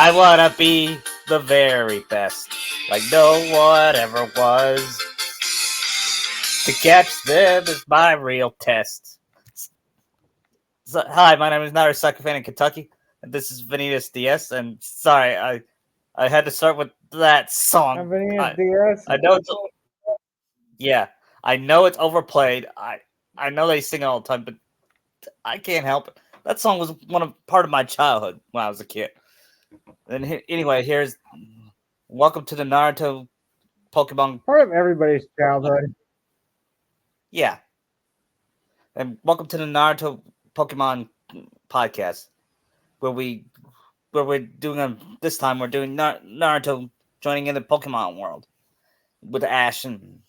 I wanna be the very best, like no one ever was. To catch them is my real test. So, hi, my name is Naruto Soccer fan in Kentucky, and this is Vanitas DS. And sorry, I had to start with that song. I know it's yeah, I know it's overplayed. I know they sing it all the time, but I can't help it. That song was part of my childhood when I was a kid. And anyway, here's welcome to the Naruto Pokemon. Part of everybody's childhood. Yeah, and welcome to the Naruto Pokemon podcast, where we're doing this time we're doing Naruto joining in the Pokemon world with Ash and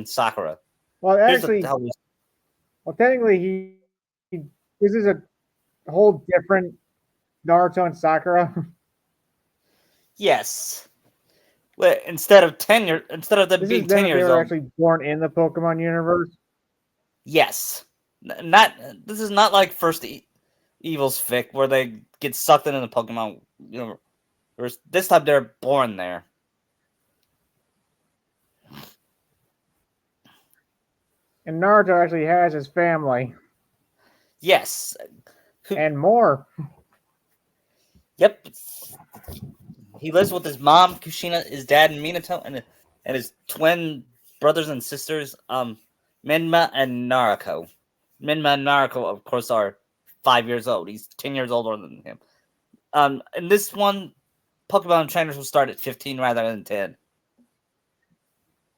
Sakura. Well, Here's the actually, how we, technically, this is a whole different Naruto and Sakura. yes. Instead of them This is being them 10 if they years were old, actually born in the Pokemon universe. yes. Not this is not like first Evil's fic where they get sucked into the Pokemon universe. This time they're born there. And Naruto actually has his family Yes. and more. Yep. He lives with his mom, Kushina, his dad, and Minato, and his twin brothers and sisters, Minma and Naruto. Minma and Naruto, of course, are 5 years old. He's 10 years older than him. And this one, Pokemon trainers will start at 15 rather than 10.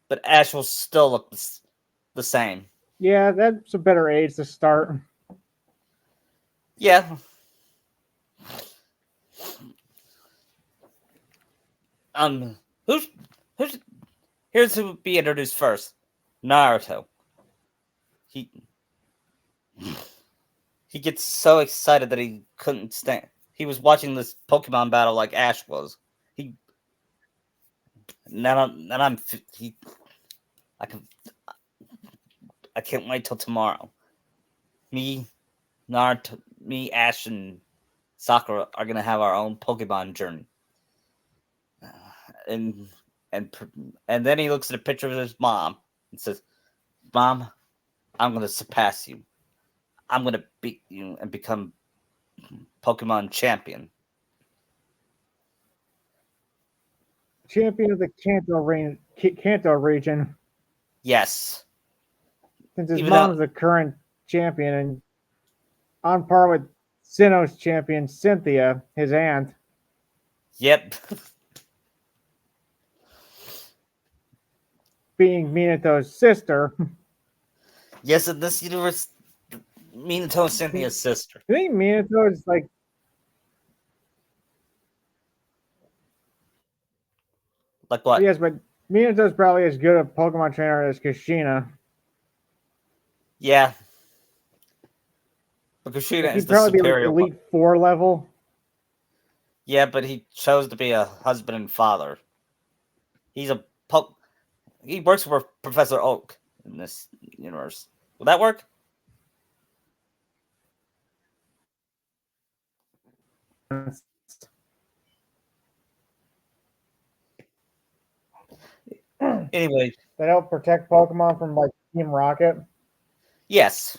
But Ash will still look the same. Yeah, that's a better age to start. Yeah. Um, who's here's who will be introduced first. Naruto. He he gets so excited that he couldn't stand. He was watching this Pokemon battle like Ash was. He now I'm he I can I can't wait till tomorrow. Me, Naruto, me, Ash, and Sakura are gonna have our own Pokemon journey. And and and then he looks at a picture of his mom and says, "Mom, I'm gonna surpass you. I'm gonna beat you and become Pokemon champion." Champion of the Kanto region. Yes, Since his even though mom's the current champion and on par with Sinnoh's champion, Cynthia, his aunt. yep, Being Minato's sister. yes, in this universe, Minato and Cynthia's sister. I think Minato is like Like what? yes, but Minato's probably as good a Pokemon trainer as Kushina. Yeah, but Like Kushina is he'd the probably be like superior one. Elite Four level. Yeah, but he chose to be a husband and father. He's a he works for Professor Oak in this universe. Will that work? Anyway, That help protect Pokemon from like Team Rocket. yes.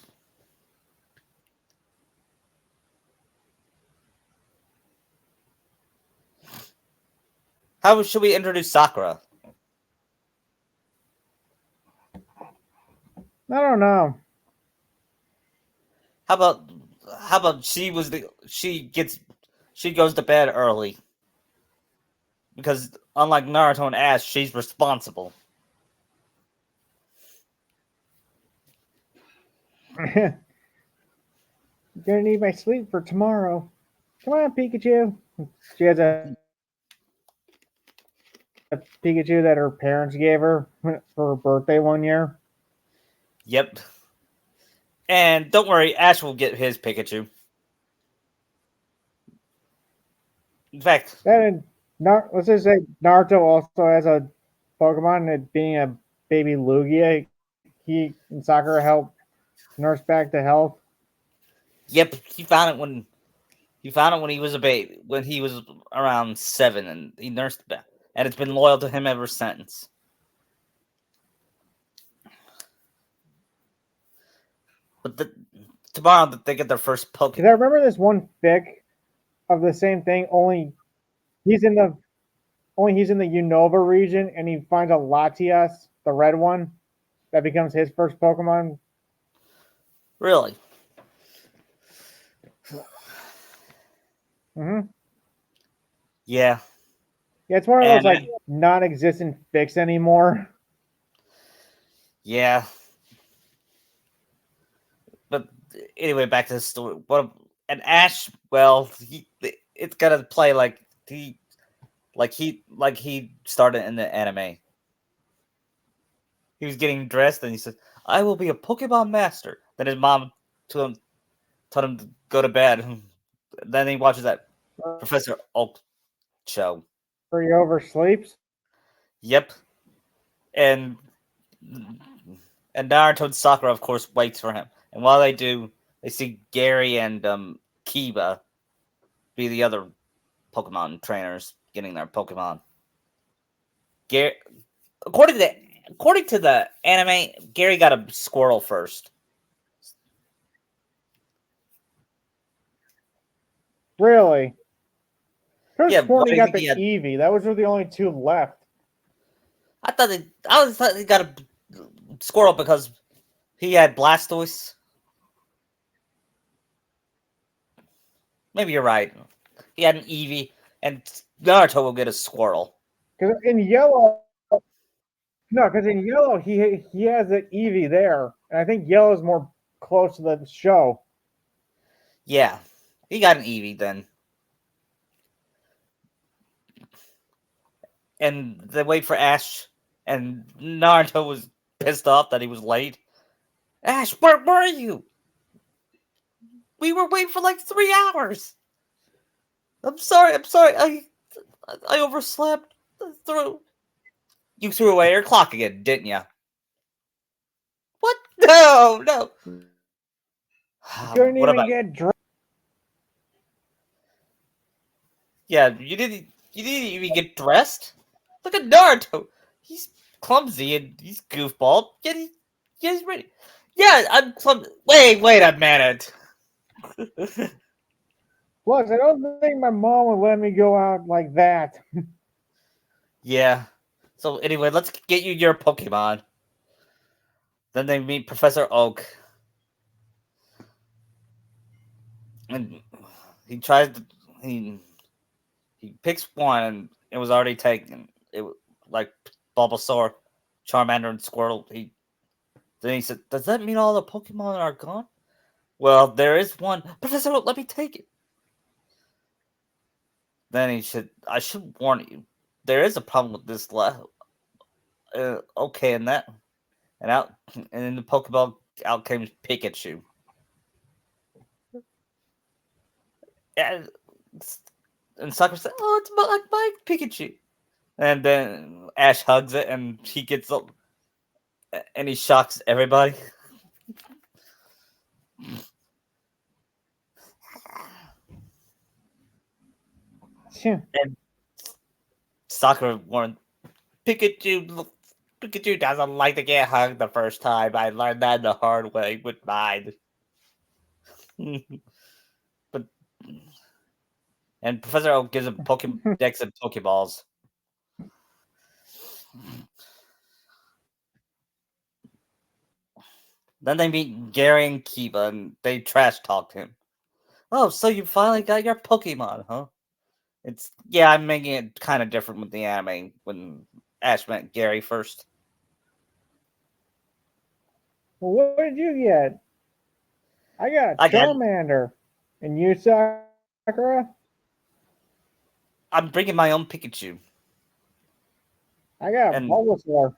How should we introduce Sakura? I don't know. How about she goes to bed early because unlike Naruto and Ash, she's responsible. Gonna need my sleep for tomorrow. Come on, Pikachu. She has a Pikachu that her parents gave her for her birthday one year. Yep. And don't worry, Ash will get his Pikachu. In fact, Then let's just say Naruto also has a Pokemon that being a baby Lugia. He and Sakura help nurse back to health. yep, he found it when He found it when he was a baby, when he was around 7, and he nursed it, and it's been loyal to him ever since. But tomorrow they get their first Because I Pokemon. remember this one fic of the same thing. He's in the only he's in the Unova region, and he finds a Latias, the red one, that becomes his first Pokemon. Really? Hmm. Yeah. Yeah, it's one of those And like non-existent fics anymore. yeah. But anyway, back to the story. What and Ash? Well, it's gonna play like he started in the anime. He was getting dressed, and he said, "I will be a Pokemon master." Then his mom told him to go to bed. Then he watches that Professor Oak show. Where he oversleeps. Yep, and Naruto and Sakura, of course, waits for him. And while they do, they see Gary and Kiba be the other Pokemon trainers getting their Pokemon. Gary, according to the anime, Gary got a squirrel first. Really? Could have Yeah, why sworn he do you got think the he had? Eevee. That was the only two left. I thought he got a squirrel because he had Blastoise. Maybe you're right. He had an Eevee, and Naruto will get a squirrel. Because in yellow, no, because in yellow he has the Eevee there, and I think yellow is more close to the show. Yeah, he got an Eevee then. And they wait for Ash, and Naruto was pissed off that he was late. Ash, where were you? We were waiting for like 3 hours. I'm sorry. I'm sorry. I overslept. Threw You threw away your clock again, didn't you? What? No, no. He couldn't What even about? get dressed. Yeah, you didn't even get dressed. Look at Naruto. He's clumsy and he's goofball. Yet he's ready. Yeah, I'm clumsy. Wait a minute. Plus, I don't think my mom would let me go out like that. Yeah. So anyway, let's get you your Pokemon. Then they meet Professor Oak, and he tries to he he picks one, and it was already taken. It was like Bulbasaur, Charmander, and Squirtle. Then he said, "Does that mean all the Pokemon are gone?" Well, there is one. Professor Oak, let me take it. Then he said, "I should warn you. There is a problem with this level. Okay, and that and out and in the Pokeball out came Pikachu. And Sakura said, "Oh, it's like my Pikachu." And then Ash hugs it, and he gets up, and he shocks everybody. And Sakura warned Pikachu. Pikachu doesn't like to get hugged the first time. I learned that the hard way with mine. But and Professor Oak gives him Pokedex and Pokeballs. Then they meet Gary and Kiba, and they trash talk him. Oh, so you finally got your Pokemon, huh? It's yeah, I'm making it kind of different with the anime when Ash met Gary first. Well, what did you get? I got I got. Charmander. And you, Sakura? I'm bringing my own Pikachu, I got and Bulbasaur.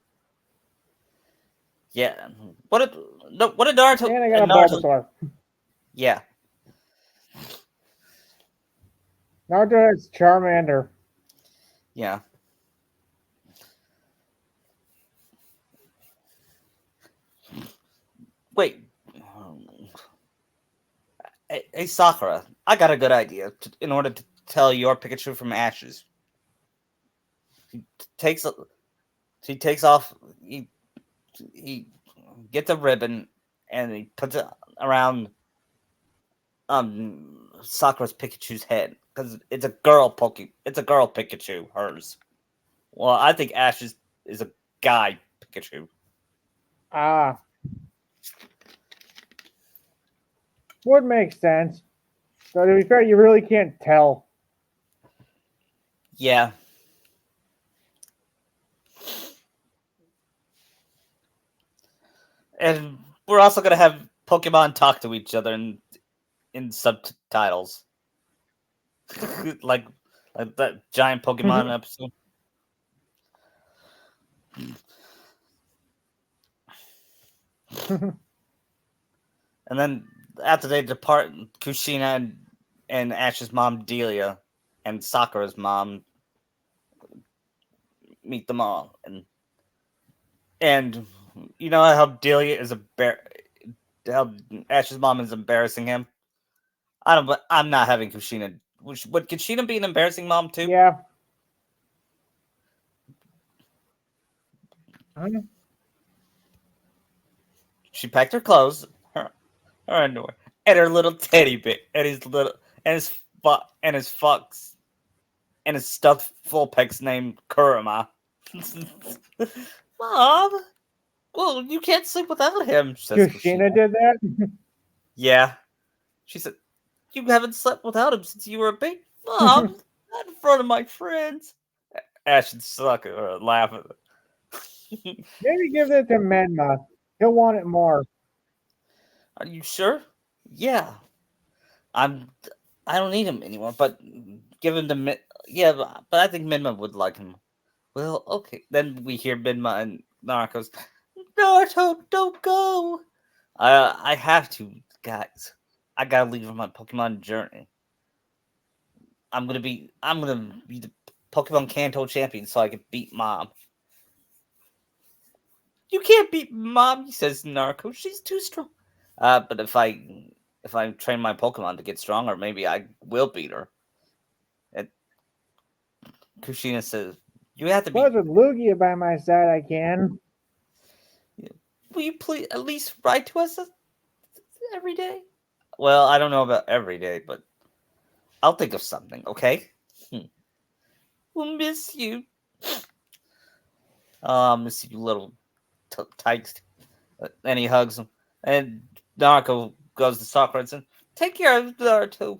yeah, what did no, what did Naruto And I got and a Naruto? Bulbasaur. Yeah, Naruto has Charmander. yeah. Wait, hey Sakura, I got a good idea. In order to tell your Pikachu from Ash's, he takes he takes off. He gets a ribbon and he puts it around Sakura's Pikachu's head because it's a girl It's a girl Pikachu. Hers. Well, I think is a guy Pikachu. Ah, would make sense. So to be fair, you really can't tell. Yeah. And we're also gonna have Pokemon talk to each other in subtitles, like like that giant Pokemon episode. And then after they depart, Kushina and Ash's mom Delia and Sakura's mom meet them all, and you know how Delia is how Ash's mom is embarrassing him. I don't. But I'm not having Kushina. Would Kushina be an embarrassing mom too? Yeah. Mhm. She packed her clothes, her underwear, and her little teddy bear, and his little and his fox, and his stuffed Vulpix named Kurama. Mom, well, you can't sleep without him, says Kushina Kushina. did that. Yeah, she said, you haven't slept without him since you were a baby. Mom, not in front of my friends. Ash and suck or laugh at it. Maybe give that to Menma. He'll want it more. Are you sure? Yeah, I'm. I don't need him anymore, but give him to yeah, but I think Minma would like him. Well, okay. Then we hear Minma and Narcos. Naruto, don't go. I have to, guys. I gotta leave on my Pokemon journey. I'm gonna be the Pokemon Kanto champion so I can beat Mom. You can't beat Mom, he says Narco. She's too strong. But if I train my Pokemon to get stronger, maybe I will beat her. And Kushina says, "You have to Plus, be. with Lugia by my side, I can. Will you please at least write to us every day?" Well, I don't know about every day, but I'll think of something. Okay. We'll miss you. Oh, miss you, little tykes. And he hugs him. And Naruto goes to Sakura and says, "Take care of Naruto."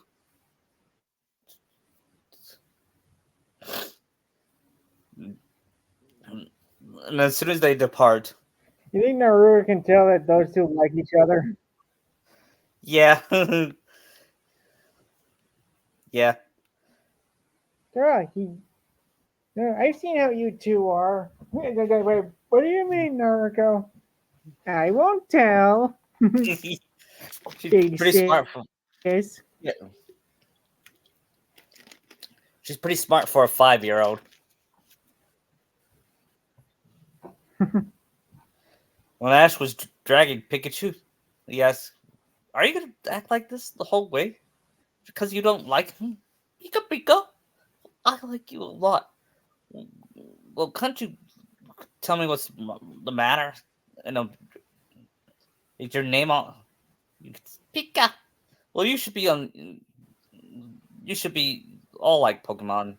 And as soon as they depart, You think Naruto can tell that those two like each other? yeah, yeah, Yeah, no, I've seen how you two are. Wait, what do you mean, Naruto? I won't tell. she's Big pretty smart. sis. Yeah, she's pretty smart for a 5-year-old. When Ash was dragging Pikachu, he asked, "Are you gonna act like this the whole way? Because you don't like him? Pika Pika, I like you a lot. Well, can't you tell me what's the matter? You know, is your name on Pika? Well, you should be on. You should be all like Pokemon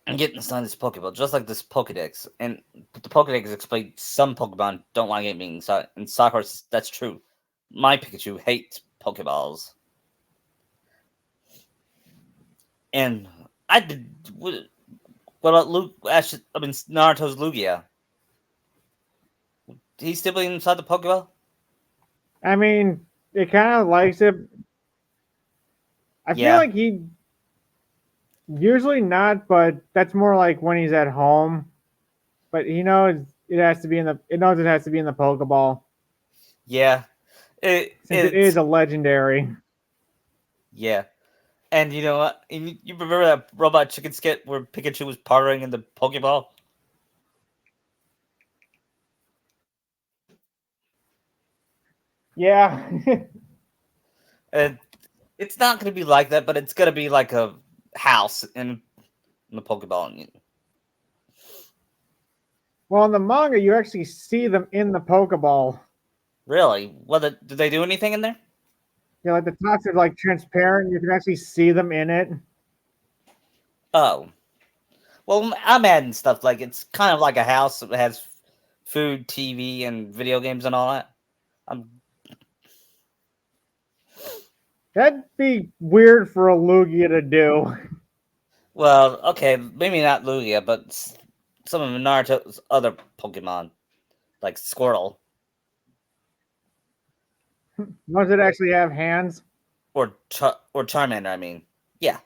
and get inside this Pokeball, just like this Pokedex. And the Pokedex explains some Pokemon don't like it being inside. And Sakura, that's true. My Pikachu hates Pokeballs. And I did. What about Luke? Ash, I mean Naruto's Lugia. He's still being inside the Pokeball. I mean, it kind of likes it. I feel Yeah, like he usually not, but that's more like when he's at home. But he knows it has to be in the. It knows it has to be in the Pokeball yeah. since it is a legendary. Yeah. And you know what? You remember that Robot Chicken skit where Pikachu was powering in the Pokeball? Yeah. And it's not going to be like that, but it's going to be like a house in the Pokeball. Well, in the manga, you actually see them in the Pokeball. Really? Did they do anything in there? You know, like the tops are like transparent. You can actually see them in it. Oh, well, I'm adding stuff like it's kind of like a house that has food, TV, and video games and all that. I'm That'd be weird for a Lugia to do. well, okay, maybe not Lugia, but some of Naruto's other Pokemon, like Squirtle Ones that actually have hands. or Charmander. I mean, yeah.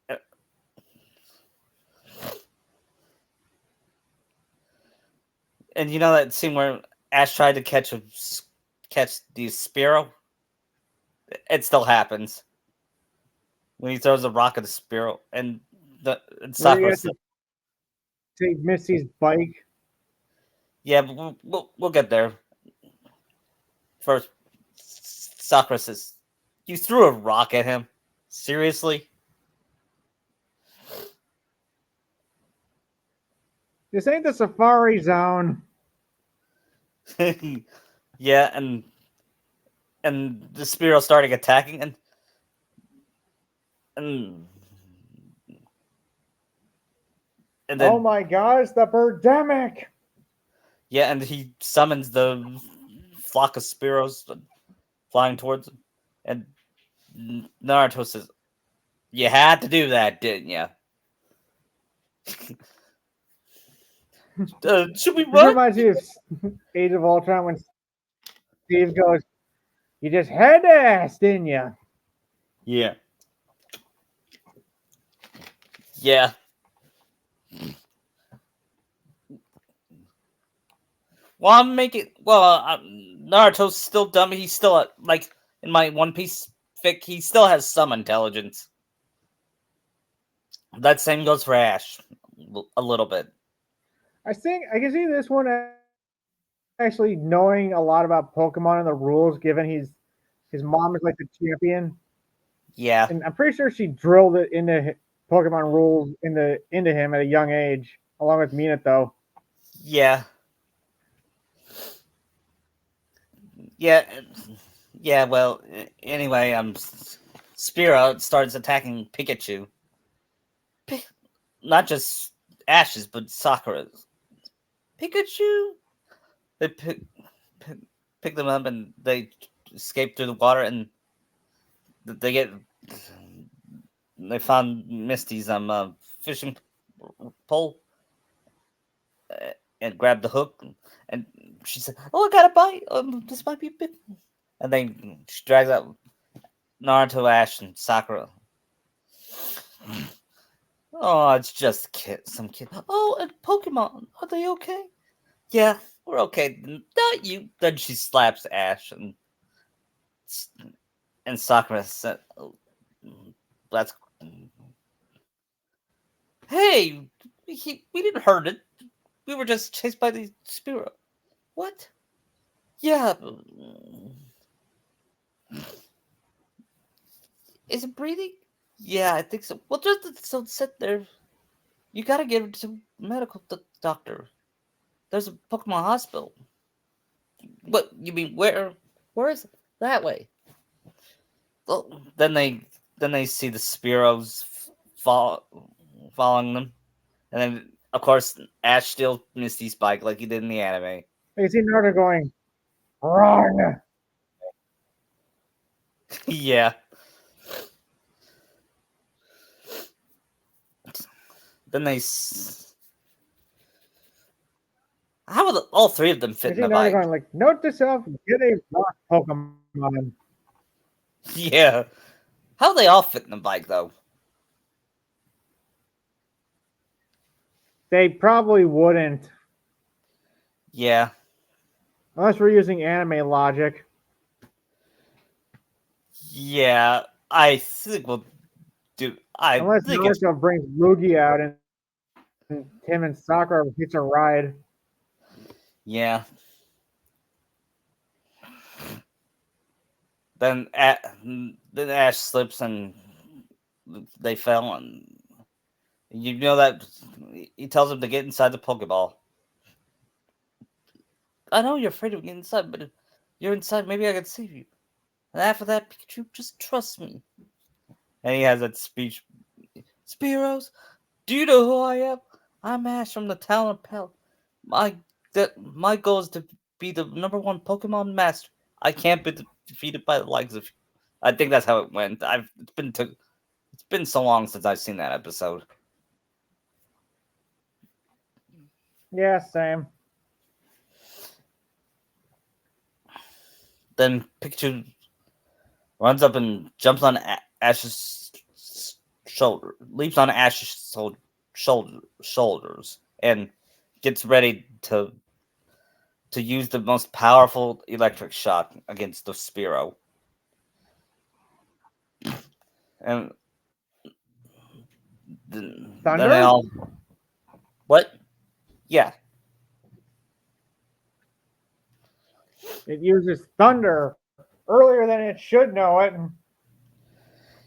Uh, And you know that scene where Ash tried to catch the Spearow? It still happens when he throws a rock at the Spearow, and Where you Sakura have said, to take Misty's bike. "Yeah, but we'll get there first." Sakura says, "You threw a rock at him? Seriously?" This ain't the Safari Zone. Yeah, and the Spearow started attacking, and and Oh then my gosh, the Birdemic! yeah, and he summons the flock of Spearows flying towards him, and Naruto says, "You had to do that, didn't you? Should we This run?" reminds me of Age of Ultron when Steve goes, "You just had to ask, didn't you?" Yeah, yeah. Well, I'm making. Well, Naruto's still dumb. He's still like in my One Piece fic. He still has some intelligence. That same goes for Ash, a little bit. I think I can see this one actually knowing a lot about Pokemon and the rules, given his mom is like the champion, Yeah, and I'm pretty sure she drilled it into Pokemon rules into him at a young age, along with Minato. yeah, yeah, yeah. Well, anyway, Spearow starts attacking Pikachu. Not just Ash's, but Sakura's. Pikachu. They pick, pick them up and they escape through the water, and they get they found Misty's fishing pole, and grabbed the hook, and she said, "Oh, I got a bite. This might be a bit." And then she drags out Naruto, Ash, and Sakura. Oh, it's just some kid. Oh, and Pokemon, are they okay? Yeah, we're okay. Not you. Then she slaps Ash, and Sakura said, oh, "That's hey, we didn't hurt it. We were just chased by the spirit." What? Yeah, is it breathing? Yeah, I think so. Well, just so sit there. You gotta get her to medical doctor. There's a Pokemon hospital. What you mean? Where? Where is it? That way. Well, then they see the Spearows fall, following them, and then of course Ash still Misty's bike like he did in the anime. I can see Naruto going, "Run!" Yeah. Then how will all three of them I fit can in see the Naruto bike? going like, "Note to self: get a rock Pokemon." Yeah. How do they all fit in the bike though? They probably wouldn't, Yeah. unless we're using anime logic. Yeah. I think we'll do. I Unless think it's Naruto brings Lugia out and him and Sakura hitch a ride. yeah. then Ash slips and they fell, and you know that he tells him to get inside the Pokeball. I know you're afraid of getting inside, but if you're inside, maybe I can save you. And after that, Pikachu, just trust me. And he has that speech. Spearows, do you know who I am? I'm Ash from the town of Pell. My my goal is to be the #1 Pokemon master. I can't be defeated by the likes of. I think that's how it went. It's been so long since I've seen that episode. Yeah, same. Then Pikachu runs up and jumps on Ash's shoulder, leaps on Ash's shoulders, and gets ready to use the most powerful electric shock against the Spearow. And then they Thunder? all what? Yeah, It uses thunder earlier than it should know it.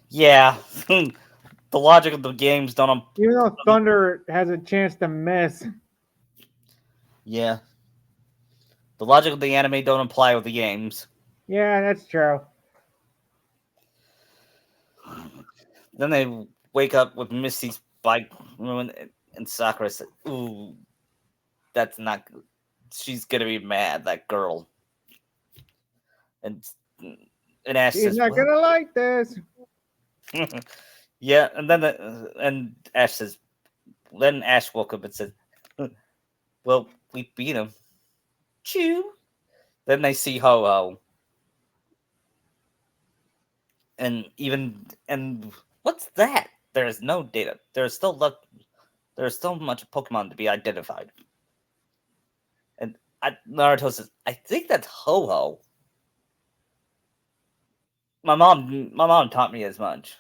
yeah. The logic of the games don't. Even though thunder has a chance to miss. Yeah, the logic of the anime don't apply with the games. Yeah, that's true. Then they wake up with Misty's bike ruined, and Sakura said, "Ooh, that's not good. She's gonna be mad. That girl." And and Ash He's says, not "Well, gonna like this. yeah." And then and Ash says, then Ash woke up and said, "Well, we beat him." Chew. Then they see Ho Ho, and what's that? There is no data. There is still much Pokemon to be identified. And Naruto says, "I think that's Ho Ho." My mom taught me as much.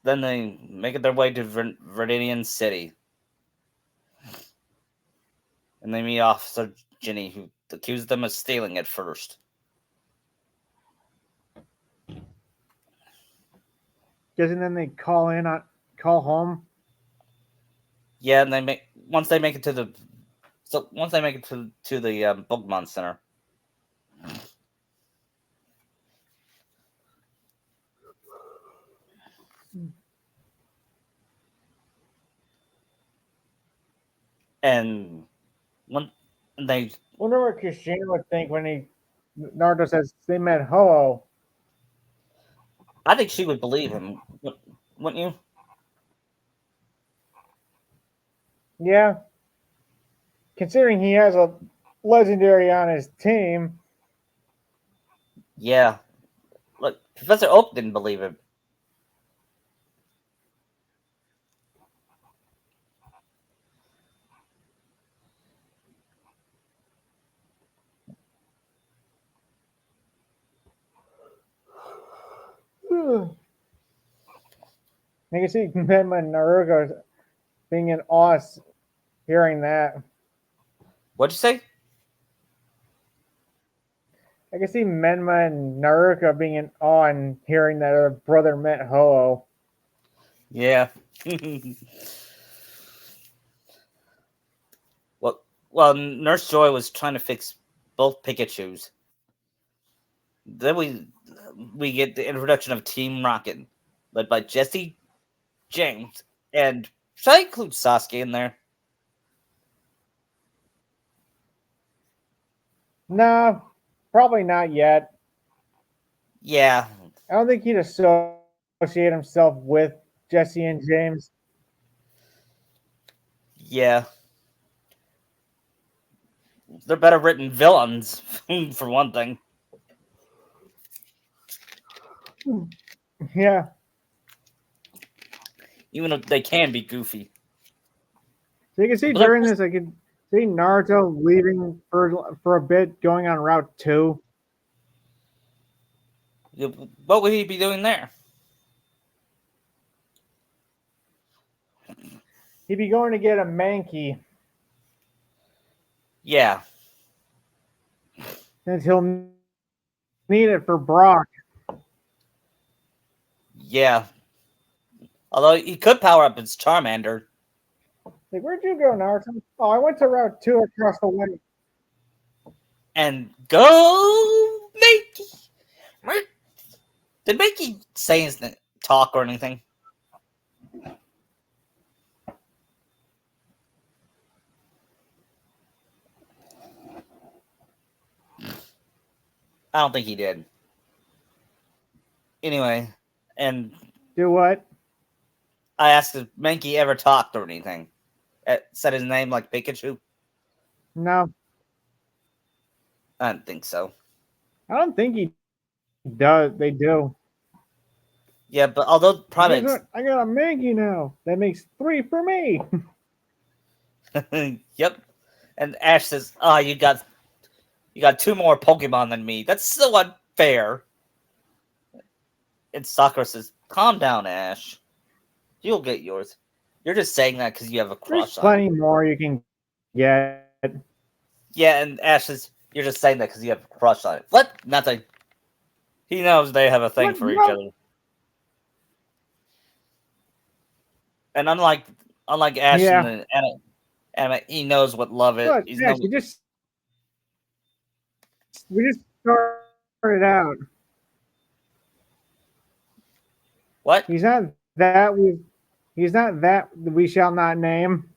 Then they make their way to Viridian City, and they meet Officer Ginny, who accused them of stealing at first. Doesn't then they call home? Yeah, and they make once they make it to the once they make it to the Pokemon Center, and when they, Wonder what Christina would think when Naruto says they met Ho-Oh. I think she would believe him, wouldn't you? Yeah, considering he has a legendary on his team. Yeah, look, Professor Oak didn't believe him. I can see Menma and Naruto being in awe hearing that. What'd you say? I can see Menma and Naruto being in awe and hearing that their brother met Ho-Oh. Yeah. well, well, Nurse Joy was trying to fix both Pikachu's. Then we get the introduction of Team Rocket, led by Jesse James, and should I include Sasuke in there? No, probably not yet. Yeah, I don't think he'd associate himself with Jesse and James. yeah. They're better written villains, for one thing. Yeah. Even if they can be goofy. So you can see But during this, I could see Naruto leaving for a bit, going on Route 2. what would he be doing there? He'd be going to get a Mankey. Yeah. since he'll need it for Brock. Yeah. Although he could power up his Charmander. Like, where'd you go, Naruto? Oh, I went to Route 2 across the way. And go Makey! Did Makey say his talk or anything? I don't think he did. Anyway, and Do what? I asked if Mankey ever talked or anything. Said his name like Pikachu? No, I didn't think so. I don't think he does. They do. Yeah, but although Guess probably what? I got a Mankey now. That makes 3 for me. yep. And Ash says, "Oh, you got 2 more Pokemon than me. That's so unfair." And Sakura says, "Calm down, Ash. You'll get yours. You're just saying that because you have a There's crush on plenty him." more you can get. Yeah, and Ash says, "You're just saying that because you have a crush on it." What? Nothing. He knows they have a thing What? for each No. other. And unlike Ash in Yeah. the anime, he knows what love is. Look, He's Ash, no we just started out. what? He's not that we. He's not that we shall not name.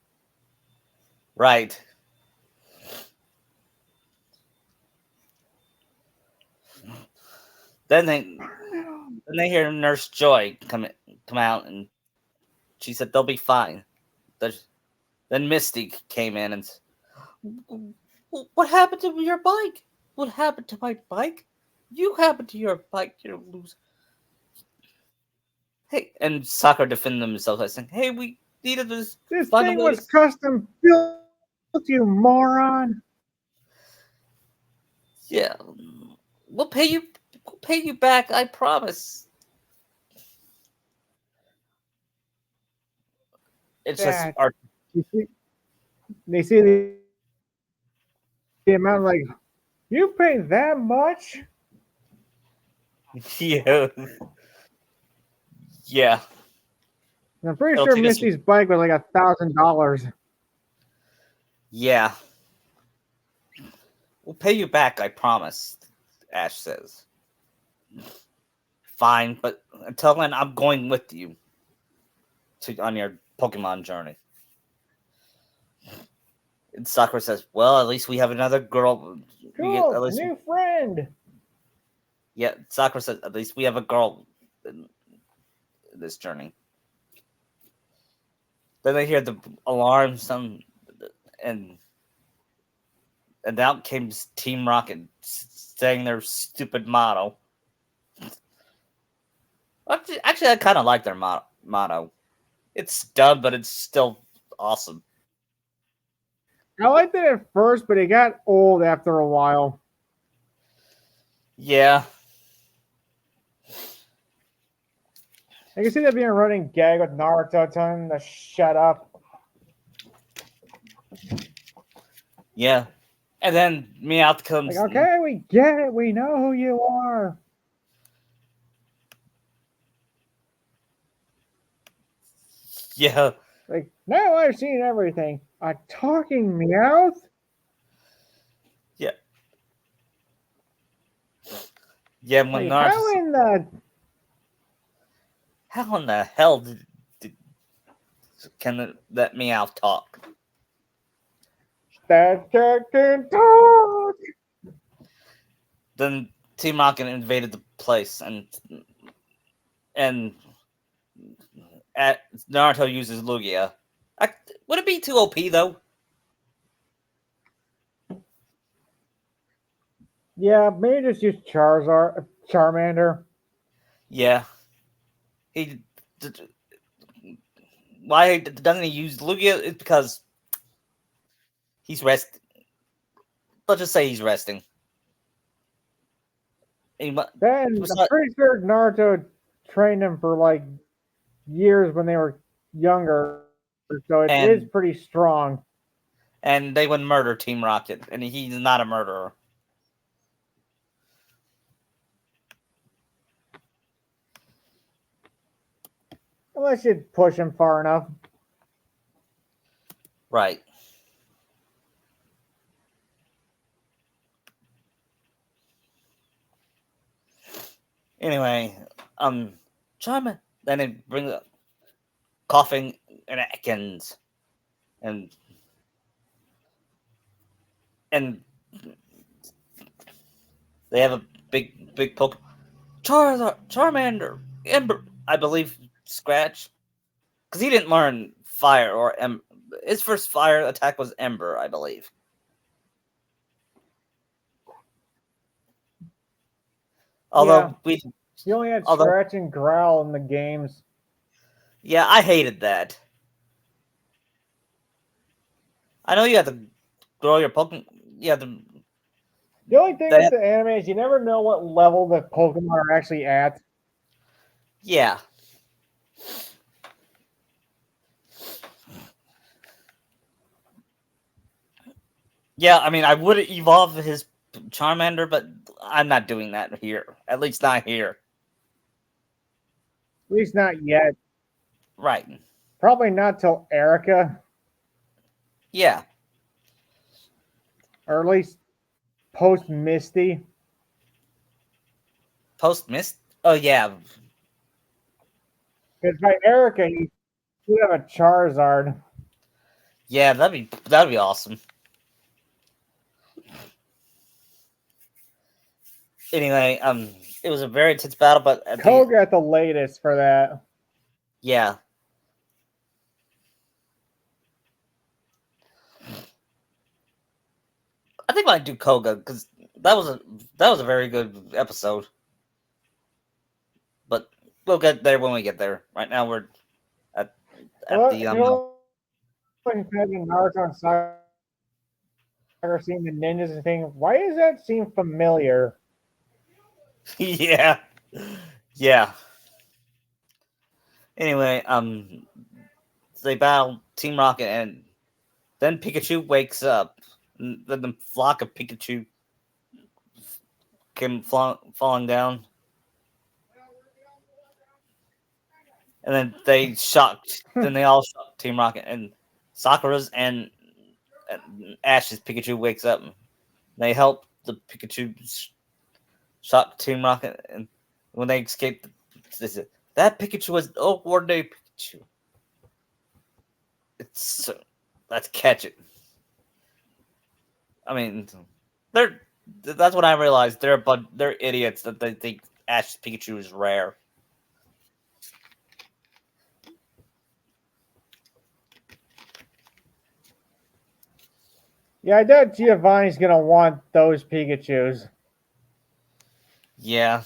Right. Then they hear Nurse Joy come out, and she said they'll be fine. Then Misty came in and what happened to your bike? What happened to my bike? You happened to your bike, you loser. Hey, and Sakura defended themselves by saying, "Hey, we needed this This find a thing way was to." custom built, you moron. Yeah, we'll pay you. We'll pay you back. I promise. It's just That our you see, they see the amount like you pay that much. yeah, yeah. And I'm pretty It'll sure take us. Misty's bike was like $1,000. Yeah, we'll pay you back. I promise. Ash says. Fine, but until then, I'm going with you on your Pokemon journey. And Sakura says, "Well, at least we have another girl. We get at Cool, a least, new friend. yeah." Sakura says, "At least we have a girl in this journey." Then they hear the alarm sound, and and out came Team Rocket saying their stupid motto. Actually, I kind of like their motto. It's dumb, but it's still awesome. I liked it at first, but it got old after a while. Yeah, I can see that being a running gag with Naruto telling him to shut up. yeah. And then Meowth Like, comes. okay, we get it. We know who you are. Yeah, Like, now I've seen everything. A talking Meowth? yeah, yeah. When Like, Naruto, how in the hell can that Meowth talk? that cat can talk? Then Team Rocket invaded the place, and Naruto uses Lugia. Would it be too OP though? Yeah, maybe just use Charmander. Yeah, he. Why doesn't he use Lugia? It's because he's rest. Let's just say he's resting. Then I'm pretty sure Naruto trained him for like years when they were younger, so it is and pretty strong. and they would murder Team Rocket, and he's not a murderer. Unless you push him far enough. Right. Anyway, Charmin. Then it brings up coughing and Atkins, and and they have a big poke. Charmander, Ember, I believe, Scratch, because he didn't learn fire or his first fire attack was Ember, I believe. Yeah. Although we, He only had although scratch and growl in the games. yeah, I hated that. I know you have to grow your Pokemon. You have to. The only thing with That the anime is you never know what level the Pokemon are actually at. yeah. Yeah, I mean, I would evolve his Charmander, but I'm not doing that here. At least not here. At least not yet. Right. Probably not till Erica, Yeah. or at least post Misty. Post Mist. Oh yeah. Because by Erica, you should have a Charizard. Yeah, that'd be awesome. Anyway, it was a very intense battle, but at the Koga at the latest for that. yeah, I think I might do Koga because that was a very good episode. But we'll get there when we get there. Right now we're at at Well, the you know, like in Naruto and Sakura seeing the ninjas and thinking, why does that seem familiar? yeah, yeah. Anyway, they battle Team Rocket, and then Pikachu wakes up. And then the flock of Pikachu came falling down, and then they shocked. Then they all shocked Team Rocket, and Sakura's and Ash's Pikachu wakes up. They help the Pikachu shock Team Rocket, and when they escape, they said that Pikachu was an ordinary Pikachu. It's let's catch it. I mean, they're that's what I realized. They're idiots that they think Ash Pikachu is rare. Yeah, I doubt Giovanni's gonna want those Pikachu's. Yeah.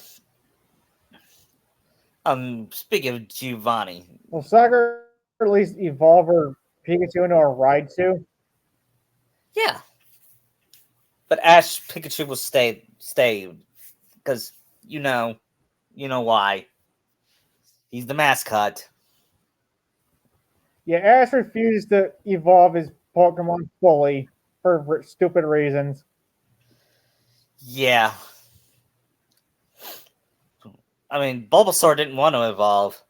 Speaking of Giovanni, Will Sakura at least evolve her Pikachu into a Raichu? yeah, but Ash Pikachu will stay because you know why. He's the mascot. Yeah, Ash refused to evolve his Pokemon fully for stupid reasons. Yeah. I mean, Bulbasaur didn't want to evolve.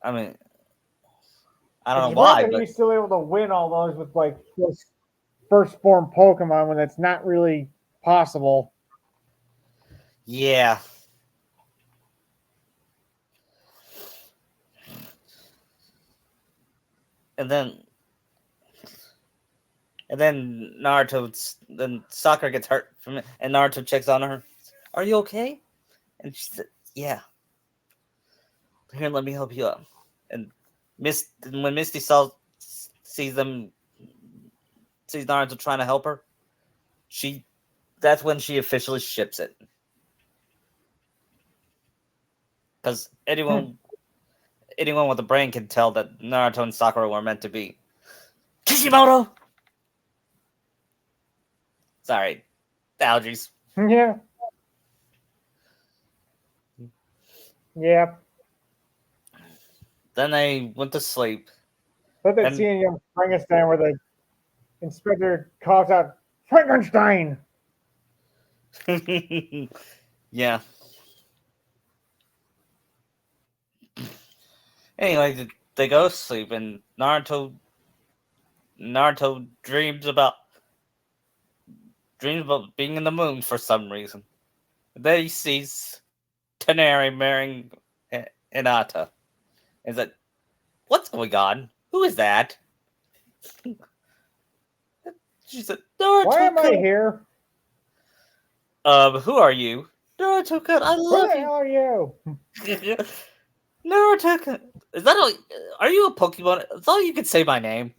I mean, I don't It's know the fact why, that but he's still able to win all those with like those first form Pokemon when that's not really possible. yeah. And then then Sakura gets hurt from it, and Naruto checks on her. Are you okay? And she said, "Yeah. Here, let me help you up." And when Misty sees them sees Naruto trying to help her, she that's when she officially ships it. Because anyone with a brain can tell that Naruto and Sakura were meant to be. Kishimoto. Sorry, allergies. Yeah, yeah. Then they went to sleep, Let that and scene in Young Frankenstein where Inspector calls out, Frankenstein! Yeah. Anyway, they go to sleep, and Naruto dreams about being in the moon for some reason. Then he sees Taneri marrying Hinata. He's like, "What's going on? Who is that?" She said, Why am I "Naruto-kun." here? Who are you? Naruto-kun, I Who love the you. hell are you? Naruto-kun, is that all? Are you a Pokemon? That's all you can say my name.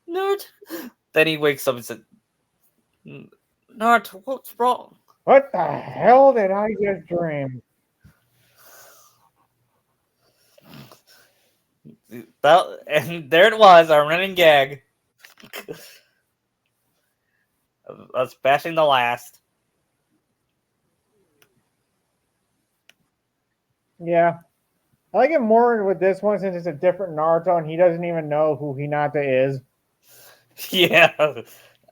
Naruto. Then he wakes up and said, Naruto, what's wrong? What the hell did I just dream? And there it was, our running gag. Us bashing the last. Yeah. I like it more with this one since it's a different Naruto and he doesn't even know who Hinata is. Yeah.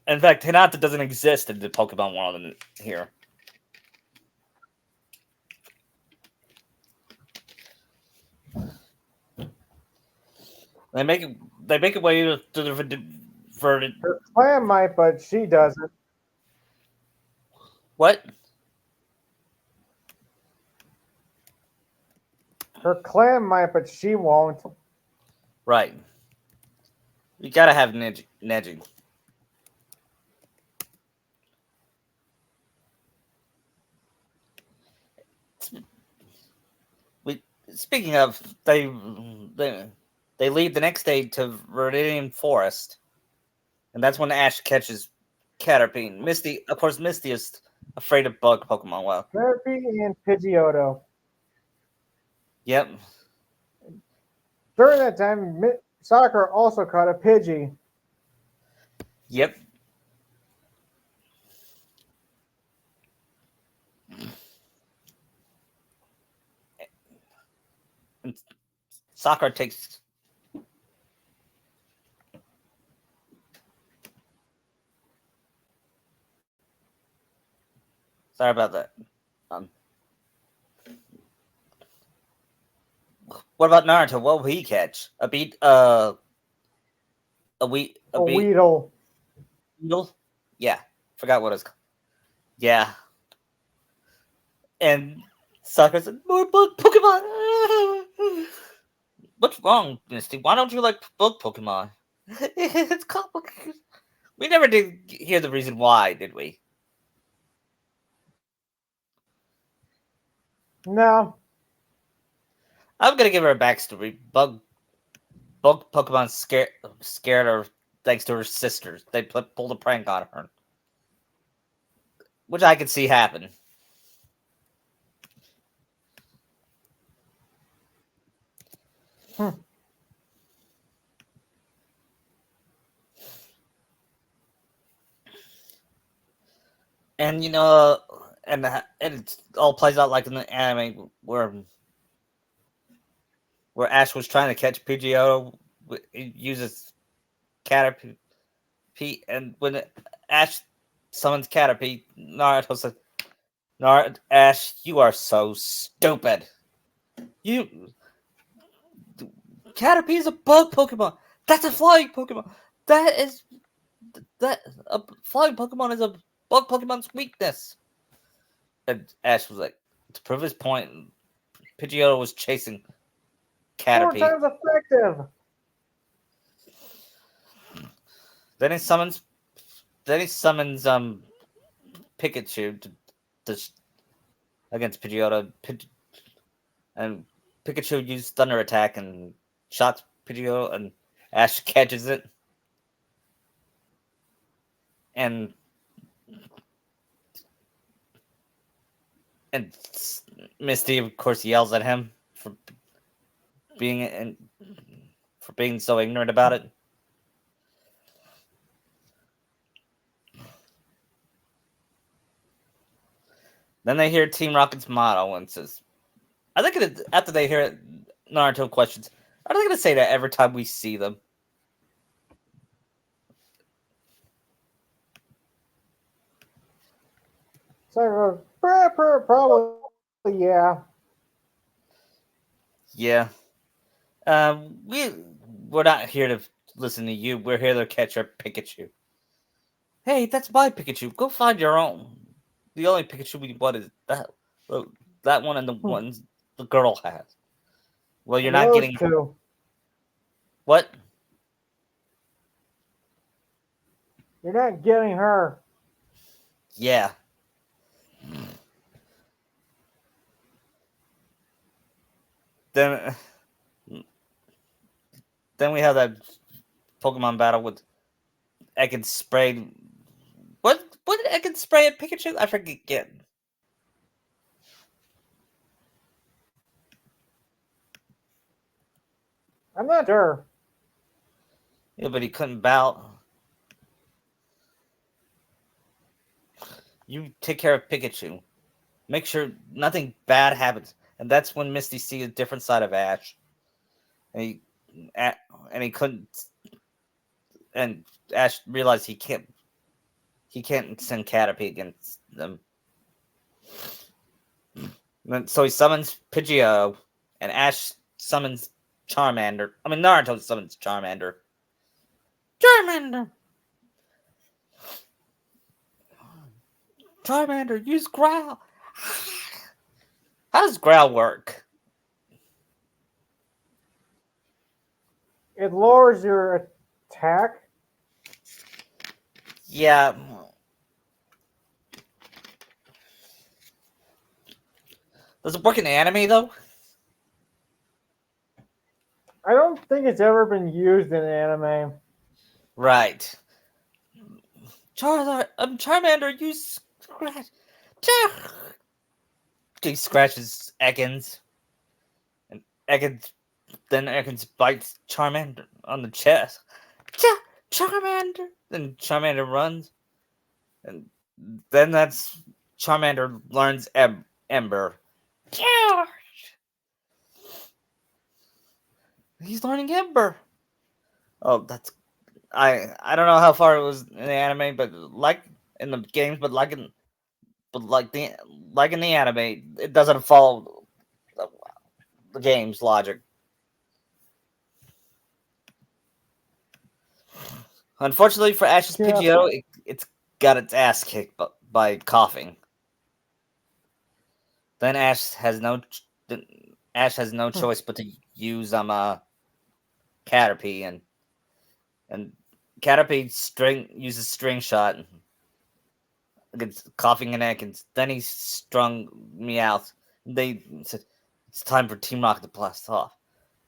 In fact, Hinata doesn't exist in the Pokemon world here. They make it way to the for Her clan might, but she doesn't. what? Her clan might, but she won't. Right. You gotta have Neji. Speaking of, they leave the next day to Viridian Forest, and that's when Ash catches Caterpie. Misty, of course, Misty is afraid of bug Pokemon. Well, Therapy and Pidgeotto. yep, During that time, Sakura also caught a Pidgey. yep. And Sakura takes. Sorry about that. Um, what about Naruto? What will he catch? A A beat, Weedle. Beetle? Yeah, forgot what it's called. Yeah, and Sakura said, "More bug Pokemon." What's wrong, Misty? Why don't you like bug Pokemon? It's complicated. We never did hear the reason why, did we? No. I'm gonna give her a backstory. Bug Pokemon scared her thanks to her sisters. They pulled a prank on her, which I could see happen. Hmm. And and it all plays out like in the anime where Ash was trying to catch Pidgeotto. He uses Caterpie, and when Ash summons Caterpie, Naruto says, Ash, you are so stupid. You Caterpie is a bug Pokemon. That's a flying Pokemon. That is that a flying Pokemon is a bug Pokemon's weakness. And Ash was like, to prove his point, Pidgeotto was chasing 4 Caterpie. times effective. Then he summons Pikachu to against Pidgeotto. And Pikachu used Thunder Attack and shocks Pidgeotto, and Ash catches it. And and Misty, of course, yells at him being for being so ignorant about it. Then they hear Team Rocket's motto and says, I think after they hear it, Naruto questions, are they going to say that every time we see them? So probably yeah. Yeah. We're not here to listen to you. We're here to catch our Pikachu. Hey, that's my Pikachu. Go find your own. The only Pikachu we want is uh, that one and the Hmm. ones the girl has. Well, you're And not those getting two, what? you're not getting her. Yeah. Then, then we have that Pokemon battle with Ekans sprayed. What did Ekans spray at Pikachu? I forget again. I'm not sure. Yeah, but he couldn't bout. You take care of Pikachu. Make sure nothing bad happens. And that's when Misty sees a different side of Ash. And and he couldn't. And Ash realized he can't send Caterpie against them. So he summons Pidgeot, and Ash summons Charmander. I mean, Naruto summons Charmander. Charmander! Charmander, use Growl! How does Growl work? It lowers your attack. Yeah. Does it work in anime, though? I don't think it's ever been used in anime. Right. Charmander, use Scratch. He scratches Ekans, and Ekans bites Charmander on the chest. Charmander! Then Charmander runs, and then that's Charmander learns Ember. He's learning Ember. Oh, that's I don't know how far it was in the anime, but like in the games, but like in the anime, it doesn't follow the game's logic. Unfortunately for Ash's Yeah. Pidgeot, it's got its ass kicked by coughing. Then Ash has no Hmm. choice but to use Caterpie, and Caterpie uses string shot against coughing and egg, and then he strung me out. They said it's time for Team Rocket to blast off.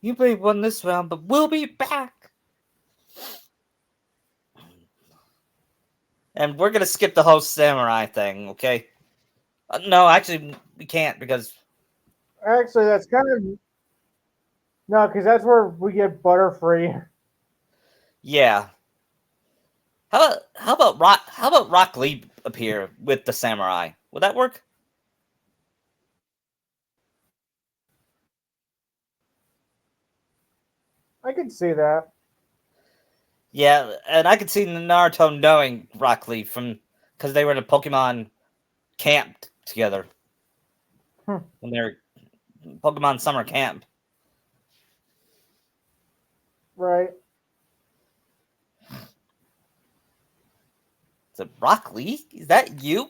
You may have won this round, but we'll be back. And we're gonna skip the whole samurai thing, okay? No, actually, we can't because Actually, that's kind of no, because that's where we get Butterfree. yeah. How about Rock Lee appear with the samurai? Would that work? I could see that. Yeah, and I could see Naruto knowing Rock Lee from because they were in a Pokemon camp together Hmm. when they were Pokemon summer camp. Right. Is it Rock Lee? Is that you?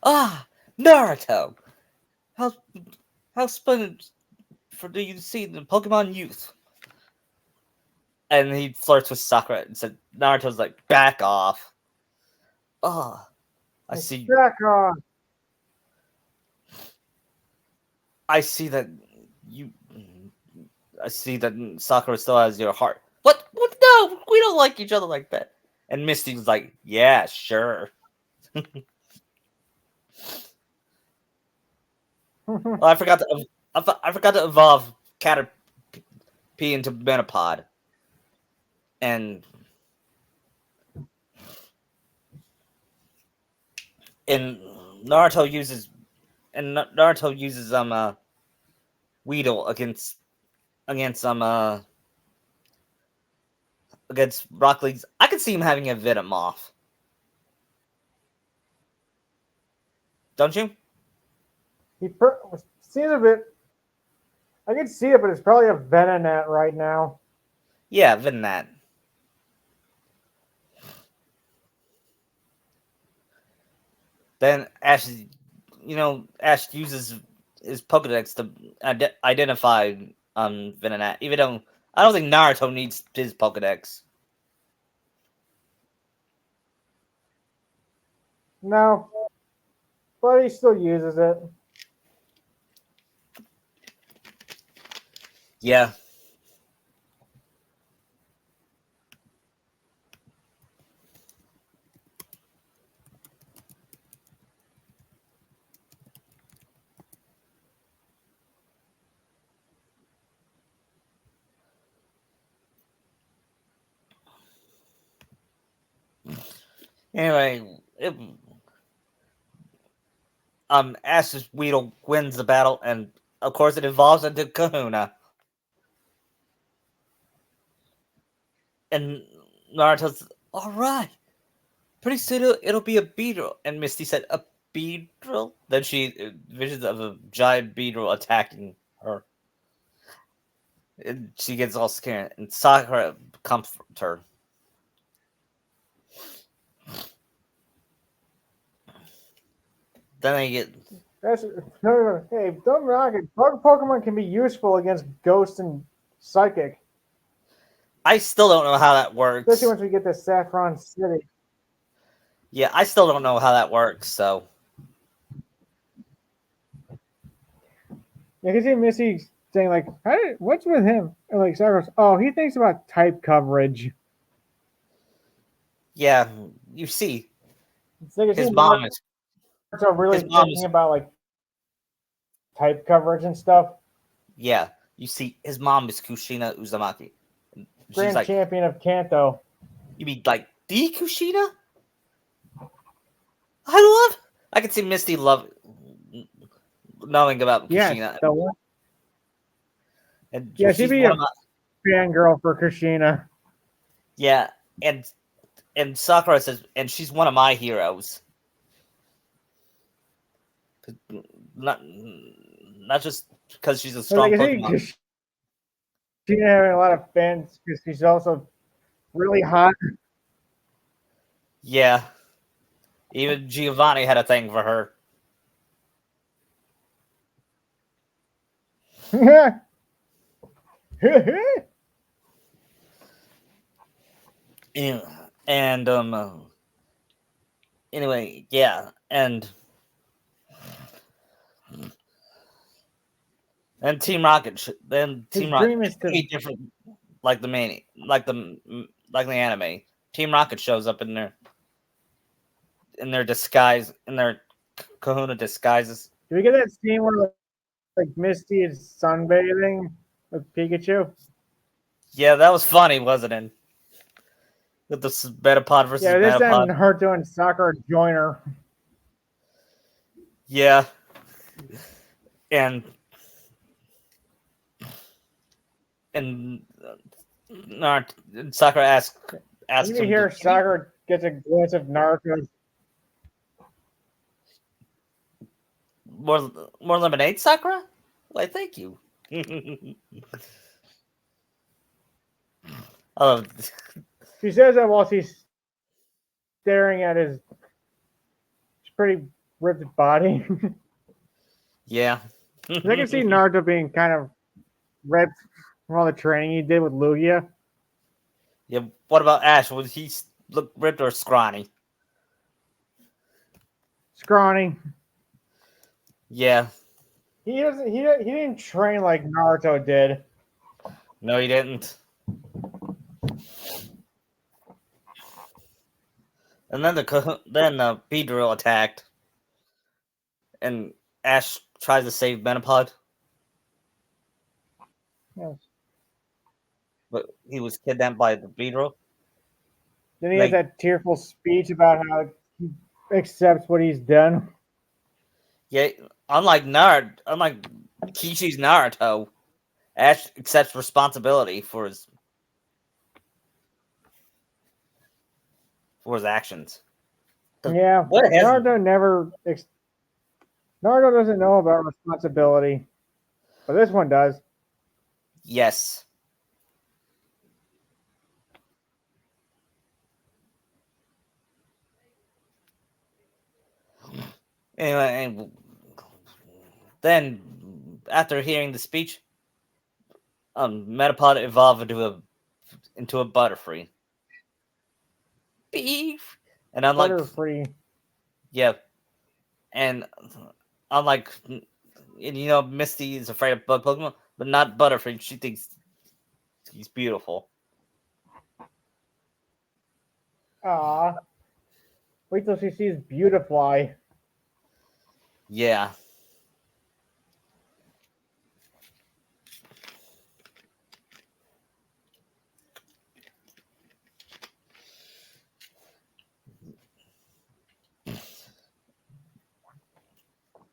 Ah, Naruto. How how splendid for you to see the Pokemon youth. And he flirts with Sakura and said Naruto's like back off. Oh, I Like, see. back on. I see that you. I see that Sakura still has your heart. What? What? No, we don't like each other like that. And Misty's like, yeah, sure. Oh, I forgot to evolve Caterpie into Metapod, and and Naruto uses Naruto uses Weedle against against Rock League's. I could see him having a Venomoth. don't you? Seems a bit. I can see it, but it's probably a Venonat right now. Yeah, even that. Then Ash, Ash uses his Pokedex to identify Venonat. Even though I don't think Naruto needs his Pokedex. No, but he still uses it. Yeah. Anyway, Ash's Weedle wins the battle, and of course it evolves into Kahuna. And Naruto's all right. Pretty soon it'll be a beetle. And Misty said, "A beetle?" Then she visions of a giant beetle attacking her. And she gets all scared, and Sakura comforts her. Then they get. That's no. Hey, don't rock it. Bug Pokemon can be useful against Ghost and Psychic, I still don't know how that works. especially once we get to Saffron City. Yeah, I still don't know how that works. So Yeah, I can see Missy saying like, "What's with him?" And like Sakura's, "Oh, he thinks about type coverage." yeah, you see, It's like I see his mom is Naruto really his mom thinking is about like type coverage and stuff. yeah. You see, his mom is Kushina Uzumaki. She's Grand like, champion of Kanto. you mean like the Kushina? I love. I can see Misty knowing about Yes, Kushina, the one. and Yeah, she'd she's be one a of my fangirl for Kushina. yeah, and Sakura says, and she's one of my heroes. Not not just because she's a But like strong I see Pokemon. Kushina having a lot of fans because she's also really hot. Yeah, even Giovanni had a thing for her. Yeah, and anyway, yeah, and His Team Rocket dream is is to. pretty different, like the main, like the anime. Team Rocket shows up in their disguise, in their Kahuna disguises. Do we get that scene where like Misty is sunbathing with Pikachu? Yeah, that was funny, wasn't it? With the Metapod versus Yeah, this time Metapod. Naruto and Sakura join her. Yeah, and and Sakura You asks can him to hear Sakura gets a glimpse of Naruto. more lemonade, Sakura. Why, thank you. Oh, She says that while she's staring at his pretty ripped body. yeah. I can see Naruto being kind of ripped from all the training he did with Lugia. Yeah. What about Ash? Was he look ripped or scrawny? Scrawny. Yeah. He doesn't. He didn't train like Naruto did. No, he didn't. And then the Beedrill attacked, and Ash tries to save Metapod, Yes. but he was kidnapped by the Beedrill. Then he has Like, that tearful speech about how he accepts what he's done. yeah, unlike Kishi's Naruto, Ash accepts responsibility for his actions. 'Cause Yeah, what has Naruto never Naruto doesn't know about responsibility, but this one does. Yes. Anyway, and then after hearing the speech, Metapod evolved into a Butterfree. Beef. And unlike Butterfree. yeah, and unlike Misty is afraid of bug Pokemon, but not Butterfree. She thinks he's beautiful. Ah, wait till she sees Beautifly. Yeah.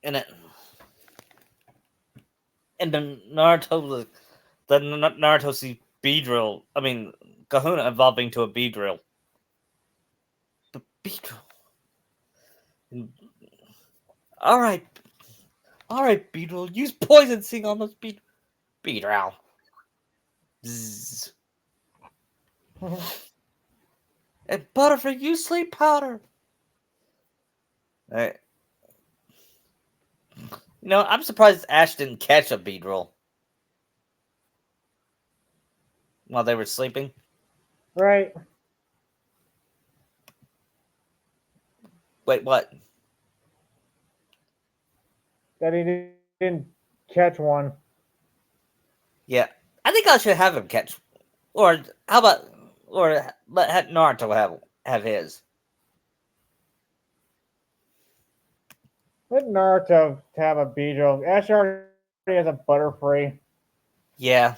And it, and the Naruto sees Beedrill. I mean, Kahuna evolving to a Beedrill. But Beedrill. And, all right, all right, Beedrill. Use poison sing on those Beedrill. Bzzz. And Butterfree, use sleep powder. Uh, I'm surprised Ash didn't catch a Beedrill while they were sleeping. Right. Wait, what? That he didn't catch one. Yeah, I think I should have him catch. Or how about, or let Naruto have his. Let Naruto have a Beedrill. Ash already has a Butterfree. Yeah,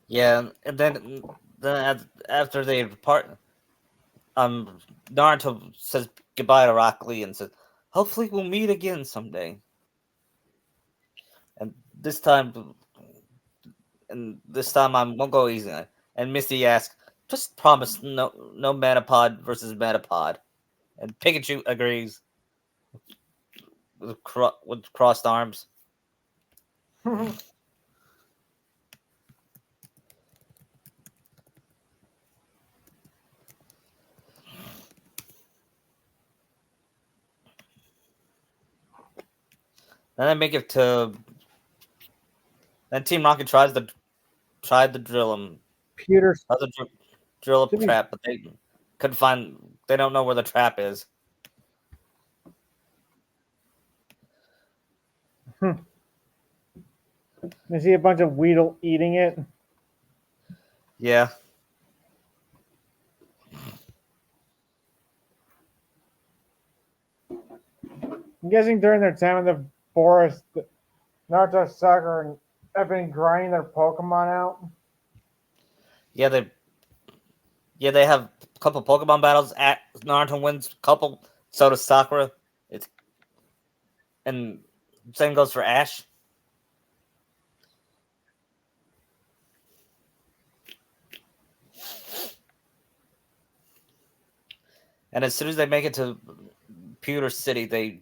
yeah, and then after they depart, Naruto says goodbye to Rock Lee and says, "Hopefully, we'll meet again someday." And this time, I won't go easy. And Misty asks, "Just promise no Metapod versus Metapod." And Pikachu agrees with crossed arms. Then they make it to. Then Team Rocket tried to drill him. Pewter Tried to drill a should be trap, but they couldn't find. They don't know where the trap is. You see a bunch of Weedle eating it. Yeah, I'm guessing during their time in the forest, Naruto, Sakura have been grinding their Pokemon out. yeah, they have a couple Pokemon battles. At Naruto wins a couple. So does Sakura. It's and same goes for Ash. And as soon as they make it to Pewter City, they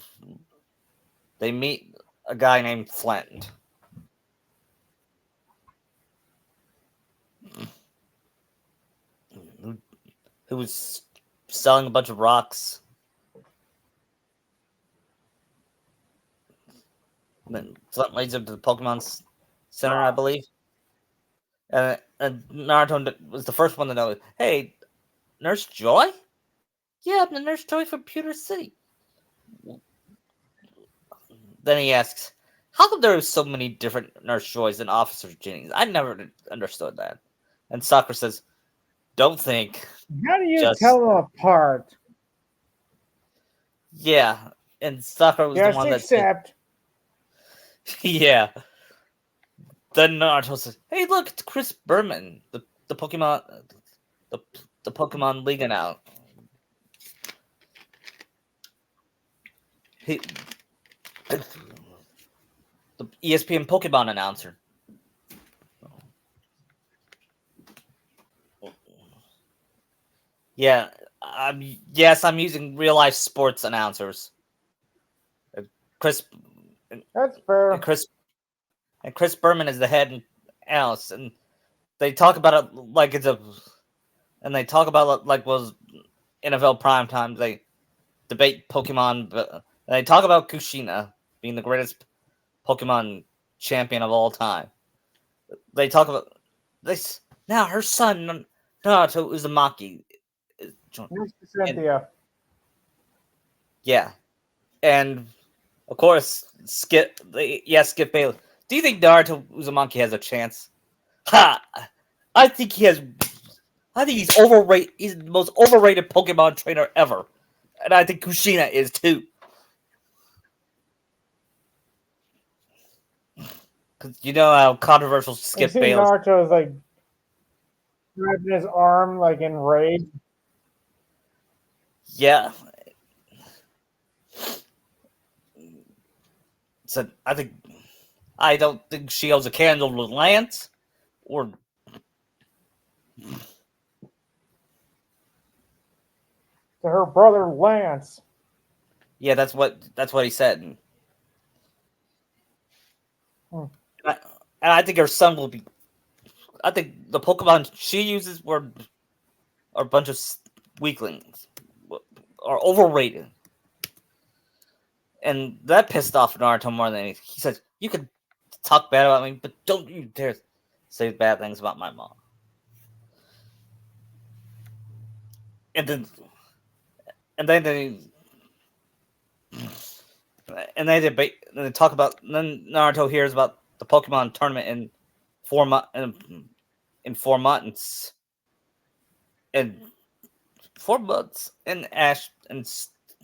meet a guy named Flint, who was selling a bunch of rocks. And then Flint leads him to the Pokemon Center, I believe. And Naruto was the first one to know. Hey, Nurse Joy? Yeah, I'm the Nurse Joy from Pewter City. Then he asks, "How come there are so many different Nurse Joys and Officer Jennings? I never understood that." And Sakura says, "Don't think, How do you just tell them apart? yeah." And Sakura was the Just one that said, accept. "Yeah." Then Naruto says, "Hey, look, it's Chris Berman, the Pokemon, the the Pokemon League now. He, the the ESPN Pokemon announcer. Yeah, yes, I'm using real life sports announcers. Chris That's and fair. Chris Berman is the head analyst, and they talk about it like it's a, and they talk about it like was NFL prime time. They debate Pokemon, but they talk about Kushina being the greatest Pokemon champion of all time. They talk about this now. Her son Naruto Uzumaki, Next to and Cynthia. yeah, and of course Skip Bayless. Do you think Naruto Uzumaki has a chance? Ha! I think he has. I think he's overrated. He's the most overrated Pokemon trainer ever, and I think Kushina is too. Because you know how controversial You Skip see Bayless. Naruto is like grabbing his arm like in rage. Yeah. So I don't think she holds a candle to Lance, or To her brother Lance. yeah, that's what he said. Hmm. And I think her son will be. I think the Pokemon she uses are a bunch of weaklings, are overrated, and that pissed off Naruto more than anything. He says, "You can talk bad about me, but don't you dare say bad things about my mom." And then and then they debate. And they talk about. And then Naruto hears about the Pokemon tournament in 4 months. In 4 months, and 4 months, and Ash and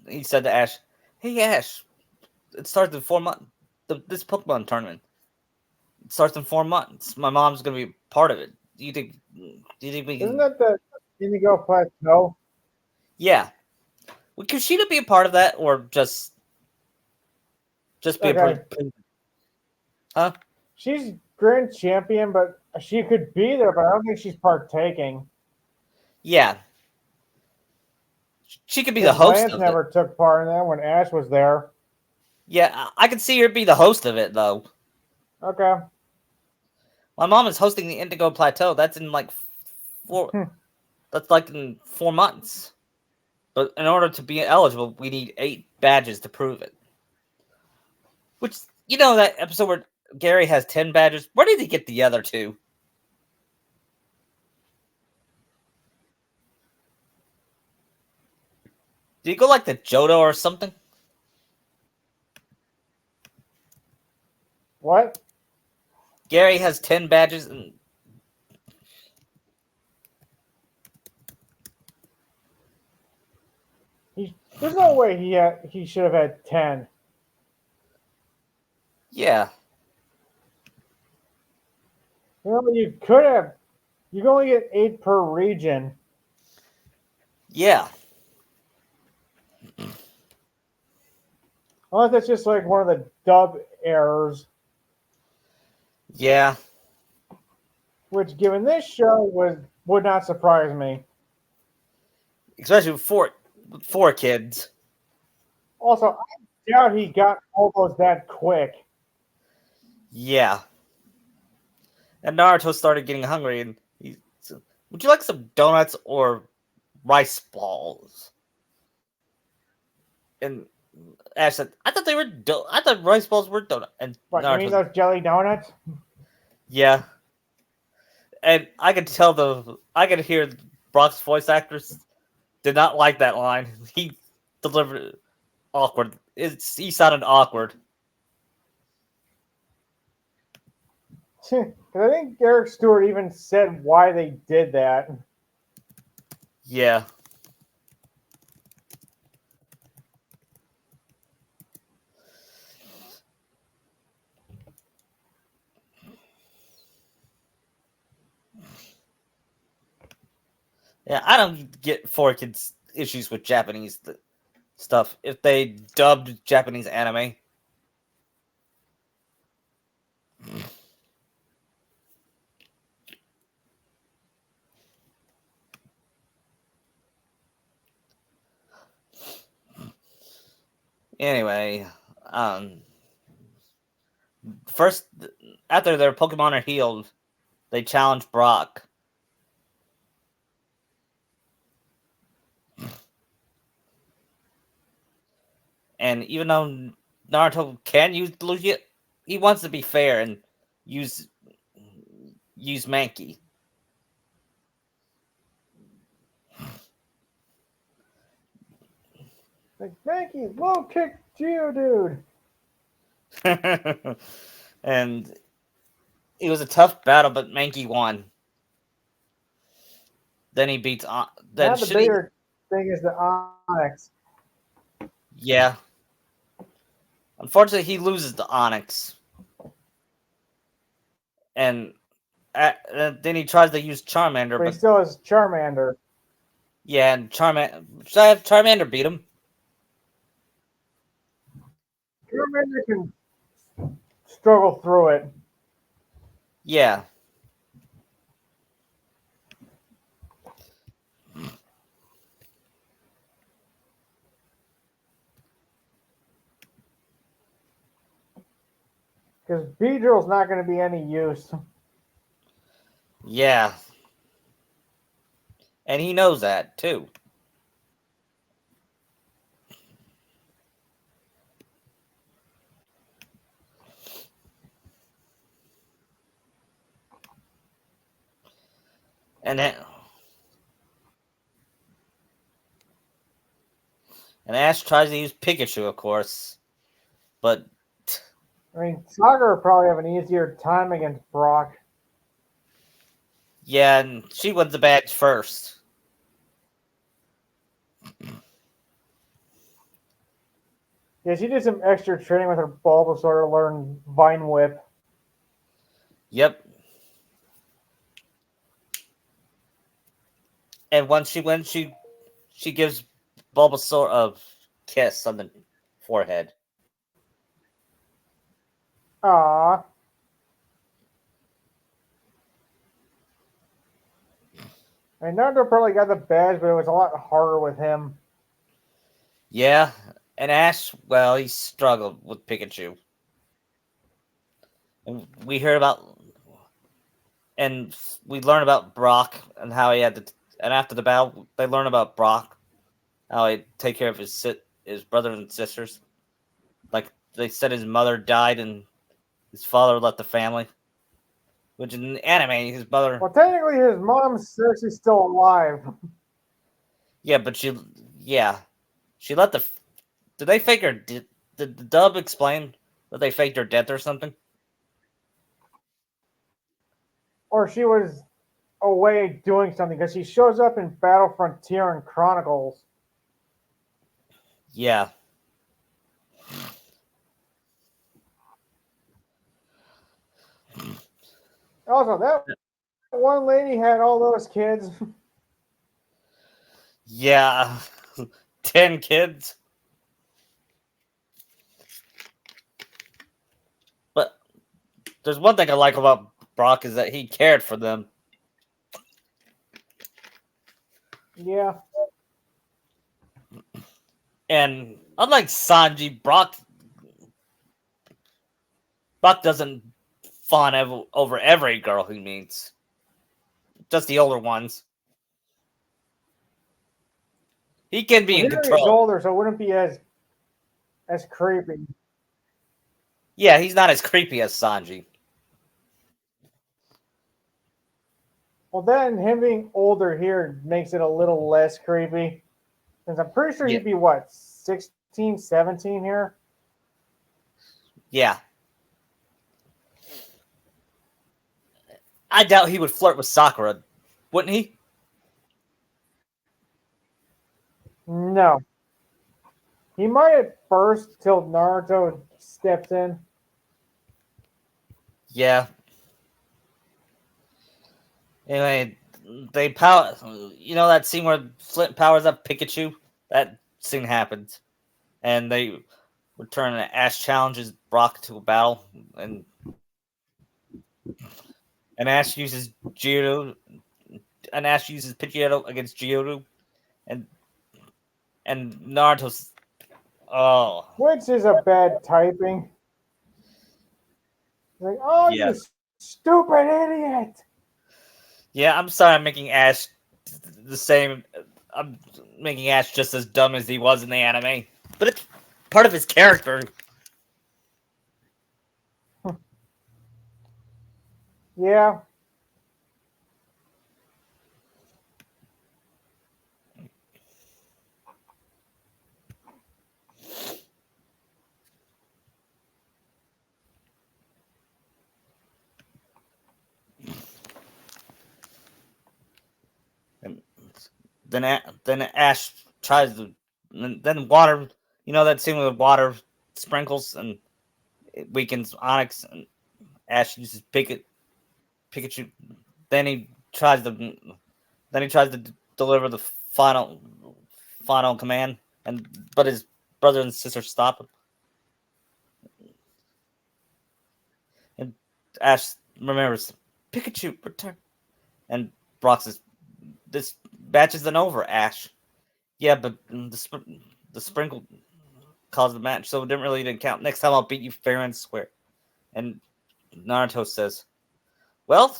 he said to Ash, "Hey Ash, it starts in 4 months. This Pokemon tournament it starts in 4 months. My mom's gonna be part of it. Do you think? Do you think we Isn't can? that the Indigo Plateau? Yeah, would Kushida be a part of that, or just be a Okay. huh? She's grand champion, but she could be there, but I don't think she's partaking. Yeah, she could be the Because host Lance of it. never took part in that when Ash was there. Yeah, I could see her be the host of it though. Okay. My mom is hosting the Indigo Plateau. That's in like four. That's like in 4 months. But in order to be eligible, we need 8 badges to prove it. Which you know that episode where Gary has 10 badges. Where did he get the other two? Did he go like the Johto or something? What? Gary has 10 badges, and There's no way he should have had 10. yeah, You know, you could have. You can only get 8 per region. yeah, Unless that's just like one of the dub errors, yeah, which given this show would not surprise me. especially with four kids. Also, I doubt he got all those that quick. Yeah, and Naruto started getting hungry, and he said, "Would you like some donuts or rice balls?" And Ash said, "I thought they were. I thought rice balls were donuts." And What, you mean Naruto's, those jelly donuts? yeah, and I could hear Brock's voice actors did not like that line. He delivered it awkward. He sounded awkward. Because I think Eric Stewart even said why they did that. Yeah. Yeah, I don't get 4 kids issues with Japanese stuff. If they dubbed Japanese anime, Anyway, um, first after their Pokemon are healed, they challenge Brock. And even though Naruto can use Lugia, he wants to be fair and use use Mankey. Like, Mankey, low kick Geodude. And it was a tough battle, but Mankey won. Then he beats. Then Now the should he? bigger thing is the Onyx. Yeah. Unfortunately, he loses to Onyx, and then he tries to use Charmander, But he but still has Charmander. yeah, and Charmander beat him. Charmander can struggle through it. Yeah. Because Beedrill's not going to be any use. Yeah. And he knows that too. And then, and Ash tries to use Pikachu, of course, but I mean, Saga would probably have an easier time against Brock. yeah, and she wins the badge first. Yeah, she did some extra training with her Bulbasaur to learn Vine Whip. Yep. And once she wins, she gives Bulbasaur a kiss on the forehead. Ah, I mean, Naruto probably got the badge, but it was a lot harder with him. Yeah, and Ash, well, he struggled with Pikachu. And we heard about, and we learn about Brock and how he had to, and after the battle, they learn about Brock, how he take care of his brothers and sisters. Like they said, his mother died and his father left the family. Which in the anime, his mother, Well, technically, his mom's actually still alive. yeah, but yeah, she let the. Did they fake her? Did the dub explain that they faked her death or something? Or she was away doing something, because she shows up in Battle Frontier and Chronicles. Yeah. Also, that one lady had all those kids. Yeah. 10 kids. But there's one thing I like about Brock is that he cared for them. Yeah. And unlike Sanji, Brock doesn't fawn over every girl he meets. Just the older ones. He can be Well, in here he's control. older, so it wouldn't be as creepy. Yeah, he's not as creepy as Sanji. Well, then him being older here makes it a little less creepy. Because I'm pretty sure Yeah. he'd be, what, 16, 17 here? Yeah. I doubt he would flirt with Sakura, wouldn't he? No. He might at first till Naruto steps in. Yeah. Anyway, they power. You know that scene where Flint powers up Pikachu? That scene happens. And they return and Ash challenges Brock to a battle. And Ash uses Geodude. And Ash uses Pidgeotto against Geodude. And and Naruto's Oh, which is a bad typing. Like, oh, yeah. you stupid idiot! Yeah, I'm sorry I'm making Ash the same. I'm making Ash just as dumb as he was in the anime. But it's part of his character. Yeah, And then Ash tries to. And then water. You know that scene with water sprinkles and it weakens Onyx. And Ash uses Pikachu. Then he tries to. Then he tries to deliver the final command. But his brother and sister stop him. And Ash remembers Pikachu return. And Brock says, "This match isn't over, Ash." Yeah, but the sprinkle caused the match, so it didn't count. Next time I'll beat you fair and square. And Naruto says, "Well,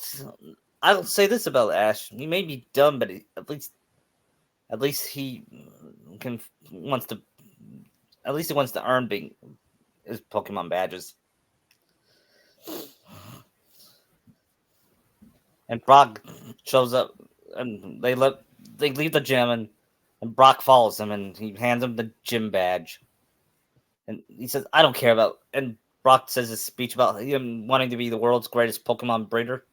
I'll say this about Ash. He may be dumb, but at least he can wants to at least he wants to earn being his Pokemon badges." And Brock shows up, and they leave the gym, and Brock follows him, and he hands him the gym badge, and he says, "I don't care about." And Brock says his speech about him wanting to be the world's greatest Pokemon breeder,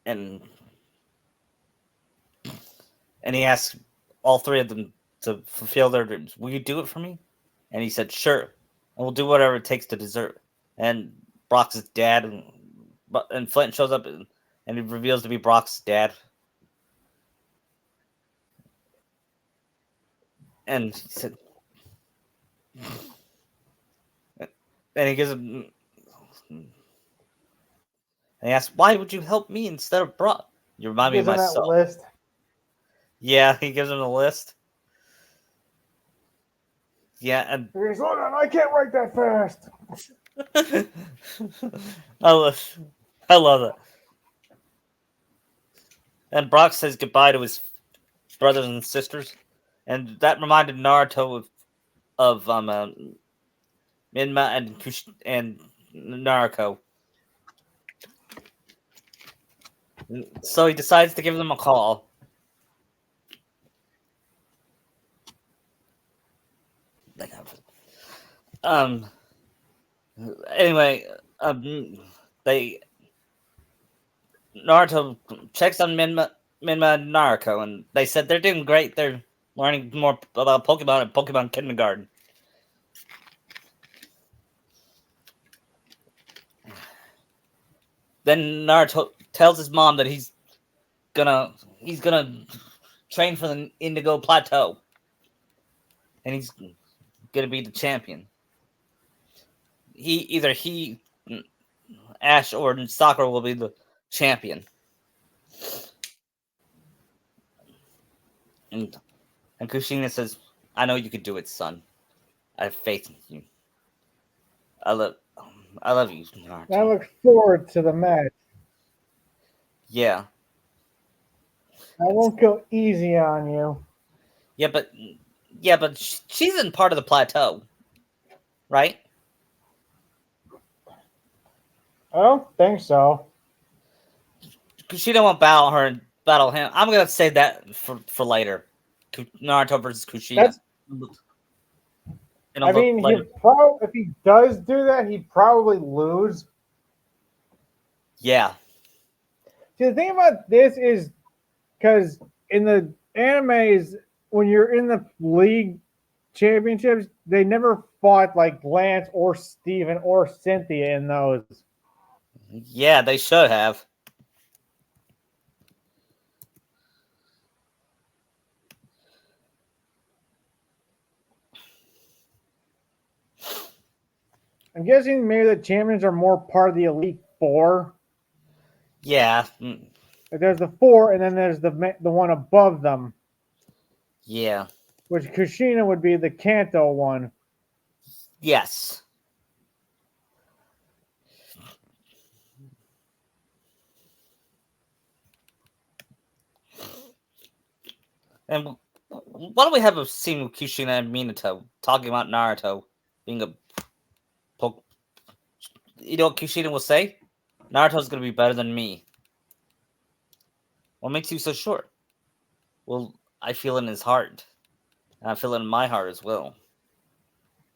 and he asks all three of them to fulfill their dreams. Will you do it for me? And he said, "Sure, and we'll do whatever it takes to deserve it." And Brock's dad, and Flint shows up, and he reveals to be Brock's dad, and he said, and he gives him, and he asks, "Why would you help me instead of Brock? You remind me of gives him that myself." list. Yeah, he gives him a list. Yeah, and He's, hold on, I can't write that fast. I love, I love it. And Brock says goodbye to his brothers and sisters, and that reminded Naruto of Minma and Naruto. So he decides to give them a call. Um. Anyway, they Naruto checks on Minma and Naruto, and they said they're doing great. They're learning more about Pokemon at Pokemon Kindergarten. Then Naruto tells his mom that he's gonna train for the Indigo Plateau, and he's gonna be the champion. He, Ash, or Sakura will be the champion. And Kushina says, "I know you can do it, son. I have faith in you. I love, I love you, I Naruto." look forward to the match. Yeah, I won't go easy on you. yeah, but she's in part of the plateau, right? I don't think so. Kushina won't battle her and battle him. I'm gonna say that for later. Naruto versus Kushina. That's. In a I look mean, he later. probably if he does do that, he'd probably lose. Yeah, See, the thing about this is because in the animes, when you're in the league championships, they never fought like Lance or Steven or Cynthia in those. yeah, they should have. I'm guessing maybe the champions are more part of the Elite Four. Yeah, There's the four, and then there's the one above them, Yeah. which Kushina would be the Kanto one. Yes. And why don't we have a scene with Kushina and Minato talking about Naruto being a poke? You know what Kushina will say? Naruto's gonna be better than me. What makes you so sure? Well, I feel it in his heart. And I feel it in my heart as well.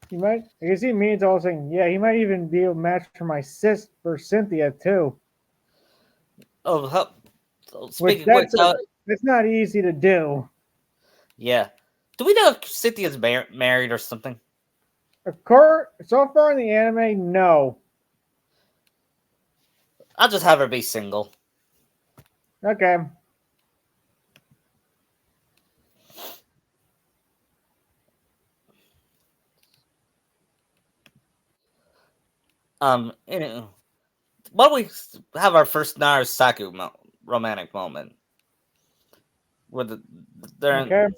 He might. I can see Minato saying, "Yeah, he might even be a match for my sis for Cynthia too." Oh, Which speaking of which, that's not easy to do. yeah. Do we know if Cynthia's married or something? Of course, so far in the anime, no. I'll just have her be single. Okay. You know, why don't we have our first Narasaku romantic moment? Where they're Okay.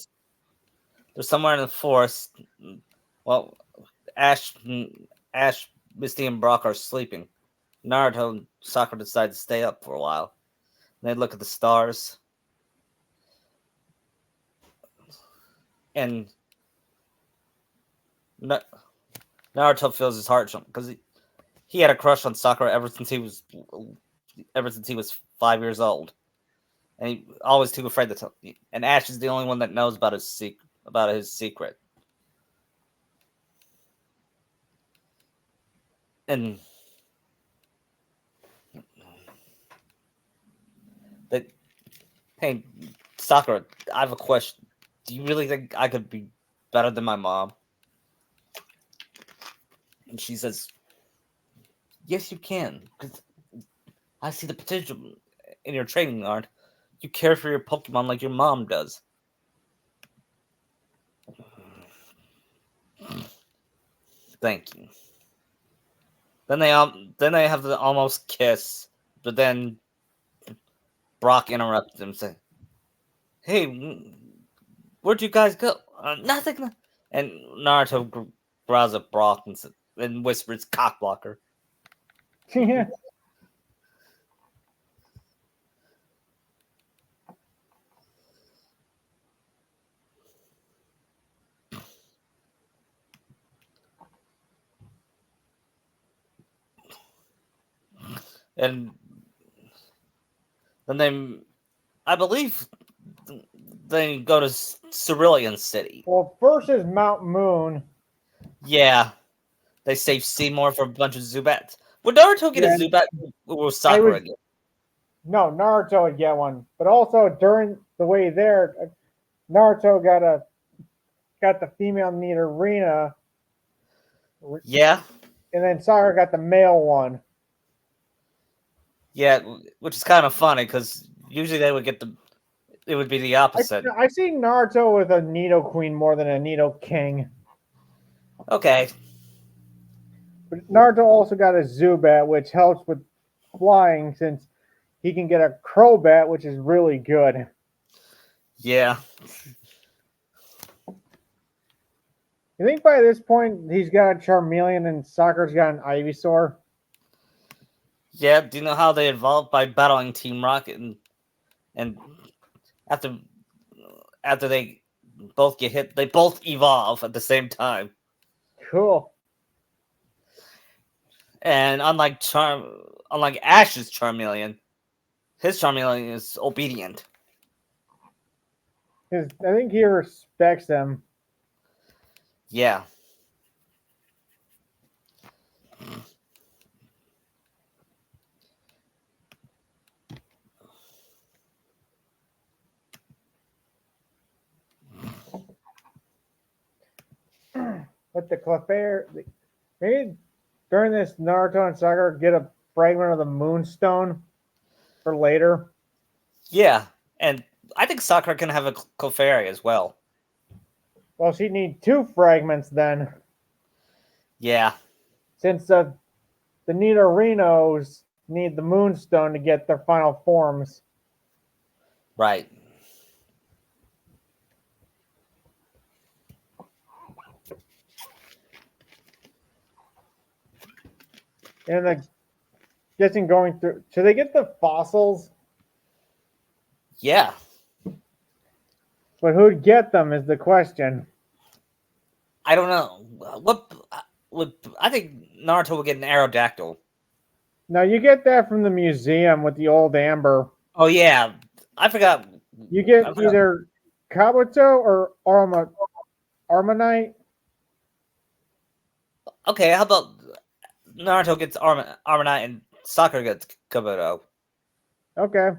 they're somewhere in the forest. Well, Ash, Ash, Misty, and Brock are sleeping. Naruto and Sakura decide to stay up for a while. They look at the stars, and Naruto feels his heart jump because he had a crush on Sakura ever since he was 5 years old, and he always too afraid to tell. And Ash is the only one that knows about his secret. And that, hey, Sakura, I have a question. Do you really think I could be better than my mom? And she says, yes, you can. Because I see the potential in your training art. You care for your Pokemon like your mom does. Thank you. Then they have the almost kiss, but then Brock interrupts them, saying, "Hey, where'd you guys go? Nothing." And Naruto growls at Brock and whispers, "Cockblocker." Yeah. And then I believe, they go to Cerulean City. Well, first is Mount Moon. Yeah, they save Seymour for a bunch of Zubats. Would Naruto get a Yeah, Zubat or I Sakura was again? no Naruto would get one, but also during the way there, Naruto got the female Nidorina, Yeah, and then Sakura got the male one. yeah, which is kind of funny because usually it would be the opposite. I see Naruto with a Nido Queen more than a Nido King. Okay, But Naruto also got a Zubat, which helps with flying since he can get a Crobat, which is really good. yeah, You think by this point he's got a Charmeleon and Sakura's got an Ivysaur? yeah. Do you know how they evolved by battling Team Rocket and after after they both get hit, they both evolve at the same time. Cool. And unlike Ash's Charmeleon, his Charmeleon is obedient. I think he respects them. Yeah. But the Clefairy, maybe during this Naruto and Sakura get a fragment of the Moonstone for later. Yeah. And I think Sakura can have a Clefairy as well. Well, she'd need two fragments then, Yeah. since the Nidorinos need the Moonstone to get their final forms. Right. And the guessing going through. Should they get the fossils? Yeah. But who'd get them is the question. I don't know. What would I think Naruto would get an Aerodactyl. Now you get that from the museum with the old amber. Oh yeah. I forgot. You I get forgot. either Kabuto or Armanite. Okay, how about Naruto gets Armonite and Sakura gets Kabuto? Okay.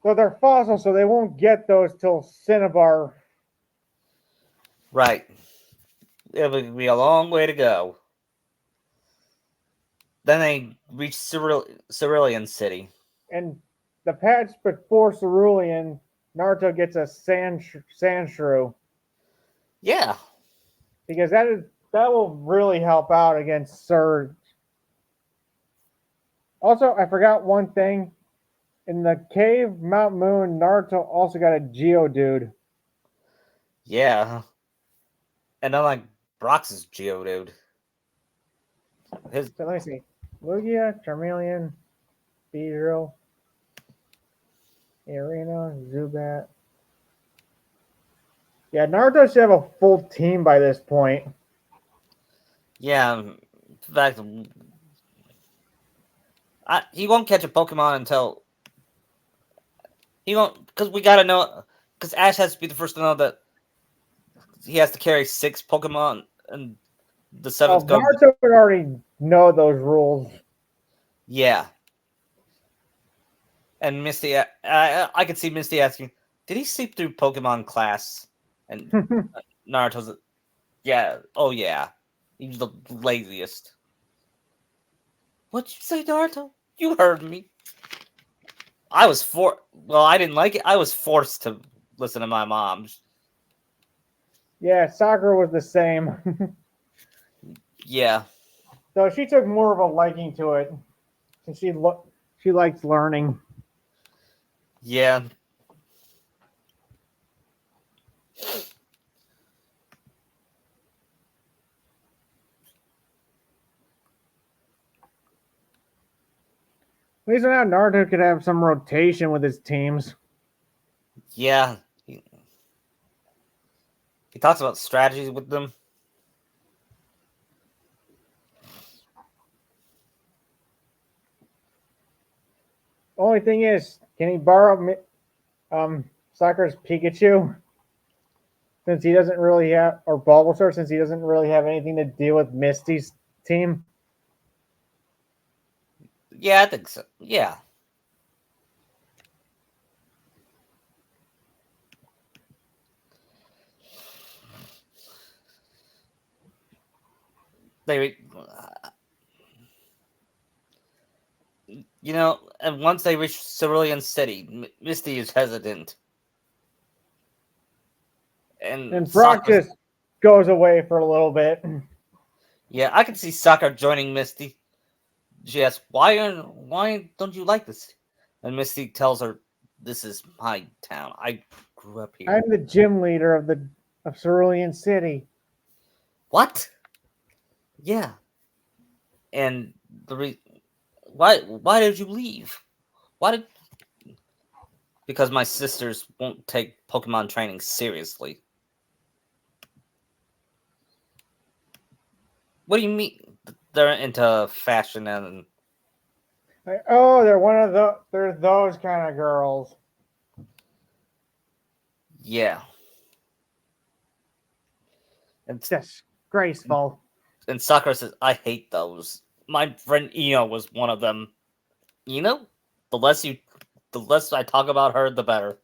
So they're fossils, so they won't get those till Cinnabar. Right. It'll be a long way to go. Then they reach Cerulean City. And the patch before Cerulean, Naruto gets a sand shrew Yeah. because that will really help out against Surge. Also, I forgot one thing. In the cave Mount Moon, Naruto also got a Geodude. Yeah. And unlike Brock's Geodude, his So let me see. Lugia, Charmeleon, Beedrill, Arena, Zubat. Yeah, Naruto should have a full team by this point. yeah. In fact, he won't catch a Pokemon until he won't because we gotta know because Ash has to be the first to know that he has to carry 6 Pokemon and the Oh, seventh go. Naruto would already know those rules. Yeah. And Misty, I could see Misty asking, "Did he sleep through Pokemon class?" And Naruto's, yeah, oh yeah, he's the laziest. What'd you say, Naruto? You heard me. Well, I didn't like it. I was forced to listen to my mom. Yeah, Sakura was the same. Yeah, So she took more of a liking to it. And she likes learning. yeah, At least now Naruto could have some rotation with his teams. yeah. He talks about strategies with them. Only thing is, can he borrow Sakura's Pikachu? Since he doesn't really have, or Bulbasaur, since he doesn't really have anything to deal with Misty's team. Yeah, I think so. Yeah, they and once they reach Cerulean City, Misty is hesitant, and And Brock Sakura. just goes away for a little bit. Yeah, I can see Sakura joining Misty. She asks, "Why don't you like this?" And Misty tells her, "This is my town. I grew up here." I'm the gym leader of Cerulean City. What? Yeah, and why did you leave? Why did Because my sisters won't take Pokemon training seriously. What do you mean? They're into fashion and Like, oh, they're those kind of girls. yeah, and Disgraceful. and Sakura says, "I hate those. My friend Ino was one of them. Ino? The less you, the less I talk about her, the better.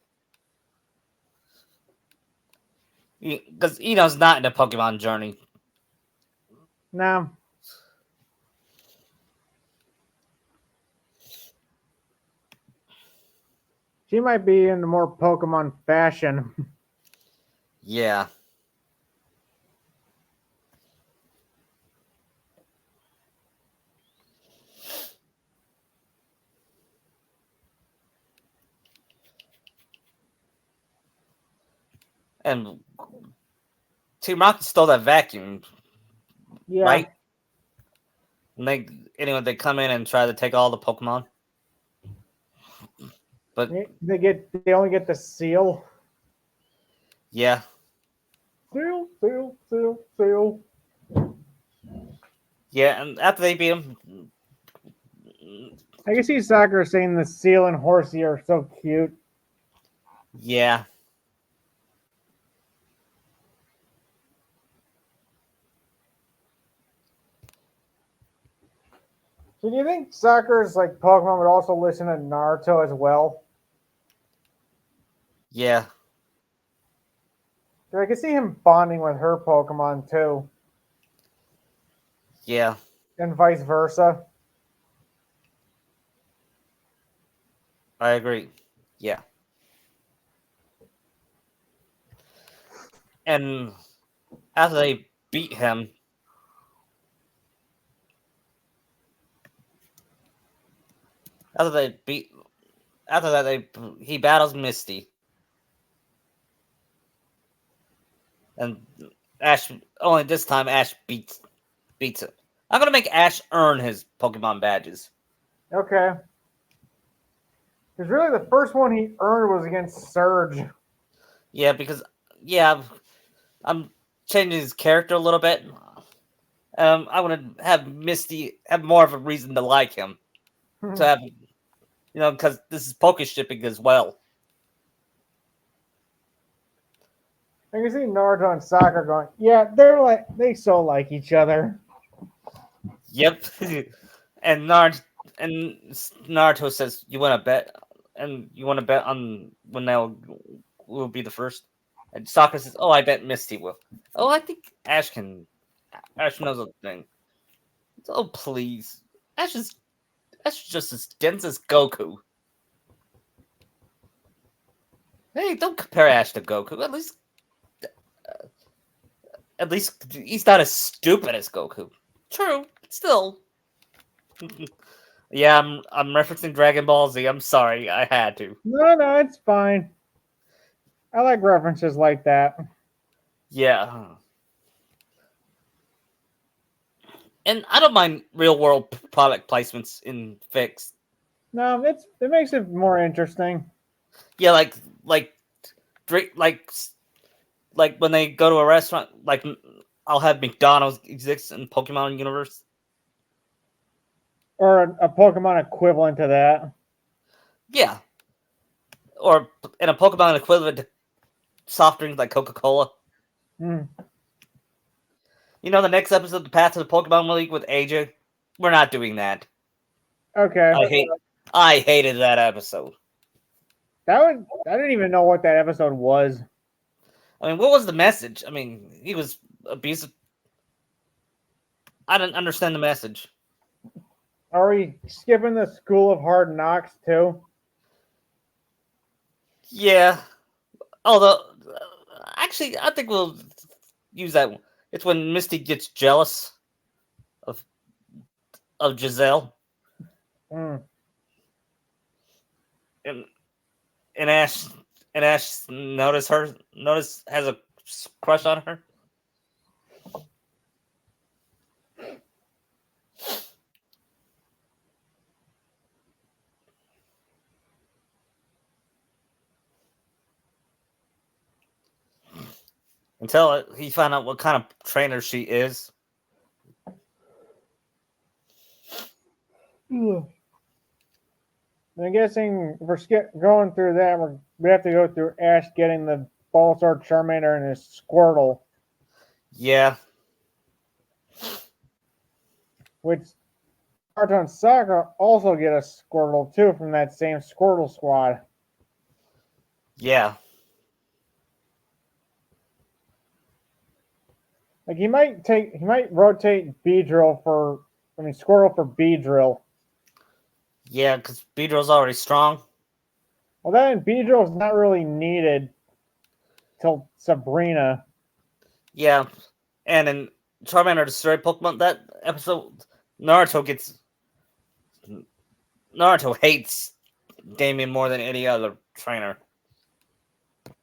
Because Ino's not in a Pokemon journey. No. She might be into more Pokemon fashion. Yeah, And Team Rocket stole that vacuum, Yeah. right? And they come in and try to take all the Pokemon. But They only get the seal. yeah, Seal. yeah, and after they beat him, I can see Sakura saying the seal and Horsey are so cute. yeah, So do you think Sakura's like Pokemon would also listen to Naruto as well? yeah, I can see him bonding with her Pokemon too, yeah, and vice versa. I agree. Yeah. And after they beat him, after they beat, after that he battles Misty, and Ash. Only this time Ash beats him. I'm gonna make Ash earn his Pokemon badges. Okay. Because really the first one he earned was against Surge. Yeah, because yeah, I'm changing his character a little bit. I want to have Misty have more of a reason to like him. To have, because this is poke shipping as well. I can see Naruto and Sakura going, yeah, they so like each other. Yep. and Naruto says, "You want to bet?" And you want to bet on when they'll will be the first. And Sakura says, "Oh, I bet Misty will." Oh, I think Ash can. Ash knows a thing. Oh, please. Ash is just as dense as Goku. Hey, don't compare Ash to Goku. At least he's not as stupid as Goku. True, but still. Yeah, I'm referencing Dragon Ball Z. I'm sorry, I had to. No, it's fine. I like references like that. Yeah. And I don't mind real world product placements in Fix. No, it makes it more interesting. Yeah, like drink like when they go to a restaurant, like I'll have McDonald's exist in Pokemon universe. Or a Pokemon equivalent to that. Yeah, or in a Pokemon equivalent to soft drinks like Coca Cola. Mm, The next episode, the Path to the Pokemon League with AJ. We're not doing that. okay. I hated that episode. I didn't even know what that episode was. I mean, what was the message? I mean, he was abusive. I didn't understand the message. Are we skipping the School of Hard Knocks too? Yeah. Although, actually, I think we'll use that one. It's when Misty gets jealous of Giselle, Mm. and and Ash notice has a crush on her. Until he found out what kind of trainer she is. I'm guessing if we're going through that, we have to go through Ash getting the Bulbasaur, Charmander, and his Squirtle, Yeah. which Naruto and Sakura also get a Squirtle too from that same Squirtle squad. Yeah. Like he might rotate Squirtle for Beedrill. Yeah, because Beedrill's already strong. Well, then Beedrill's not really needed till Sabrina. Yeah. And in Charmander Destroy Pokemon, that episode, Naruto hates Damien more than any other trainer.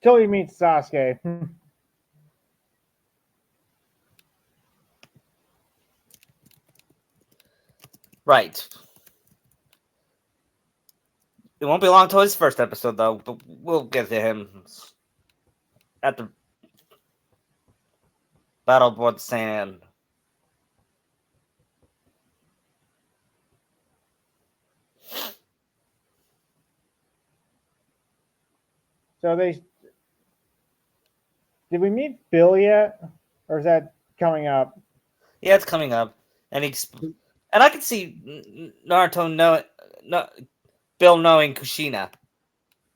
till he meets Sasuke. Right. It won't be long till his first episode, though. But we'll get to him at the Battle aboard the Sand. So did we meet Bill yet, or is that coming up? Yeah, it's coming up, and I can see Naruto Bill knowing Kushina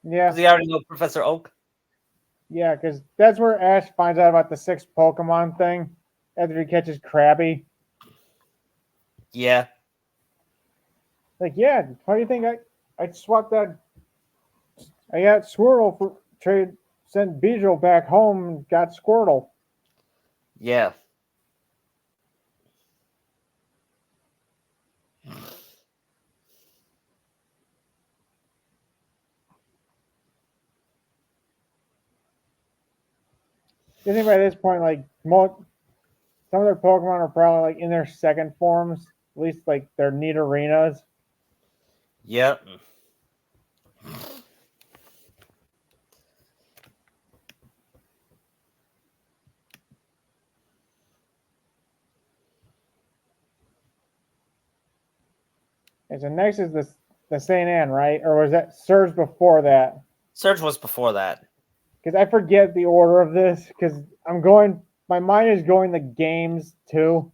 because Yeah, he already knows Professor Oak. yeah, because that's where Ash finds out about the six Pokemon thing after he catches Krabby. Yeah, Like, yeah, how do you think I swapped that? I got Squirtle for trade, sent Beedrill back home, and got Squirtle. yeah, I think by this point, like some of their Pokemon are probably like in their second forms, at least like their neat arenas. yep. And so next is the Saint Anne, right? Or was that Surge before that? Surge was before that. Because I forget the order of this. Because I'm going, my mind is going the games too.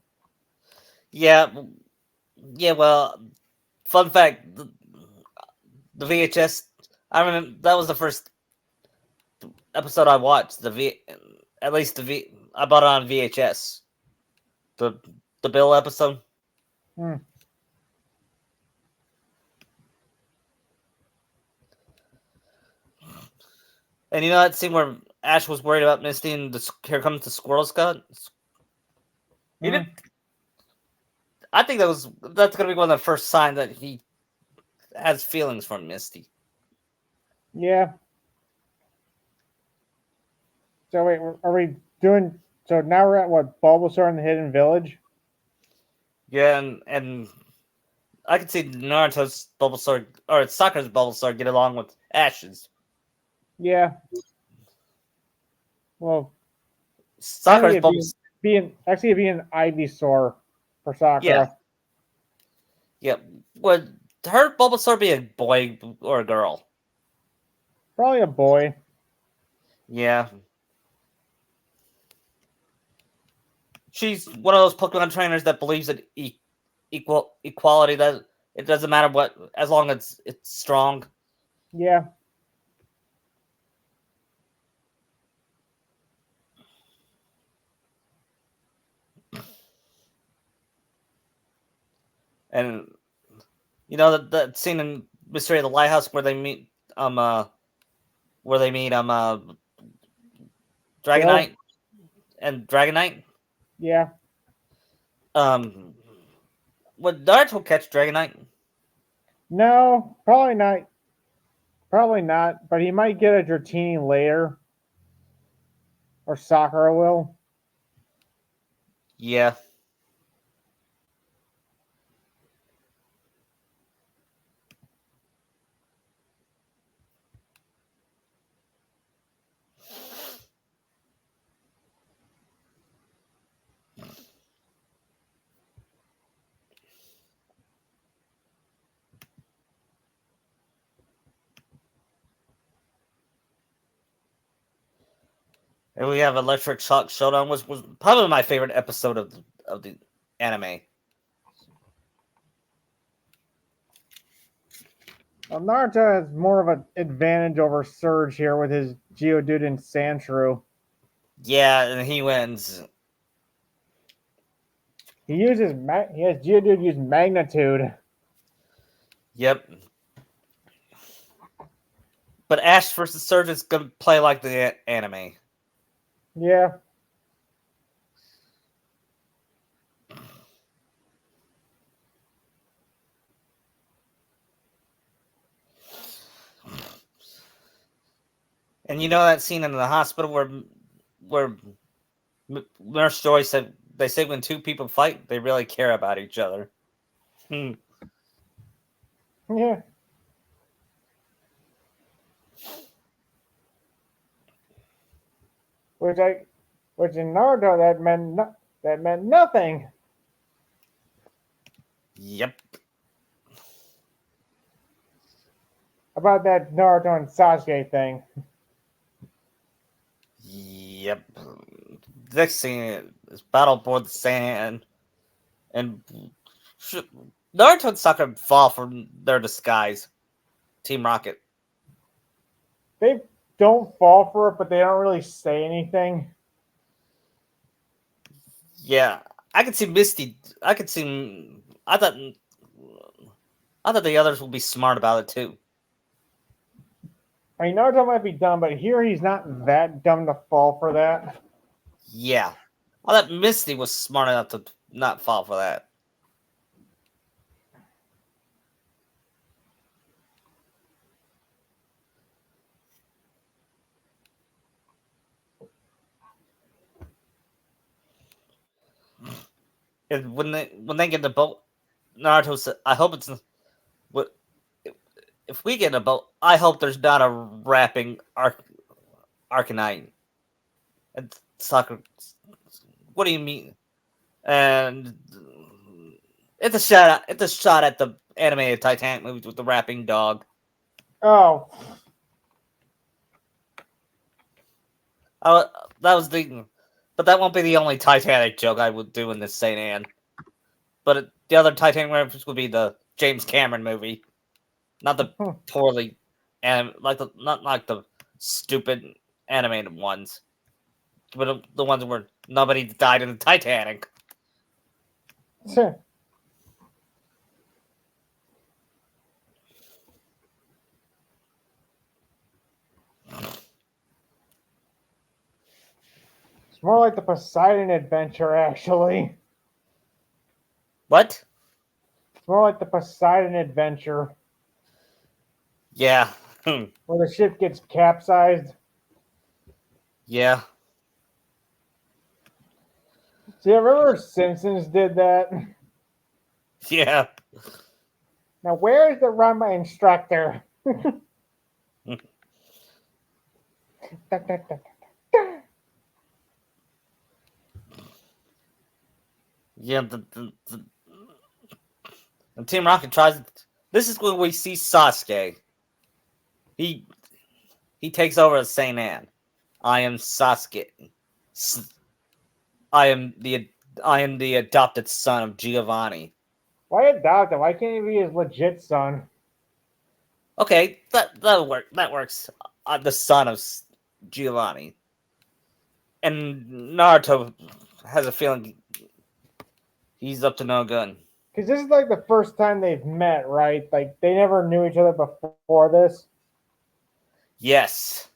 Yeah, yeah. Well, fun fact: the VHS. I remember that was the first episode I watched. At least I bought it on VHS. The the Bill episode. Hmm. And you know that scene where Ash was worried about Misty and here comes the Squirrel Scud? He Hmm. did. I think that's gonna be one of the first signs that he has feelings for Misty. Yeah. So wait, are we doing? So now we're at what Bulbasaur in the Hidden Village. Yeah, and I can see Naruto's Bulbasaur or Sakura's Bulbasaur get along with Ash's. Yeah. Well, Sakura's Bulbasaur. actually it'd be an Ivysaur for Yeah, Sakura. yeah. Would her Bulbasaur be a boy or a girl? Probably a boy. Yeah. She's one of those Pokemon trainers that believes in equality, that it doesn't matter what, as long as it's strong. Yeah. And you know that scene in Mystery of the Lighthouse where they meet where they meet Bill. Dragonite and Dragonite. Yeah. Um, would Naruto catch Dragonite? No, probably not. Probably not. But he might get a Dratini later, or Sakura will. Yeah. And we have Electric Shock Showdown, was probably my favorite episode of the anime. Well, Naruto has more of an advantage over Surge here with his Geodude and Sandshrew. Yeah, and he wins. He has Geodude use Magnitude. Yep. But Ash versus Surge is gonna play like the anime. Yeah. And you know that scene in the hospital where Nurse Joy said they say when two people fight, they really care about each other. Hmm. Yeah. Which I, which in Naruto that meant nothing Yep. about that Naruto and Sasuke thing. Yep. Next scene is battle aboard the sand, and Naruto and Sakura fall from their disguise. Team Rocket. They don't fall for it, but they don't really say anything. Yeah, I could see Misty. I could see. I thought the others would be smart about it too. I mean, Naruto might be dumb, but here he's not that dumb to fall for that. Yeah, I thought Misty was smart enough to not fall for that. And when they get the boat, Naruto said, "I hope it's what if we get a boat. I hope there's not a rapping Arcanine." And Sakura, what do you mean? And it's a shot. It's a shot at the animated Titanic movie with the rapping dog. Oh, Uh, that was the, but that won't be the only Titanic joke I would do in this Saint Anne. But the other Titanic reference would be the James Cameron movie, not the poorly, and not like the stupid animated ones, but the ones where nobody died in the Titanic. it's more like the Poseidon Adventure, actually. What? It's more like the Poseidon Adventure, Yeah. where the ship gets capsized. Yeah. See, I remember Simpsons did that. Yeah. Now, where is the Rama instructor? Yeah. And Team Rocket tries. This is when we see Sasuke. He he takes over as Saint Anne. I am Sasuke. I am the adopted son of Giovanni. Why adopt him? Why can't he be his legit son? Okay, that'll work. That works. The son of Giovanni. And Naruto has a feeling he's up to no good. Because this is like the first time they've met, right? Like they never knew each other before this. Yes.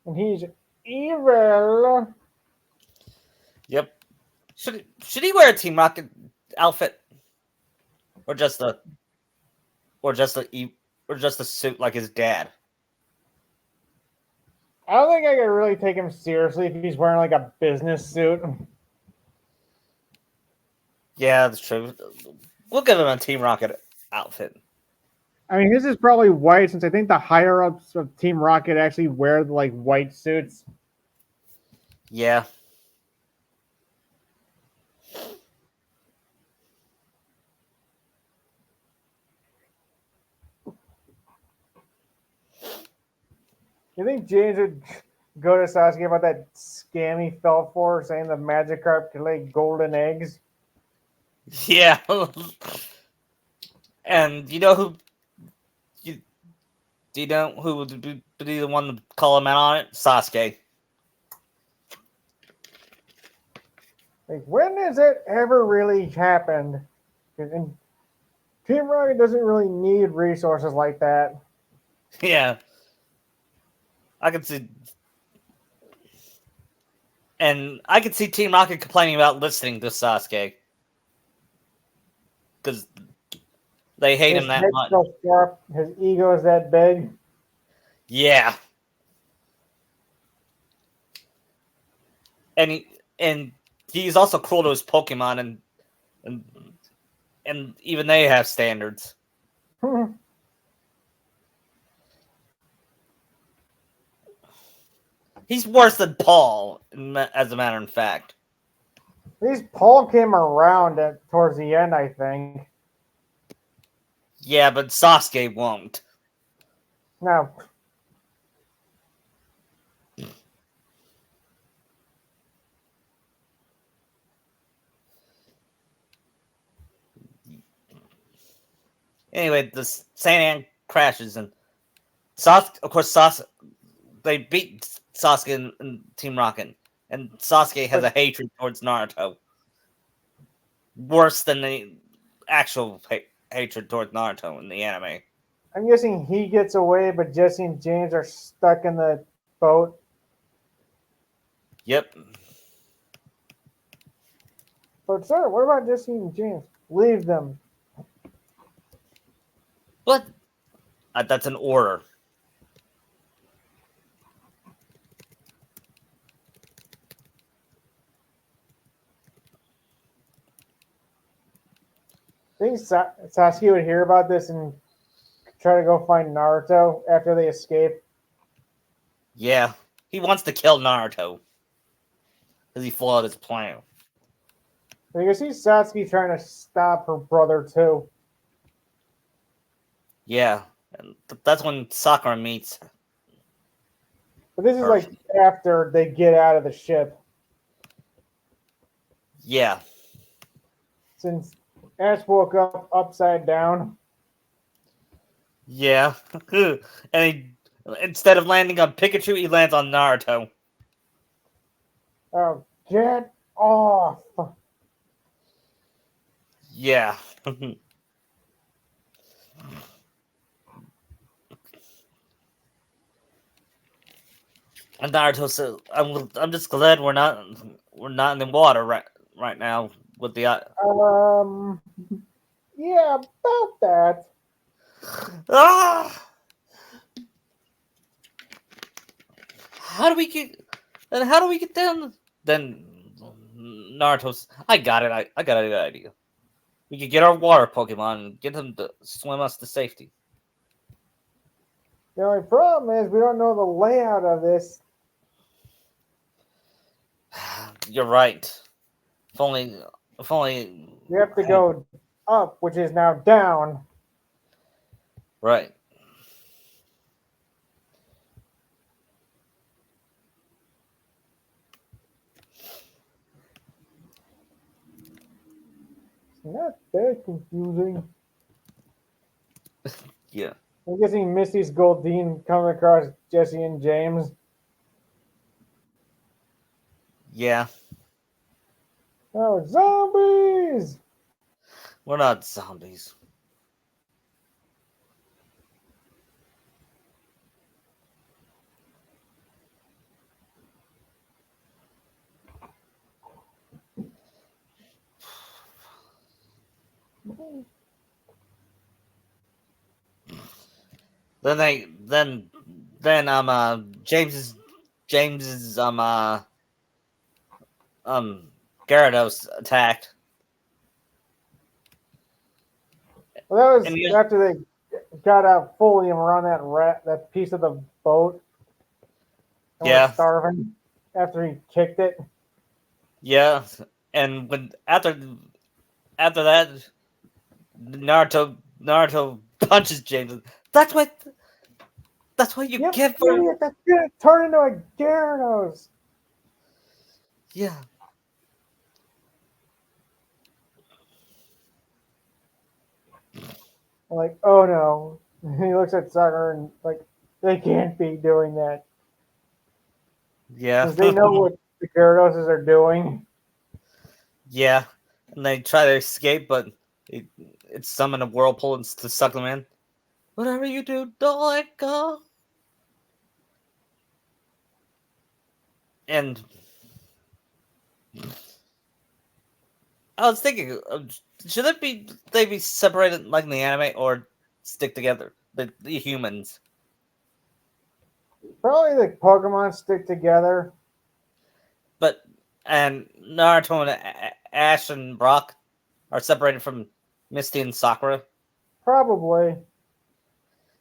And he's evil. Yep. Should he wear a Team Rocket outfit, or just a or just a or just a suit like his dad? I don't think I could really take him seriously if he's wearing like a business suit. Yeah, that's true. We'll give him a Team Rocket outfit. I mean, his is probably white since I think the higher ups of Team Rocket actually wear like white suits. Yeah. You think James would go to Sasuke about that scam he fell for, saying the Magikarp could lay golden eggs? Yeah. And you know who? You, do you know who would be the one to call him out on it? Sasuke. Like, when has it ever really happened? And Team Rocket doesn't really need resources like that. Yeah. I can see. And I could see Team Rocket complaining about listening to Sasuke because they hate His him that head's much. so sharp. His ego is that big. Yeah, and he's also cruel to his Pokemon, and and even they have standards. He's worse than Paul, as a matter of fact. At least Paul came around towards the end, I think. Yeah, but Sasuke won't. Now, Anyway, the Saiyan crashes, and Sasuke, of course, Sasuke, they beat Sasuke in Team Rocket, and Sasuke has but a hatred towards Naruto, worse than the actual hatred towards Naruto in the anime. I'm guessing he gets away, but Jesse and James are stuck in the boat. Yep. But sir, what about Jesse and James? Leave them. But that's an order. Think Sasuke would hear about this and try to go find Naruto after they escape. Yeah, he wants to kill Naruto because he foiled his plan. Because he's Sasuke trying to stop her brother too. Yeah, and that's when Sakura meets But this is her. like after they get out of the ship. Yeah, Since Ash woke up upside down. yeah, and instead of landing on Pikachu, he lands on Naruto. Oh, get off! Yeah. And Naruto says, "I'm just glad we're not in the water right now with the Um, yeah, about that. ah. How do we get? And how do we get down? Then Naruto's. I got it. I got a good idea. We could get our water Pokemon and get them to swim us to safety." The only problem is we don't know the layout of this. You're right. If only. If only. We have to go up, which is now down. Right. Not that confusing. Yeah. I'm guessing Misty's Goldeen coming across Jesse and James. Yeah. Oh, zombies! We're not zombies. Then James's Gyarados attacked. Well, that And was he, after they got out fully and were on that piece of the boat and were yeah, starving after he kicked it. yeah. And when after that Naruto punches James. That's what that's what you Yep, get for idiot, that's gonna turn into a Gyarados. yeah. I'm like, oh no. He looks at Sucker and like, they can't be doing that Yeah. because they know what the Gyaradoses are doing. Yeah. And they try to escape, but it's summoned a whirlpool to suck them in. Whatever you do, don't let go. And I was thinking, should they be separated like in the anime or stick together? The humans, Probably the Pokemon stick together. but and Naruto and Ash and Brock are separated from Misty and Sakura. Probably.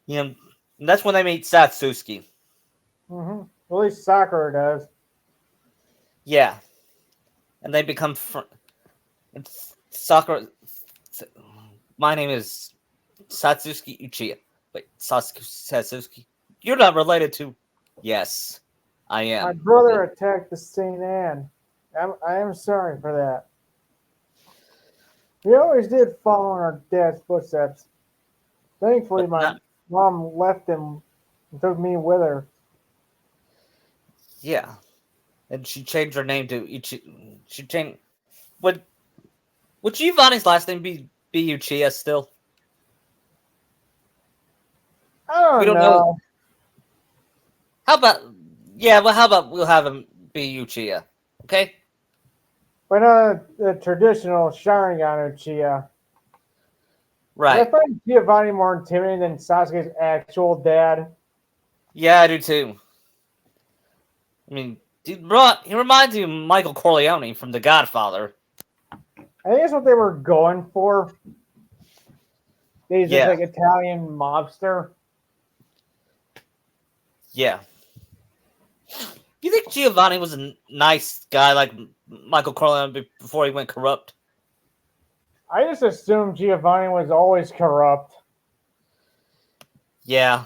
You know, and that's when they meet Satsuki. At least Sakura does. Yeah, and they become Sakura. My name is Satsuki Uchiha. Wait, Satsuki. You're not related to. Yes, I My am. brother attacked the Saint Anne. I am sorry for that. We always did follow in our dad's footsteps. Thankfully, But my not. mom left him and took me with her. Yeah, and she changed her name to Uchi. She changed. Would Giovanni's last name be Uchiha still? I We don't don't know. know. How about? Yeah, well, how about we'll have him be Uchiha? Okay. But the traditional Sharingan Uchiha. But I Right. find Giovanni more intimidating than Sasuke's actual dad. Yeah, I do too. I mean, dude, he reminds me of Michael Corleone from The Godfather. I think that's what they were going for. He's this Yeah, like Italian mobster. yeah. Do you think Giovanni was a nice guy like Michael Corleone before he went corrupt? I just assumed Giovanni was always corrupt. Yeah.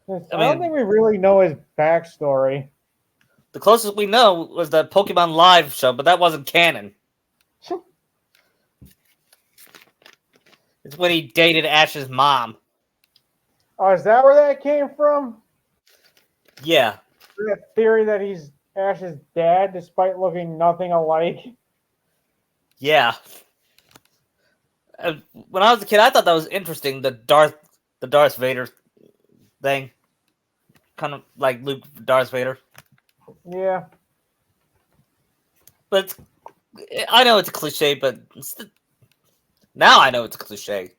I I don't think mean, we really know his backstory. the closest we know was the Pokemon Live show, but that wasn't canon. It's when he dated Ash's mom. Oh, is that where that came from? Yeah. That theory that he's Ash's dad, despite looking nothing alike. Yeah. When I was a kid, I thought that was interesting. The Darth Vader thing, kind of like Luke, Darth Vader. Yeah. But I know it's a cliche, but now I know it's a cliche.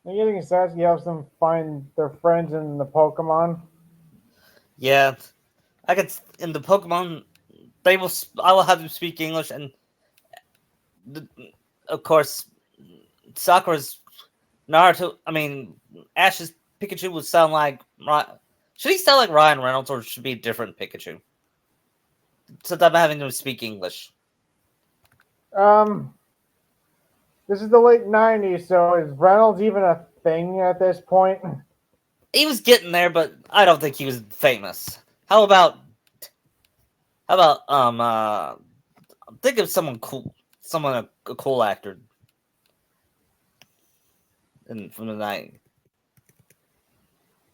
And you think Sasuke helps them find their friends in the Pokemon? Yeah, I could in the Pokemon. They will. I will have them speak English, and the, of course, Sakura's Naruto. I mean, Ash's Pikachu would sound like. Should he sound like Ryan Reynolds, or should it be a different Pikachu? Since I'm having them speak English. Um, this is the late '90s, so is Reynolds even a thing at this point? He was getting there, but I don't think he was famous. How about think of someone cool, a cool actor from the night.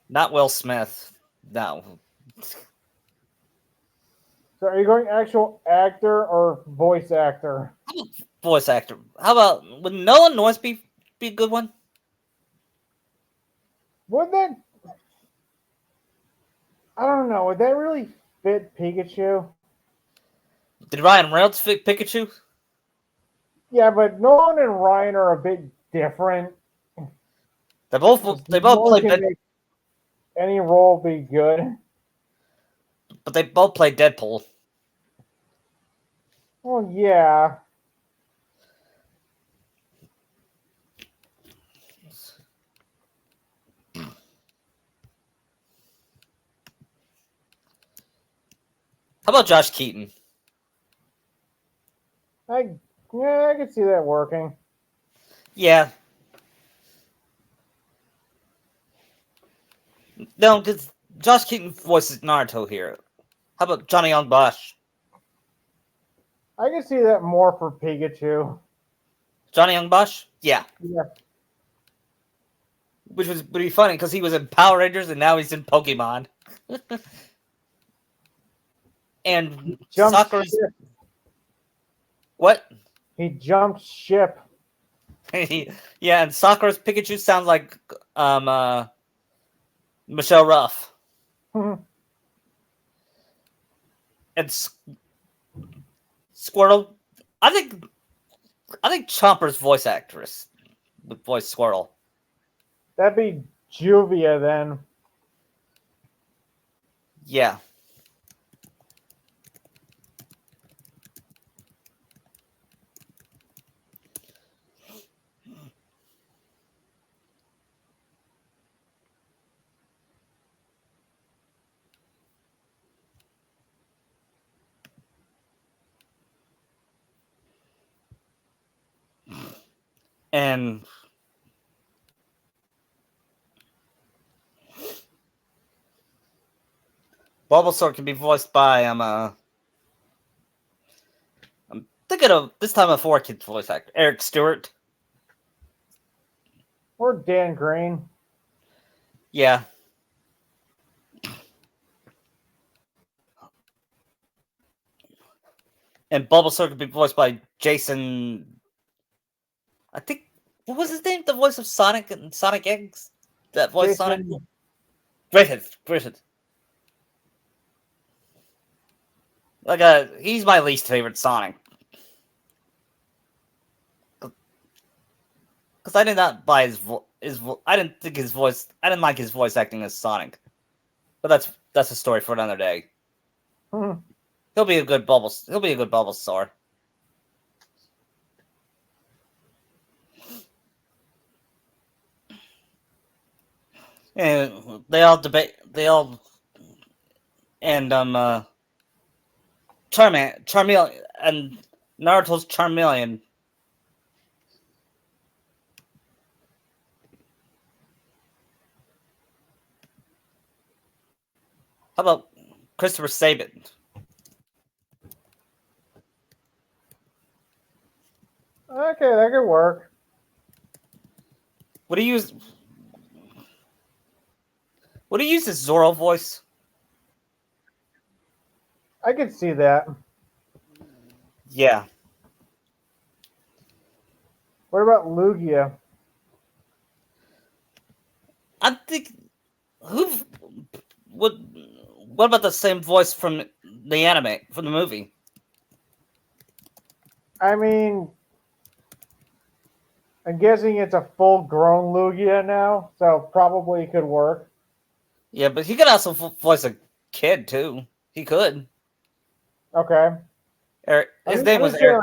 Not Will Smith. No, So are you going actual actor or voice actor? voice actor. How about would Nolan North be a good one? Would that? I don't know. Would that really fit Pikachu? Did Ryan Reynolds fit Pikachu? Yeah, but Nolan and Ryan are a bit different. They both Nolan play can make any role be good. but they both play Deadpool. Well, yeah. How about Josh Keaton? I I could see that working. Yeah. No, because Josh Keaton voices Naruto here. How about Johnny Young Bosch? I could see that more for Pikachu. Johnny Young Bosch? Yeah. Yeah. Which would be funny because he was in Power Rangers and now he's in Pokemon. And Jumped Sakura's ship. what? He jumped ship. Yeah, and Sakura's Pikachu sounds like Michelle Ruff. And Squirtle, I think Chomper's voice actress would voice Squirtle. That'd be Juvia then. Yeah. And Bulbasaur can be voiced by I'm thinking of this time a 4-Kids voice actor, Eric Stewart. Or Dan Green. Yeah. And Bulbasaur could be voiced by Jason. I think what was his name? The voice of Sonic and Sonic X. That voice Sonic. Griffith. Like he's my least favorite Sonic. Because I did not buy I didn't think his voice. I didn't like his voice acting as Sonic. But that's a story for another day. He'll be a good Bulbasaur. And they all debate. And Charmeleon and Naruto's Charmeleon. How about Christopher Saban? Okay, that could work. Would he use his Zoro voice? I could see that. Yeah. What about Lugia? I think what about the same voice from the anime, from the movie? I mean, I'm guessing it's a full-grown Lugia now, so probably it could work. Yeah, but he could also voice a kid too. He could. Okay. His name was Eric.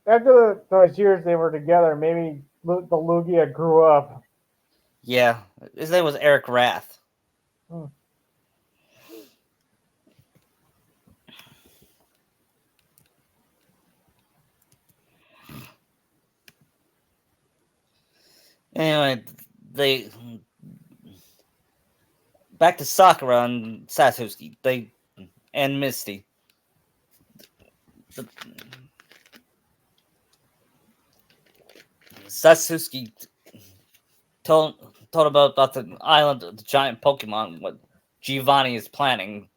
After those years they were together, maybe the Lugia grew up. Yeah, his name was Eric Rath. Anyway, they back to Sakura and Sasuke. And Misty. Sasuke told about the island of the giant Pokemon. What Giovanni is planning.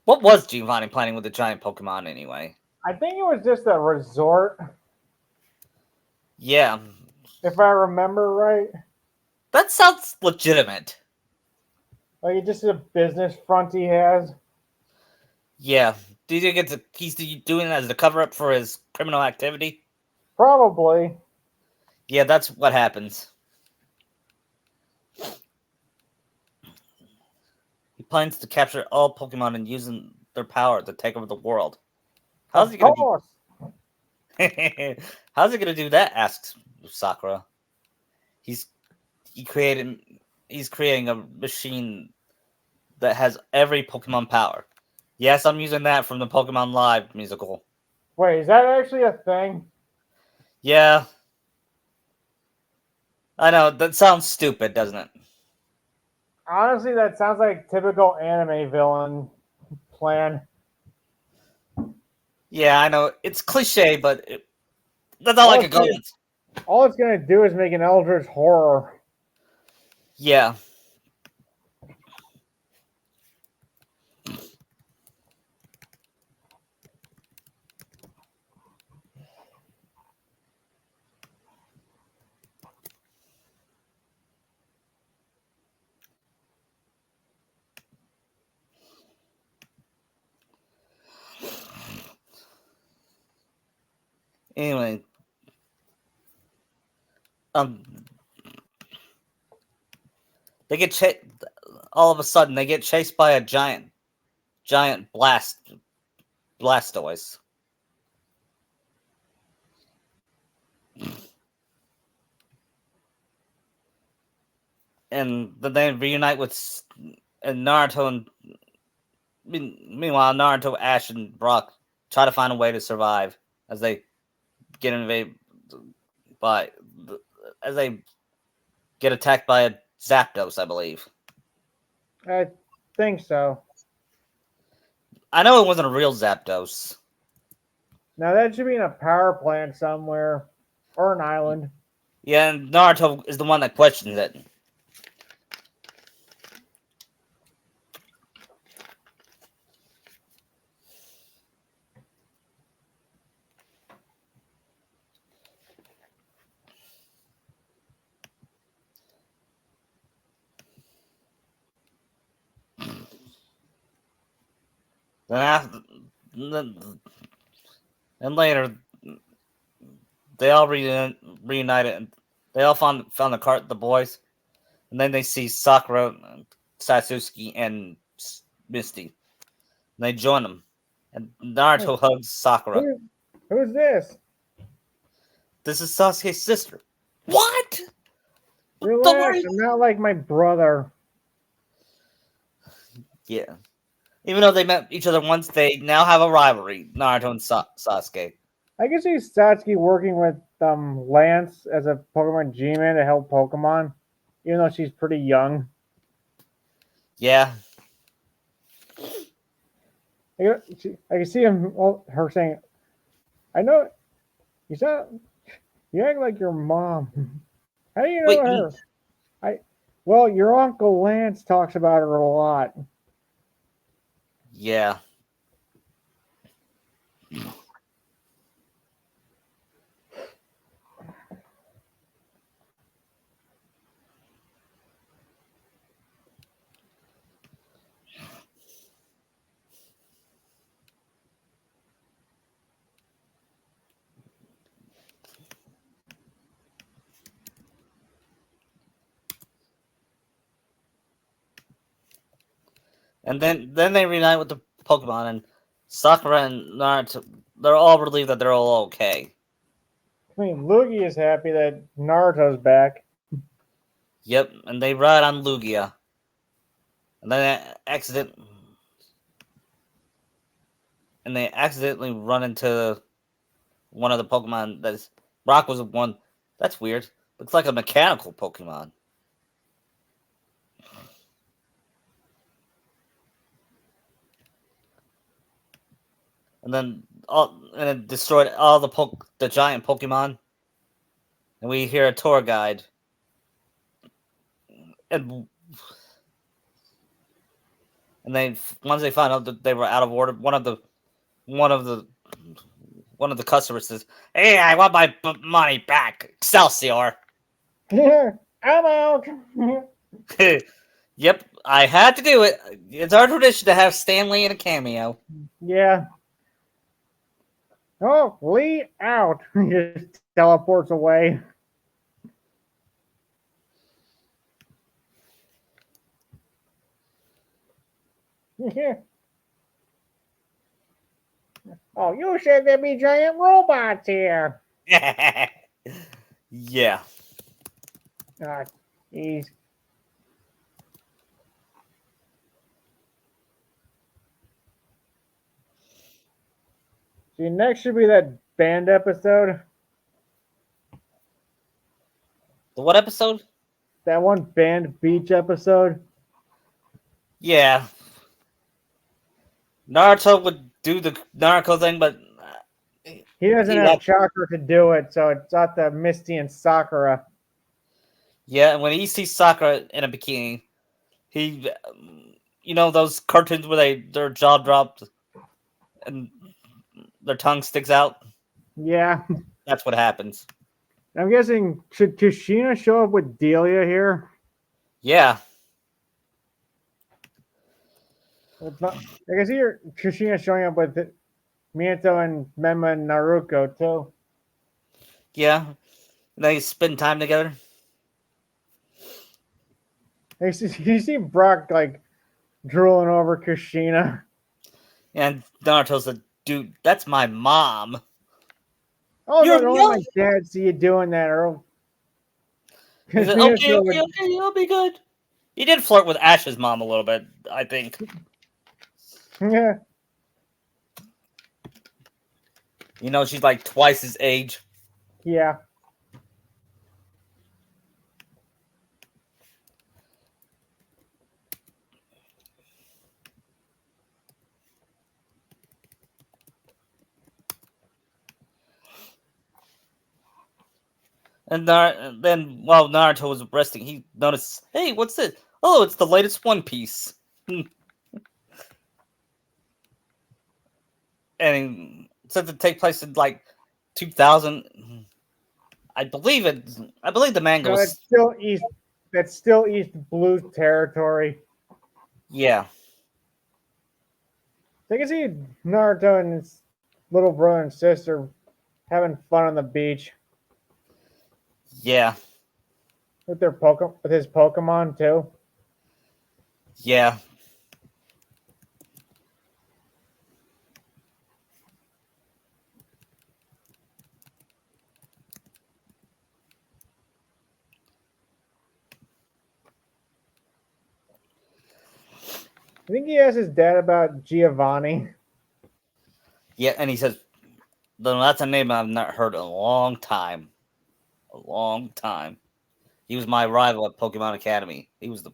What was Giovanni planning with the giant Pokemon anyway? I think it was just a resort. Yeah. If I remember right. That sounds legitimate. Like it's just a business front he has. Yeah. Do you think he's doing it as a cover-up for his criminal activity? Probably. Yeah, that's what happens. He plans to capture all Pokemon and using their power to take over the world. How's he gonna do that? Asks Sakura. He's creating a machine that has every Pokemon power. Yes, I'm using that from the Pokemon Live musical. Wait, is that actually a thing? Yeah. I know, that sounds stupid, doesn't it? Honestly, that sounds like typical anime villain plan. Yeah, I know. It's cliche, but that's all I can go with. All it's going to do is make an Eldritch horror. Yeah. Anyway, um, they get all of a sudden they get chased by a giant blastoise. And then they reunite with and Naruto and meanwhile Naruto, Ash, and Brock try to find a way to survive as they get invaded by as they get attacked by a Zapdos, I believe. I think so. I know it wasn't a real Zapdos. Now that should be in a power plant somewhere or an island. Yeah, and Naruto is the one that questions it. Then after, and later, they all reunited, and they all found the boys, and then they see Sakura, Satsuki, and Misty. And they join them, and Hey, Naruto hugs Sakura. who's this? This is Sasuke's sister. What? Don't Relax, worry. I'm not like my brother. Yeah. Even though they met each other once, they now have a rivalry. Naruto and Sasuke. I can see Satsuki working with Lance as a Pokemon G-Man to help Pokemon, even though she's pretty young. Yeah. I can see her saying, "I know you sound, you act like your mom. How do you know Wait. her? Well, your uncle Lance talks about her a lot." Yeah. And then they reunite with the Pokemon, and Sakura and Naruto. They're all relieved that they're all okay. I mean, Luigi is happy that Naruto's back. Yep. And they ride on Lugia, and then they accidentally run into one of the Pokemon. That's Brock was one. That's weird. Looks like a mechanical Pokemon. And it destroyed all the giant Pokemon. And we hear a tour guide. And they once they found out that they were out of order, one of the one of the customers says, "Hey, I want my money back, Excelsior." I'm out. Yep, I had to do it. It's our tradition to have Stanley in a cameo. Yeah. Oh, Lee out. He just teleports away. Oh, you said there'd be giant robots here. Yeah. Ah, jeez. See, next should be that band episode. The what episode? That one band beach episode. Yeah. Naruto would do the Naruto thing, but He doesn't have chakra to do it, so it's not the Misty and Sakura. yeah, when he sees Sakura in a bikini, he, those cartoons where their jaw dropped and their tongue sticks out. Yeah. That's what happens. I'm guessing, should Kushina show up with Delia here? Yeah. It's not. I can see Kushina showing up with Miyato and Mema and Naruto too. Yeah, they spend time together. You see Brock like drooling over Kushina. And Naruto's like, dude, that's my mom. Oh no! You're Don't let my young. dad see you doing that, or He said, okay, Minato okay, would. okay, you'll be good. He did flirt with Ash's mom a little bit, I think. Yeah, She's like twice his age. yeah. And then while Naruto was resting, he noticed, hey, what's this? Oh, it's the latest One Piece. And since it take place in like 2000, I believe it. I believe the manga No, was. that's still East. That's still East Blue territory. Yeah, So you can see Naruto and his little brother and sister having fun on the beach yeah, with with his Pokemon too. yeah. I think he asked his dad about Giovanni. Yeah, and he says, "No, that's a name I've not heard in a long time. A long time. He was my rival at Pokemon Academy. He was the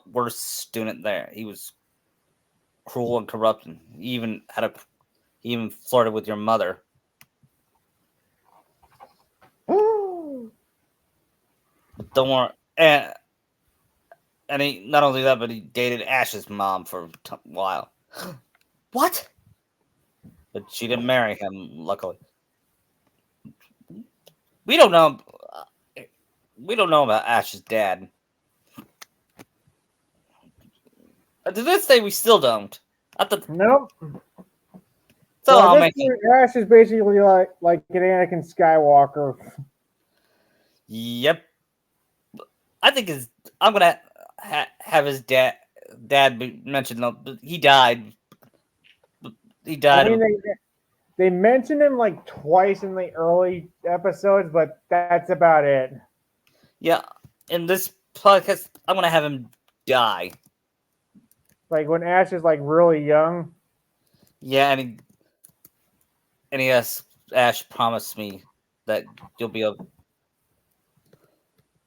worst student there. He was cruel and corrupt. And he even flirted with your mother. Oh, But don't worry. And he not only that, but he dated Ash's mom for a while. What? But she didn't marry him, luckily. We don't know. We don't know about Ash's dad. To this day, we still don't. At the, no. so Well, at I'll this make it. point, Ash is basically like an Anakin Skywalker. Yep. I think his. I'm gonna have his dad be mentioned. He died. He I died mean, of. they mention him like twice in the early episodes, but that's about it. Yeah. In this podcast, I'm gonna have him die. Like when Ash is like really young. Yeah, and he has Ash promised me that you'll be a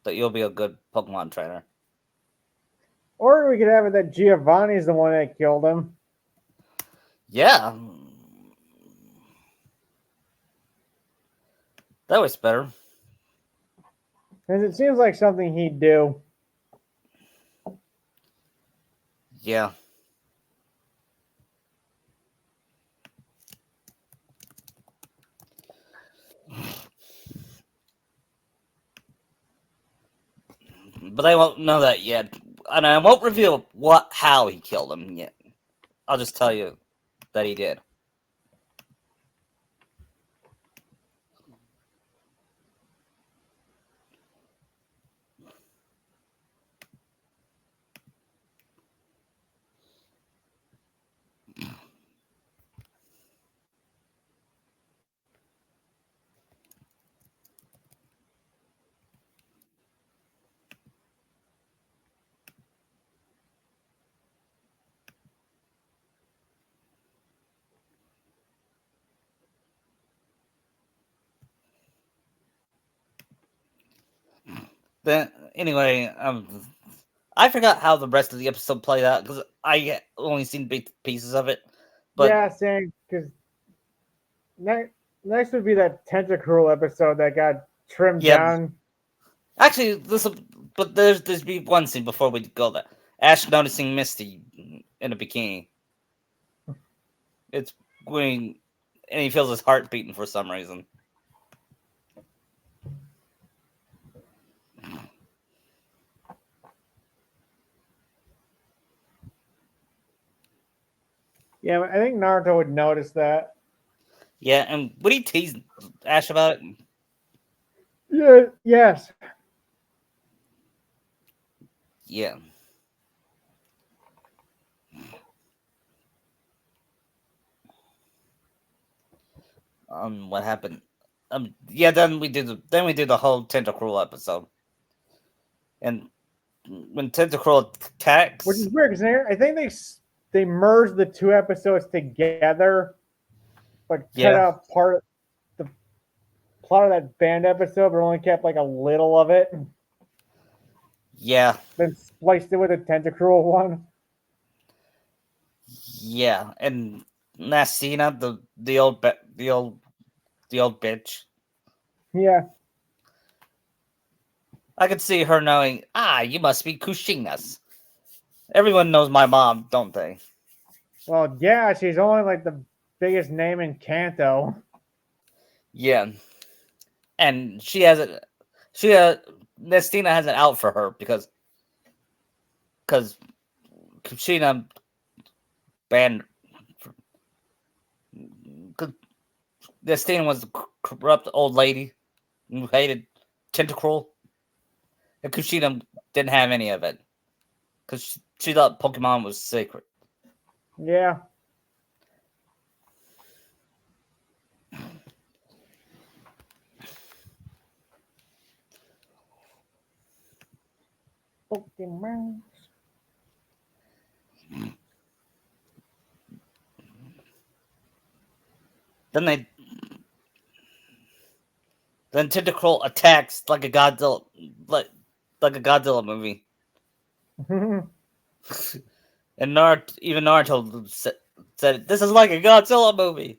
that you'll be a good Pokemon trainer. Or we could have it that Giovanni's the one that killed him. Yeah, that was better. Because it seems like something he'd do. Yeah, but I won't know that yet, and I won't reveal how he killed him yet. I'll just tell you that he did. Then anyway, I forgot how the rest of the episode played out because I only seen pieces of it. But Yeah, same. Because next would be that Tentacruel episode that got trimmed yeah, down. actually, but there's be one scene before we go there. Ash noticing Misty in a bikini. It's going, and he feels his heart beating for some reason. Yeah, I think Naruto would notice that. Yeah, and would he tease Ash about it? Yeah, yes. Yeah. What happened? Yeah. Then we did the whole Tentacruel episode, and when Tentacruel Which is attacks, weird because I think they merged the two episodes together, but cut yeah, out part of the plot of that band episode, but only kept like a little of it, yeah, then spliced it with a Tentacruel one. yeah, and Nasina, the old bitch. Yeah. I could see her knowing. You must be Kushinas. Everyone knows my mom, don't they? Well, yeah, she's only like the biggest name in Kanto. Yeah, and she has it. She Nestina has it out for her because Kushina banned. Cause Nestina was the corrupt old lady who hated Tentacruel, and Kushina didn't have any of it because she thought Pokemon was sacred. Yeah. Pokemon. Then they then Tentacruel attacks like a Godzilla movie. And even Naruto said this is like a Godzilla movie.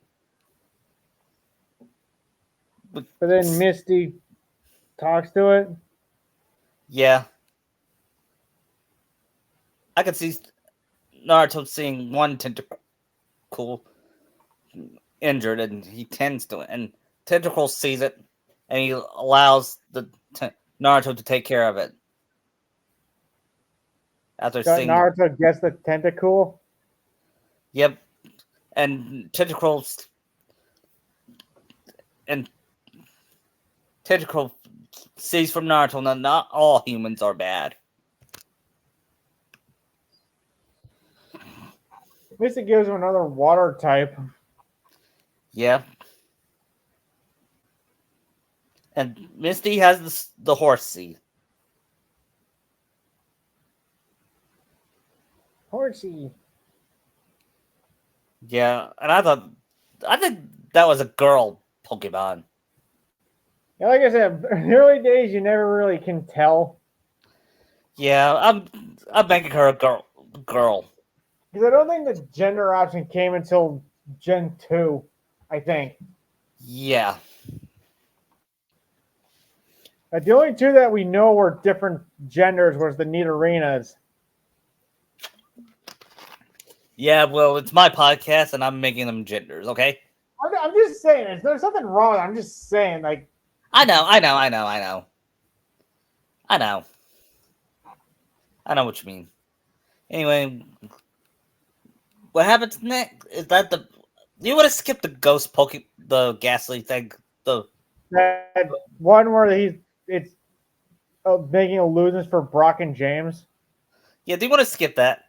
But, But then Misty talks to it. yeah, I could see Naruto seeing one Tentacle injured, and he tends to it. And Tentacle sees it, and he allows Naruto to take care of it after So seeing. Naruto gets the tentacle. Yep, and and Tentacle sees from Naruto that not all humans are bad. Misty gives him another water type. Yeah, and Misty has the horse seed. Horsey. Yeah, and I think that was a girl Pokemon. Yeah, like I said, in the early days you never really can tell. Yeah, I'm making her a girl. Because I don't think the gender option came until Gen 2, I think. Yeah, The only two that we know were different genders was the Nidorinas. yeah. Well, it's my podcast, and I'm making them genders. Okay. I'm just saying, there's nothing wrong with it. I'm just saying, like, I know, I know, I know, I know, I know, I know what you mean. Anyway, what happens next is that you want to skip the the ghastly thing. The that one where it's making illusions for Brock and James. Yeah, do you want to skip that?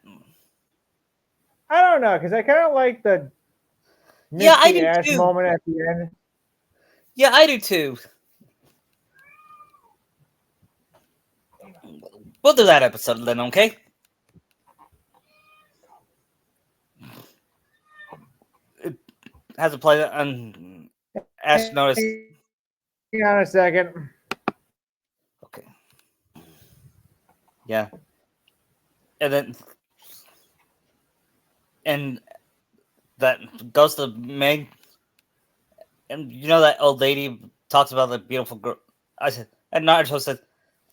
I don't know, because I kind of like the Yeah, I Misty do Ash too. moment at the end. Yeah, I do too. We'll do that episode then, okay? It has a play on Ash noticed. Hang on a second. Okay. Yeah. And then and that goes to Meg, and you know that old lady talks about the beautiful girl. I said, and Naruto said,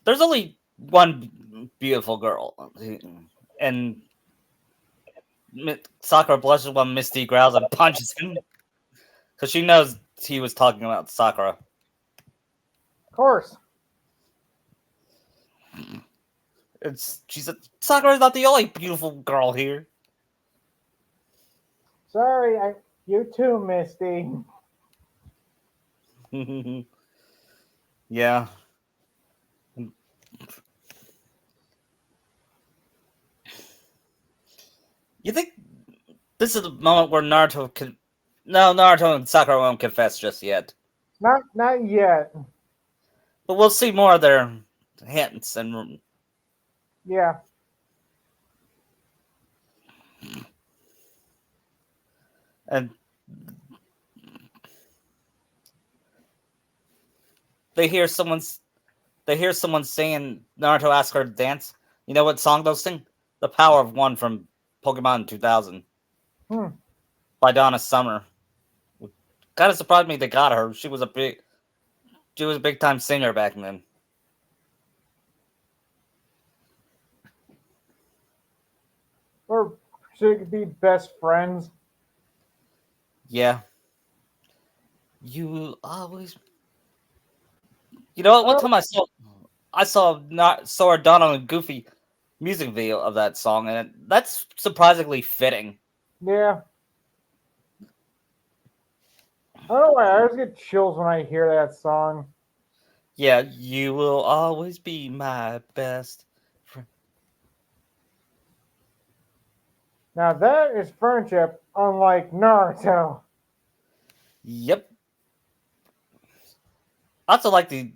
"There's only one beautiful girl," and Sakura blushes while Misty growls and punches him because she knows he was talking about Sakura. Of course. She said, "Sakura's not the only beautiful girl here." Sorry, you too, Misty. Yeah. You think this is the moment where Naruto can? No, Naruto and Sakura won't confess just yet. Not yet. But we'll see more of their hints Yeah. and they hear someone's they hear someone saying Naruto asked her to dance. You know what song those sing? The Power of One from Pokemon 2000 Hmm. by Donna Summer. Kind of surprised me they got her. She was a big time singer back then. Or should be best friends. Yeah. You will always. You know what? One Oh, time I saw not saw a Donald and Goofy music video of that song, and that's surprisingly fitting. yeah. I don't know why. I always get chills when I hear that song. Yeah, you will always be my best friend. Now that is friendship, unlike Naruto. Yep. I also like the.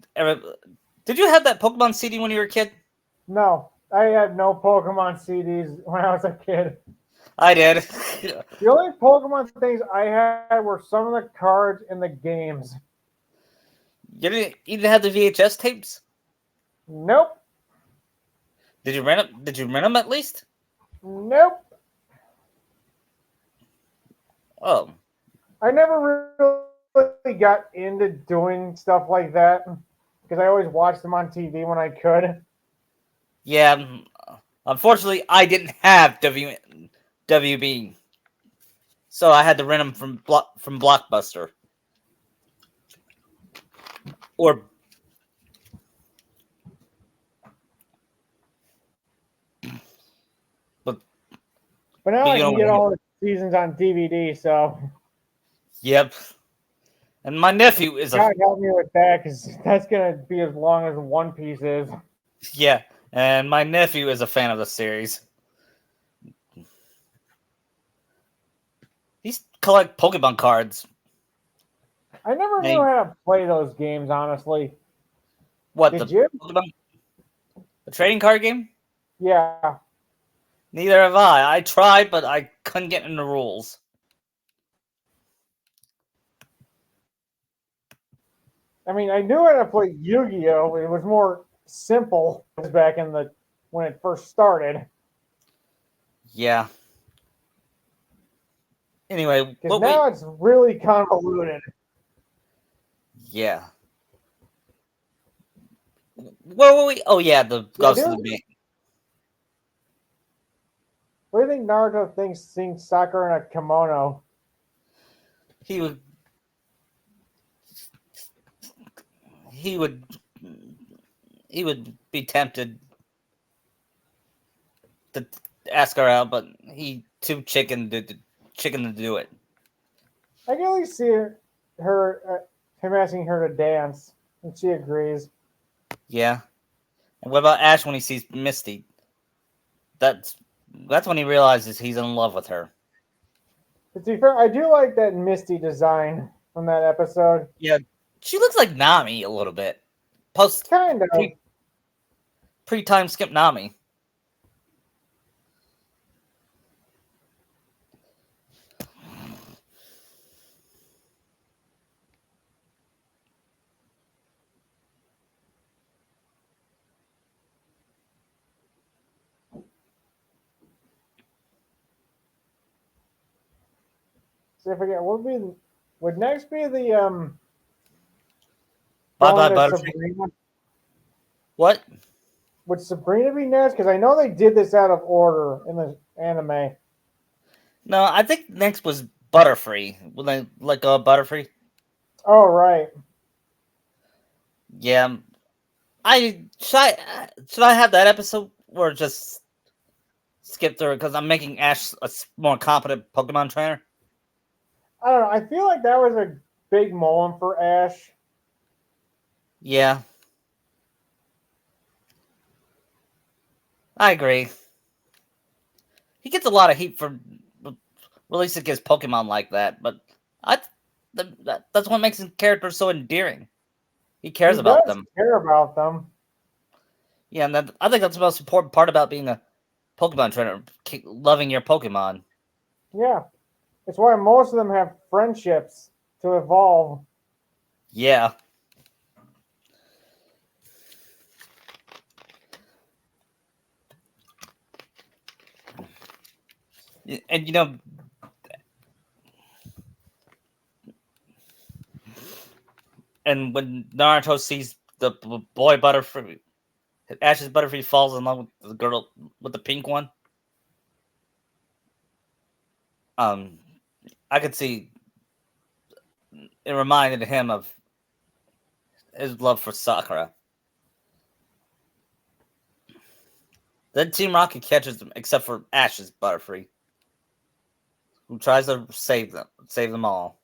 Did you have that Pokemon CD when you were a kid? No, I had no Pokemon CDs when I was a kid. I did. The only Pokemon things I had were some of the cards in the games. You didn't have the VHS tapes? Nope. Did you rent them? Did you rent them at least? Nope. Oh, I never really got into doing stuff like that because I always watched them on TV when I could. yeah. Unfortunately, I didn't have WB, so I had to rent them from Blockbuster or. But, But now but I you know can what? get all the seasons on DVD, so Yep. And my nephew is a God help me with that because that's gonna be as long as One Piece is. yeah, and my nephew is a fan of the series. He's collect Pokemon cards. I never And knew how to play those games, honestly. what Did the you? Pokemon the trading card game? Yeah. Neither have I. I tried, but I couldn't get in the rules. I mean, I knew how to play Yu-Gi-Oh. It was more simple back in the when it first started. Yeah. Anyway, Because now it's really convoluted. Yeah. Where were we? Oh yeah, the Yeah, Ghost of dude. the Bank. What do you think Naruto thinks seeing Sakura in a kimono? He would. He would. He would be tempted to ask her out, but he too chicken to do it. I can at least see him asking her to dance, and she agrees. Yeah. And what about Ash when he sees Misty? That's that's when he realizes he's in love with her. But to be fair, I do like that Misty design from that episode. Yeah, she looks like Nami a little bit. Post Kind of. pre time skip Nami. So I forget what would next be the Bye bye going to Butterfree. Sabrina. What? Would Sabrina be next? Because I know they did this out of order in the anime. No, I think next was Butterfree. When they let go of Butterfree. Oh right. Yeah. Should I have that episode or just skip through it because I'm making Ash a more competent Pokemon trainer? I don't know. I feel like that was a big moment for Ash. Yeah, I agree. He gets a lot of heat for releasing his Pokemon like that, but I that's what makes his character so endearing. He cares He about does them. care about them. Yeah, and I think that's the most important part about being a Pokemon trainer, loving your Pokemon. Yeah, it's why most of them have friendships to evolve. Yeah, and and when Naruto sees the boy Butterfree, Ash's Butterfree falls in love with the girl with the pink one. Um, I could see it reminded him of his love for Sakura. Then Team Rocket catches them, except for Ash's Butterfree, who tries to save them all.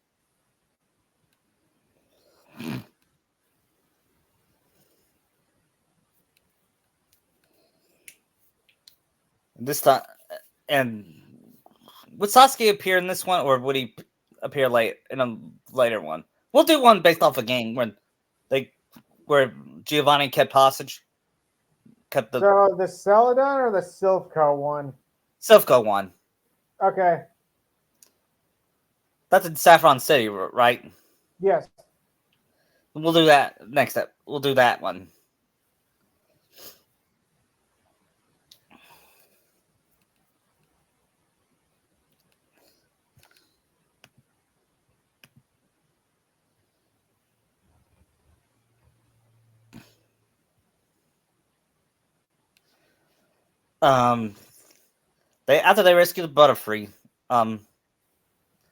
This time, and would Sasuke appear in this one, or would he appear late in a later one? We'll do one based off a game they where Giovanni kept hostage, kept the So the Celadon or the Silphco one? Silphco one. Okay, That's in Saffron City, right? yes. We'll do that next up. We'll do that one. Um, they after they rescue the Butterfree. Um,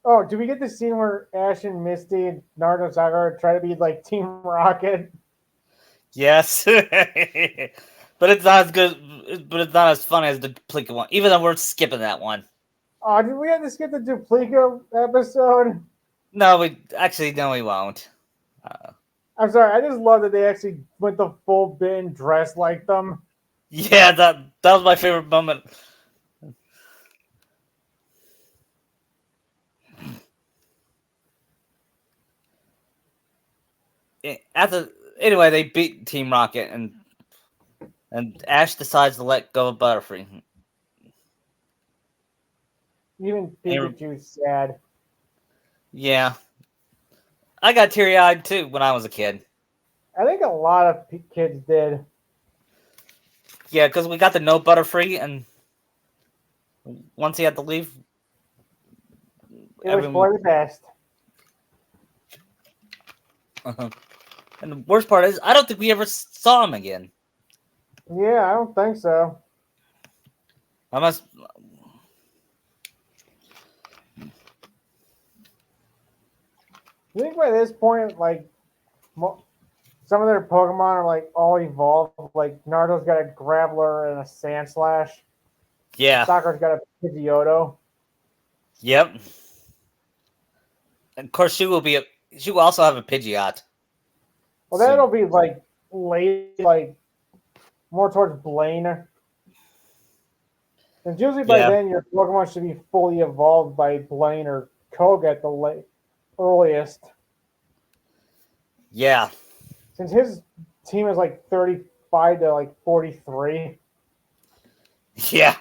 Oh, do we get the scene where Ash and Misty and Naruto and Sakura try to be like Team Rocket? yes, but it's not as good. But it's not as funny as the Duplica one. Even though we're skipping that one. Oh, did we have to skip the Duplica episode? No, we won't. Uh, I'm sorry, I just love that they actually went the full bit and dressed like them. yeah, that was my favorite moment. After anyway, they beat Team Rocket, and Ash decides to let go of Butterfree. Even And, Pikachu's sad. yeah, I got teary eyed too when I was a kid. I think a lot of kids did. Yeah, because we got to know Butterfree, and once he had to leave, It was everyone. for the best. Uh-huh. And the worst part is, I don't think we ever saw him again. Yeah, I don't think so. I must. I think by this point, like some of their Pokemon are like all evolved. Like Naruto's got a Graveler and a Sandslash. Yeah. Sakura's got a Pidgeotto. Yep. And of course, she will also have a Pidgeot. Well, Soon. that'll be like late, like more towards Blaine. And usually by Yeah. then your Pokemon should be fully evolved by Blaine or Koga at the earliest. Yeah. Since his team is like 35 to like 43. Yeah.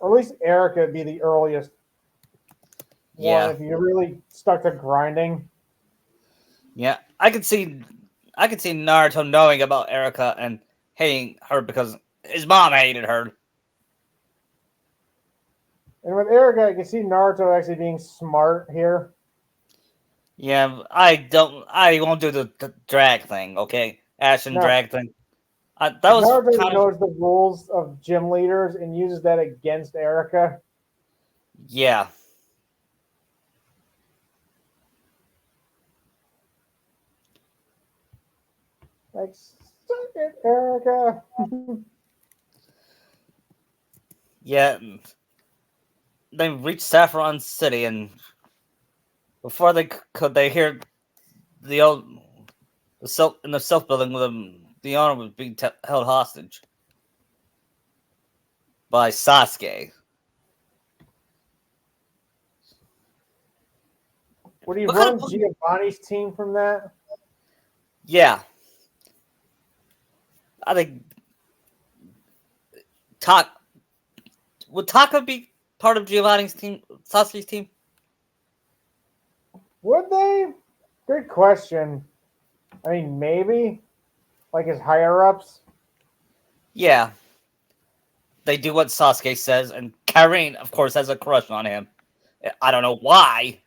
Or at least Erica would be the earliest one Yeah. if you really stuck to grinding. Yeah. I could see Naruto knowing about Erica and hating her because his mom hated her. And with Erica, I can see Naruto actually being smart here. Yeah, I won't do the drag thing, okay? Ash and No, drag thing. That was Naruto kind of knows the rules of gym leaders and uses that against Erica. yeah. Like, suck it, Erica. Yeah. they reach Saffron City, and before they hear the old in the Silk Building with the owner was being held hostage by Sasuke. Would he What kind run of Giovanni's team from that? Yeah, I think Tak would Taka be part of Giovanni's team, Sasuke's team? Would they? Good question. I mean, maybe. Like his higher ups. Yeah, they do what Sasuke says, and Karin, of course, has a crush on him. I don't know why.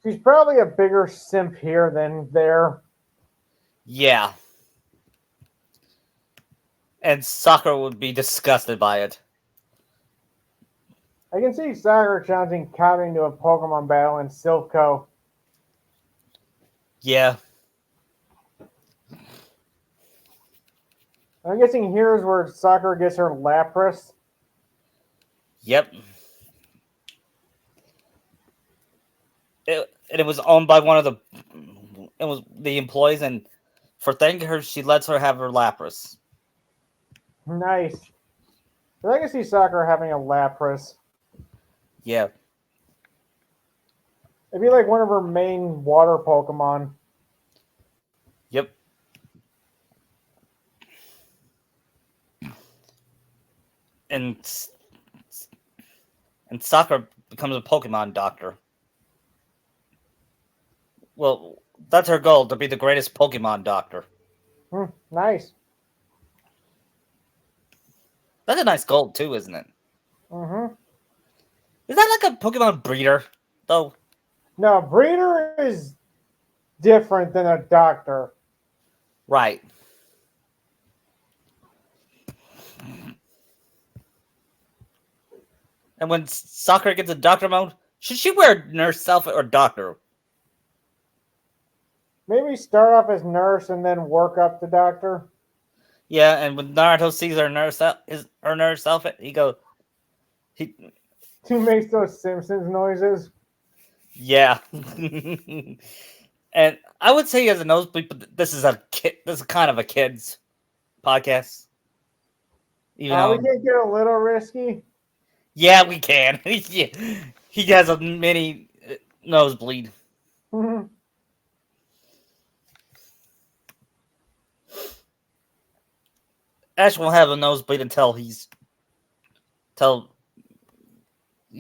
She's probably a bigger simp here than there. Yeah, and Sakura would be disgusted by it. I can see Sakura challenging Kami into a Pokemon battle in Silph. Yeah, I'm guessing here's where Sakura gets her Lapras. yep. And it was owned by one of the employees, and for thanking her, she lets her have her Lapras. Nice. But I can see Sakura having a Lapras. Yeah, It'd be like one of her main water Pokemon. yep. And Sakura becomes a Pokemon doctor. Well, that's her goal, to be the greatest Pokemon doctor. Nice. That's a nice goal too, isn't it? Mm-hmm. Is that like a Pokemon breeder, though? No, breeder is different than a doctor. Right. And when Sakura gets a doctor mode, should she wear nurse outfit or doctor? Maybe start off as nurse and then work up to doctor. Yeah, and when Naruto sees her nurse outfit, he Who makes those Simpsons noises? yeah. And I would say he has a nosebleed, but this is a kid. This is kind of a kid's podcast. Even though, We can't get a little risky. yeah, we can. Yeah. He has a mini nosebleed. Ash won't have a nosebleed until he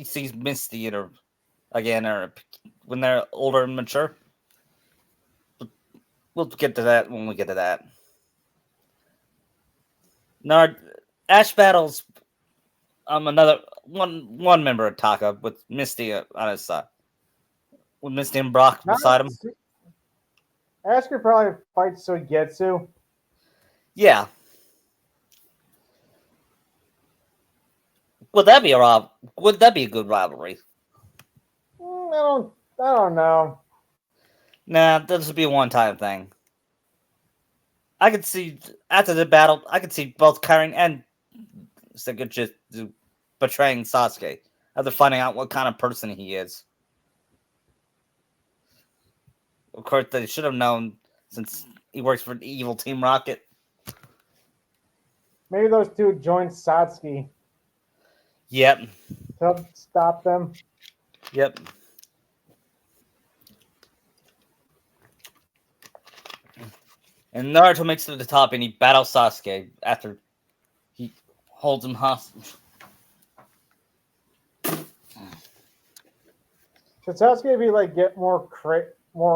sees Misty or again, or when they're older and mature. We'll get to that when we get to that. Ash battles another one member of Taka with Misty on his side. With Misty and Brock beside him. Ash could probably fight Suigetsu. Yeah. Would that be a good rivalry? I don't know. Nah, this would be a one-time thing. I could see after the battle, I could see both Karin and Suigetsu betraying Sasuke after finding out what kind of person he is. Of course, they should have known since he works for the evil Team Rocket. Maybe those two join Satsuki Yep. to stop them. Yep. And Naruto makes it to the top and he battles Sasuke after he holds him hostage. Should Sasuke be like get more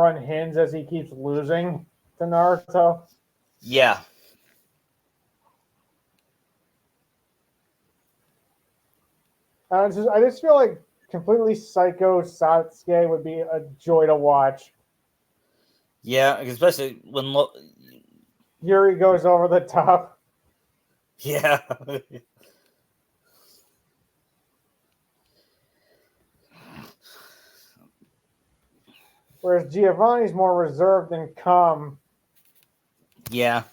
unhinged as he keeps losing to Naruto? Yeah. I just feel like completely psycho Sasuke would be a joy to watch. Yeah, especially when Yuri goes over the top. yeah. Whereas Giovanni's more reserved and calm. Yeah.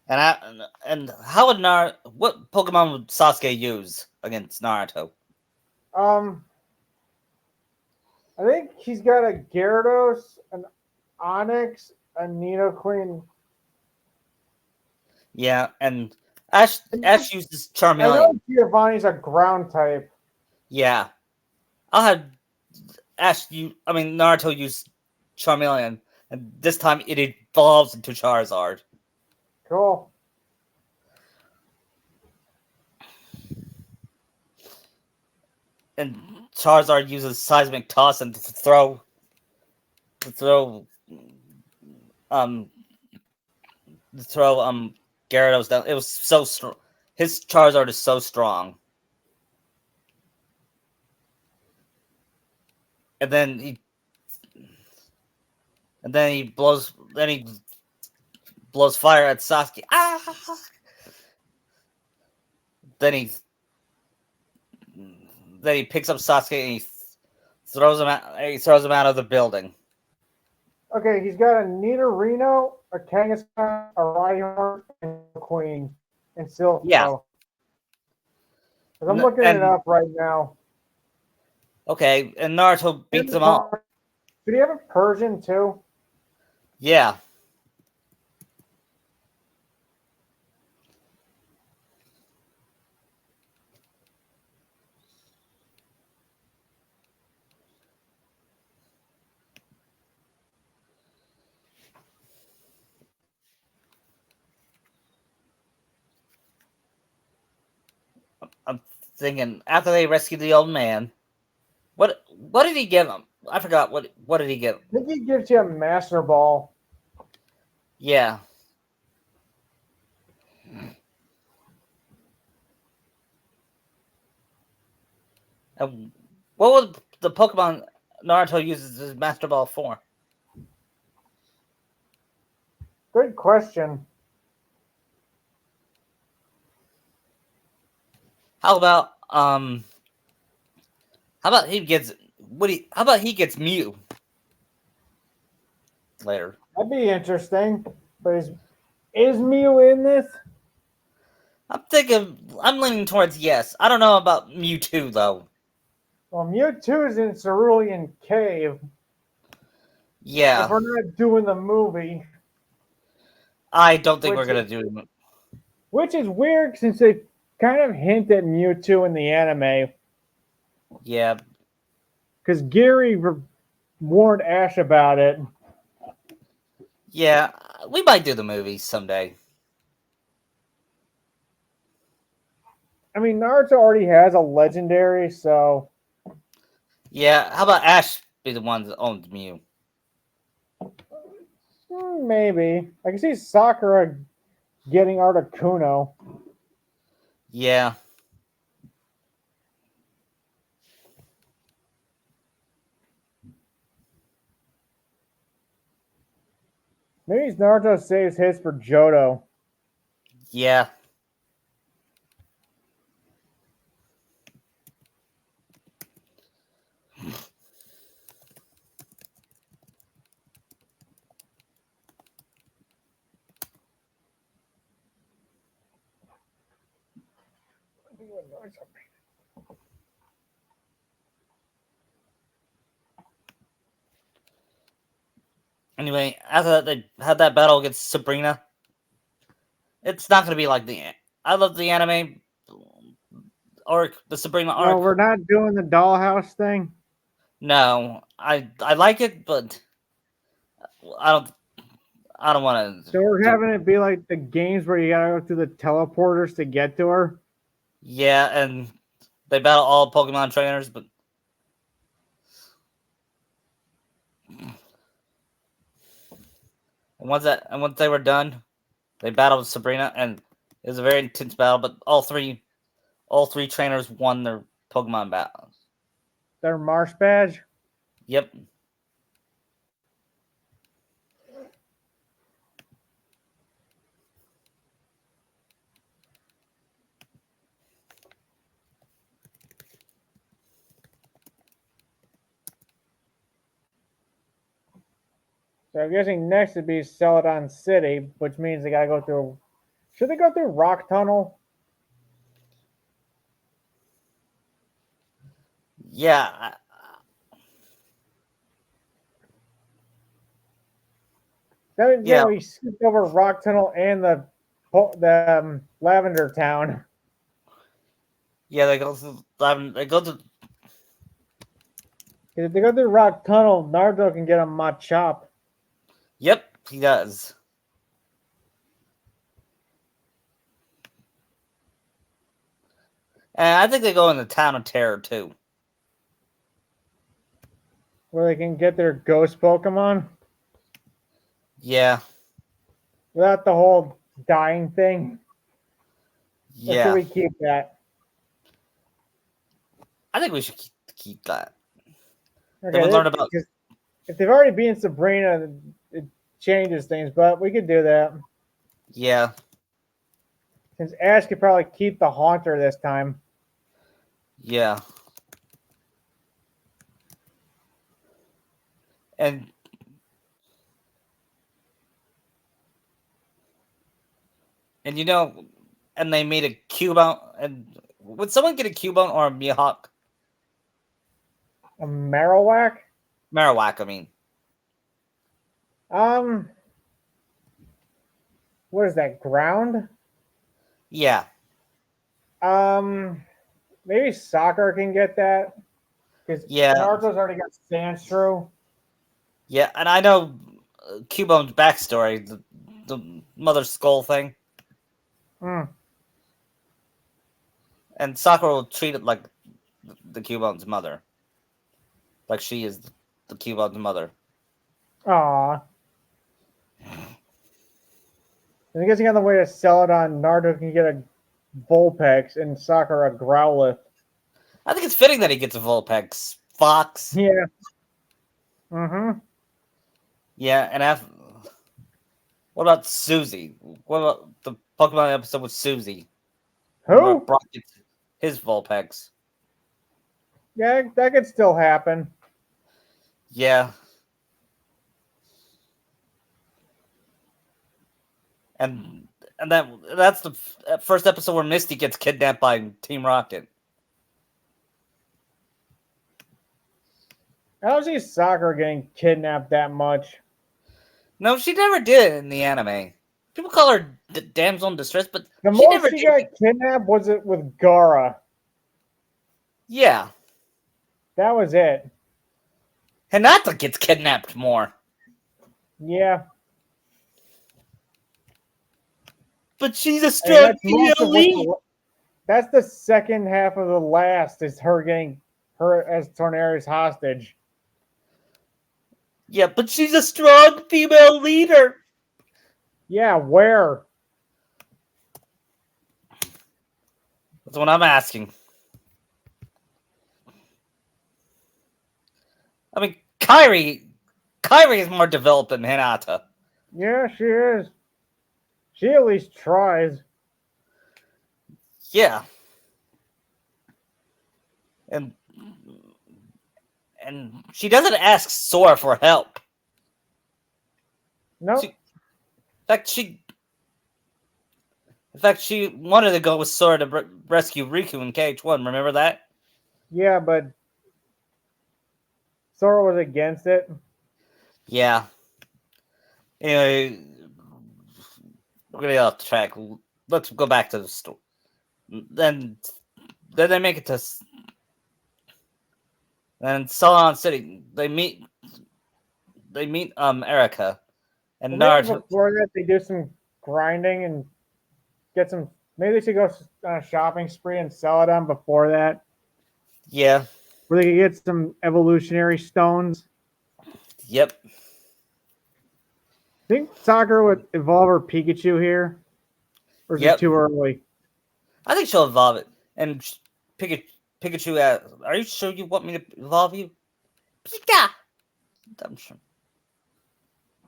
And how would what Pokemon would Sasuke use against Naruto? Um, I think he's got a Gyarados, an Onyx, a Nidoqueen. Yeah, and Ash uses I know Charmeleon. Giovanni's a ground type. Yeah, I'll have Naruto use Charmeleon, and this time it evolves into Charizard. Cool. And Charizard uses Seismic Toss and to um throw Gyarados down. It was so strong. His Charizard is so strong. And then he blows fire at Sasuke. Ah! Then he picks up Sasuke and he throws him out of the building. Okay, he's got a Nidorino, a Kangaskhan, a Rhyhorn, and a Queen, and Silph. Yeah. I'm looking it up right now. Okay, and Naruto beats them all. Did he have a Persian too? Yeah. I'm thinking after they rescued the old man, what did he give him? I forgot what did he give him? I think he gives you a Master Ball. Yeah. And what would the Pokemon Naruto uses his Master Ball for? Good question. How about he gets how about he gets Mew later? That'd be interesting. But is Mew in this? I'm leaning towards yes. I don't know about Mewtwo though. Well, Mewtwo is in Cerulean Cave. Yeah. If we're not doing the movie. I don't think we're gonna do it. Which is weird since they kind of hint at Mewtwo in the anime. Yeah. Because Gary warned Ash about it. Yeah, we might do the movie someday. I mean, Naruto already has a legendary, so. Yeah, how about Ash be the one that owns Mew? Maybe. I can see Sakura getting Articuno. Yeah. Maybe Naruto saves his for Johto. Yeah. Anyway, after that, they had that battle against Sabrina. It's not going to be like I love the anime arc, the Sabrina arc. No, we're not doing the dollhouse thing. No, I like it, but I don't want to. So we're having it be like the games where you gotta go through the teleporters to get to her. Yeah, and they battle all Pokemon trainers, but once they were done, they battled Sabrina, and it was a very intense battle. But all three trainers won their Pokemon battles. Their Marsh badge. Yep. So I'm guessing next would be Celadon City, which means they gotta go through Should they go through Rock Tunnel? Yeah, Yeah, yeah, we skipped over Rock Tunnel and the Lavender Town. yeah. They go to. If they go through Rock Tunnel, Naruto can get a Machop. Yep, he does. And I think they go in the Town of Terror too. Where they can get their ghost Pokemon Yeah, without the whole dying thing. Or should yeah. we keep that? I think we should keep that. Then we Okay, learn about. because if they've already beaten Sabrina, it changes things, but we could do that. Yeah, Since Ash could probably keep the Haunter this time. yeah. And and you know, and they made a Cubone. And would someone get a Cubone or a Mihawk? A Marowak? Marowak, I mean. Um, what is that? Ground? Yeah, Maybe Soccer can get that because yeah, Naruto's already got Sandshrew. yeah. And I know Cubone's backstory, the Mother Skull thing. Hmm. And Sakura will treat it like the Cubone's mother. Like she is the Cubone's mother. Aw. I'm guessing on the way to Celadon, Naruto can get a Vulpix and Sakura a Growlithe. I think it's fitting that he gets a Vulpix. Fox. Yeah. Mm-hmm. Yeah, and what about Susie? What about the Pokemon episode with Susie? Where Who? Brock gets his Vulpix. Yeah, that could still happen. Yeah. And that's the first episode where Misty gets kidnapped by Team Rocket. I don't see Sakura getting kidnapped that much. No, she never did in the anime. People call her damsel in distress, but The she most never she did. got kidnapped was it with Gara. Yeah. That was it. Hinata gets kidnapped more. Yeah. But she's a And strong that's female most of lead. that's the second half of the last is her getting her as Tornari's hostage. Yeah, but she's a strong female leader. Yeah, where? That's what I'm asking. I mean, Kyrie is more developed than Hinata. Yeah, she is. She at least tries. Yeah. And she doesn't ask Sora for help. No. Nope. In fact, she wanted to go with Sora to rescue Riku in KH1. Remember that? Yeah, but Sora was against it. Yeah. Anyway, we're gonna get off track. Let's go back to the story. Then they make it to. Then Ceylon City. They meet. Erica and Well, maybe Naruto. before that, they do some grinding and get some. Maybe they should go on a shopping spree and sell it on before that, Yeah. where they could get some evolutionary stones. Yep. Think Sakura would evolve her Pikachu here, or is it Yep. too early? I think she'll evolve it. And Pikachu asks, "Are you sure you want me to evolve you?" Pika. I'm sure.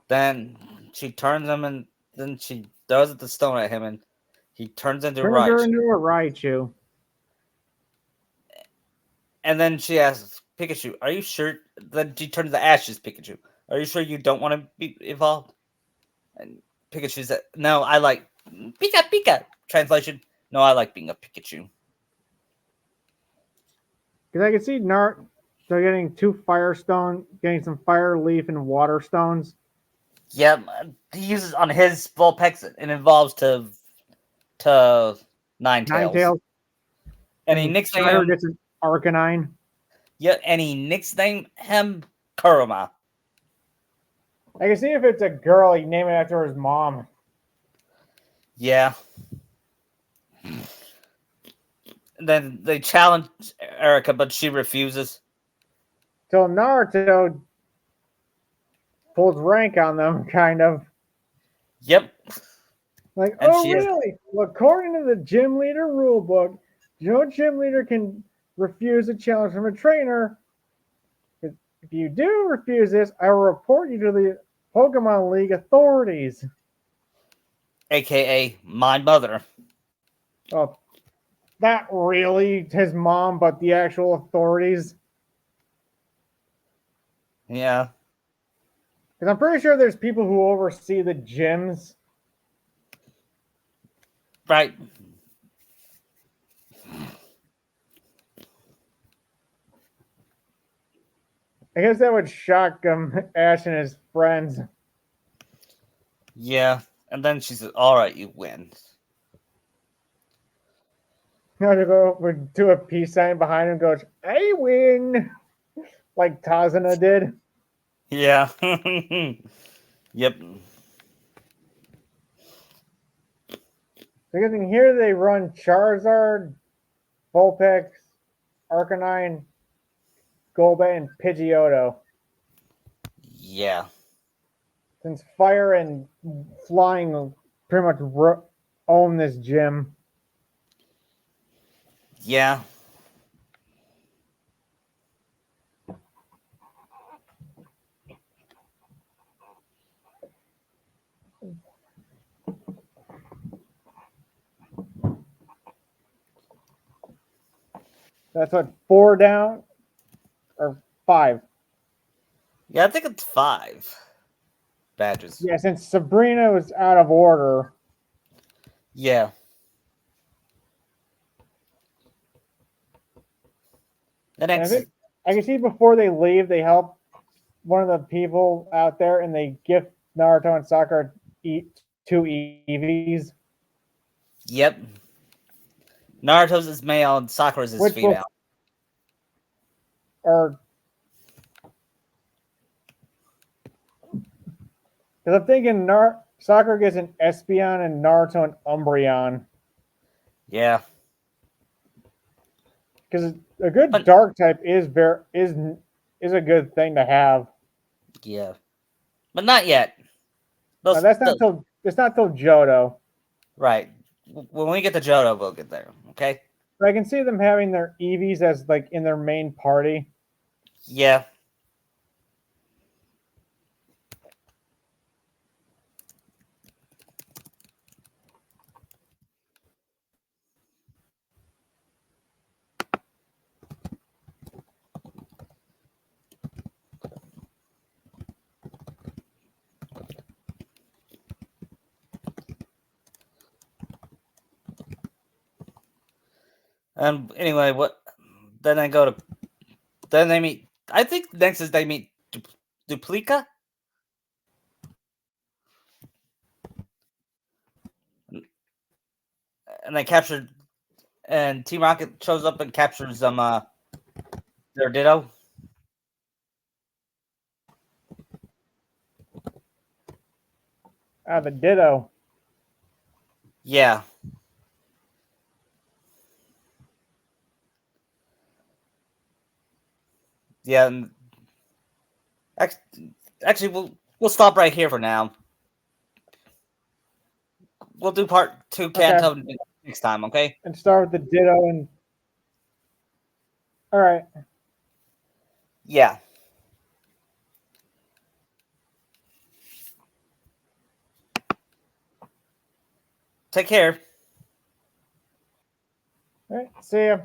Then she turns him, and then she throws the stone at him, and he turns into Turns her Raichu. into a Raichu. And then she asks Pikachu, "Are you sure?" Then she turns to Ash's Pikachu. "Are you sure you don't want to be evolved?" And Pikachu said, "No, I like Pika Pika. Translation: No, I like being a Pikachu. Because I can see Naruto getting 2 Firestone, getting some Fire Leaf and Water Stones. Yeah, he uses on his Vulpix. It involves to Ninetales, Ninetales. and he And nicknamed Strider him. gets an Arcanine. Yeah, and he nicknamed him Kurama. I can see if it's a girl, he name it after his mom. Yeah. And then they challenge Erica, but she refuses. So Naruto pulls rank on them, kind of. Yep. Like, And oh, she is. really? Well, according to the gym leader rulebook, no gym leader can refuse a challenge from a trainer. If you do refuse this, I will report you to the Pokemon League authorities. AKA my mother. Well, not really his mom, but the actual authorities. Yeah. Because I'm pretty sure there's people who oversee the gyms. Right. I guess that would shock Ash and his friends. Yeah. And then she says, Alright, you win. To go over to a peace sign behind him, goes, "I win," like Tazuna did. Yeah. Yep. Because in here they run Charizard, Vulpix, Arcanine, Golbat, and Pidgeotto. Yeah. Since fire and flying pretty much own this gym. Yeah. That's what, 4 down or 5. Yeah, I think it's 5 badges. Yeah, since Sabrina was out of order. Yeah. The And I next. think I can see before they leave, they help one of the people out there, and they gift Naruto and Sakura 2 EVs, Yep. Naruto's is male and Sakura's is which will female. or because I'm thinking Sakura gets an Espeon and Naruto an Umbreon. Yeah. Because a good But dark type is a good thing to have. yeah. But not yet. Now that's not till it's not till Johto. Right. When we get to Johto, we'll get there. Okay. But I can see them having their EVs as like in their main party. Yeah. And anyway, what? Then I go to. Then they meet. I think next is they meet Duplica. And they captured. And Team Rocket shows up and captures their Ditto. The Ditto. Yeah. Yeah. And actually, we'll stop right here for now. We'll do part 2 Okay. Kanto next time. Okay. And start with the Ditto and. All right. Yeah. Take care. All right. See ya.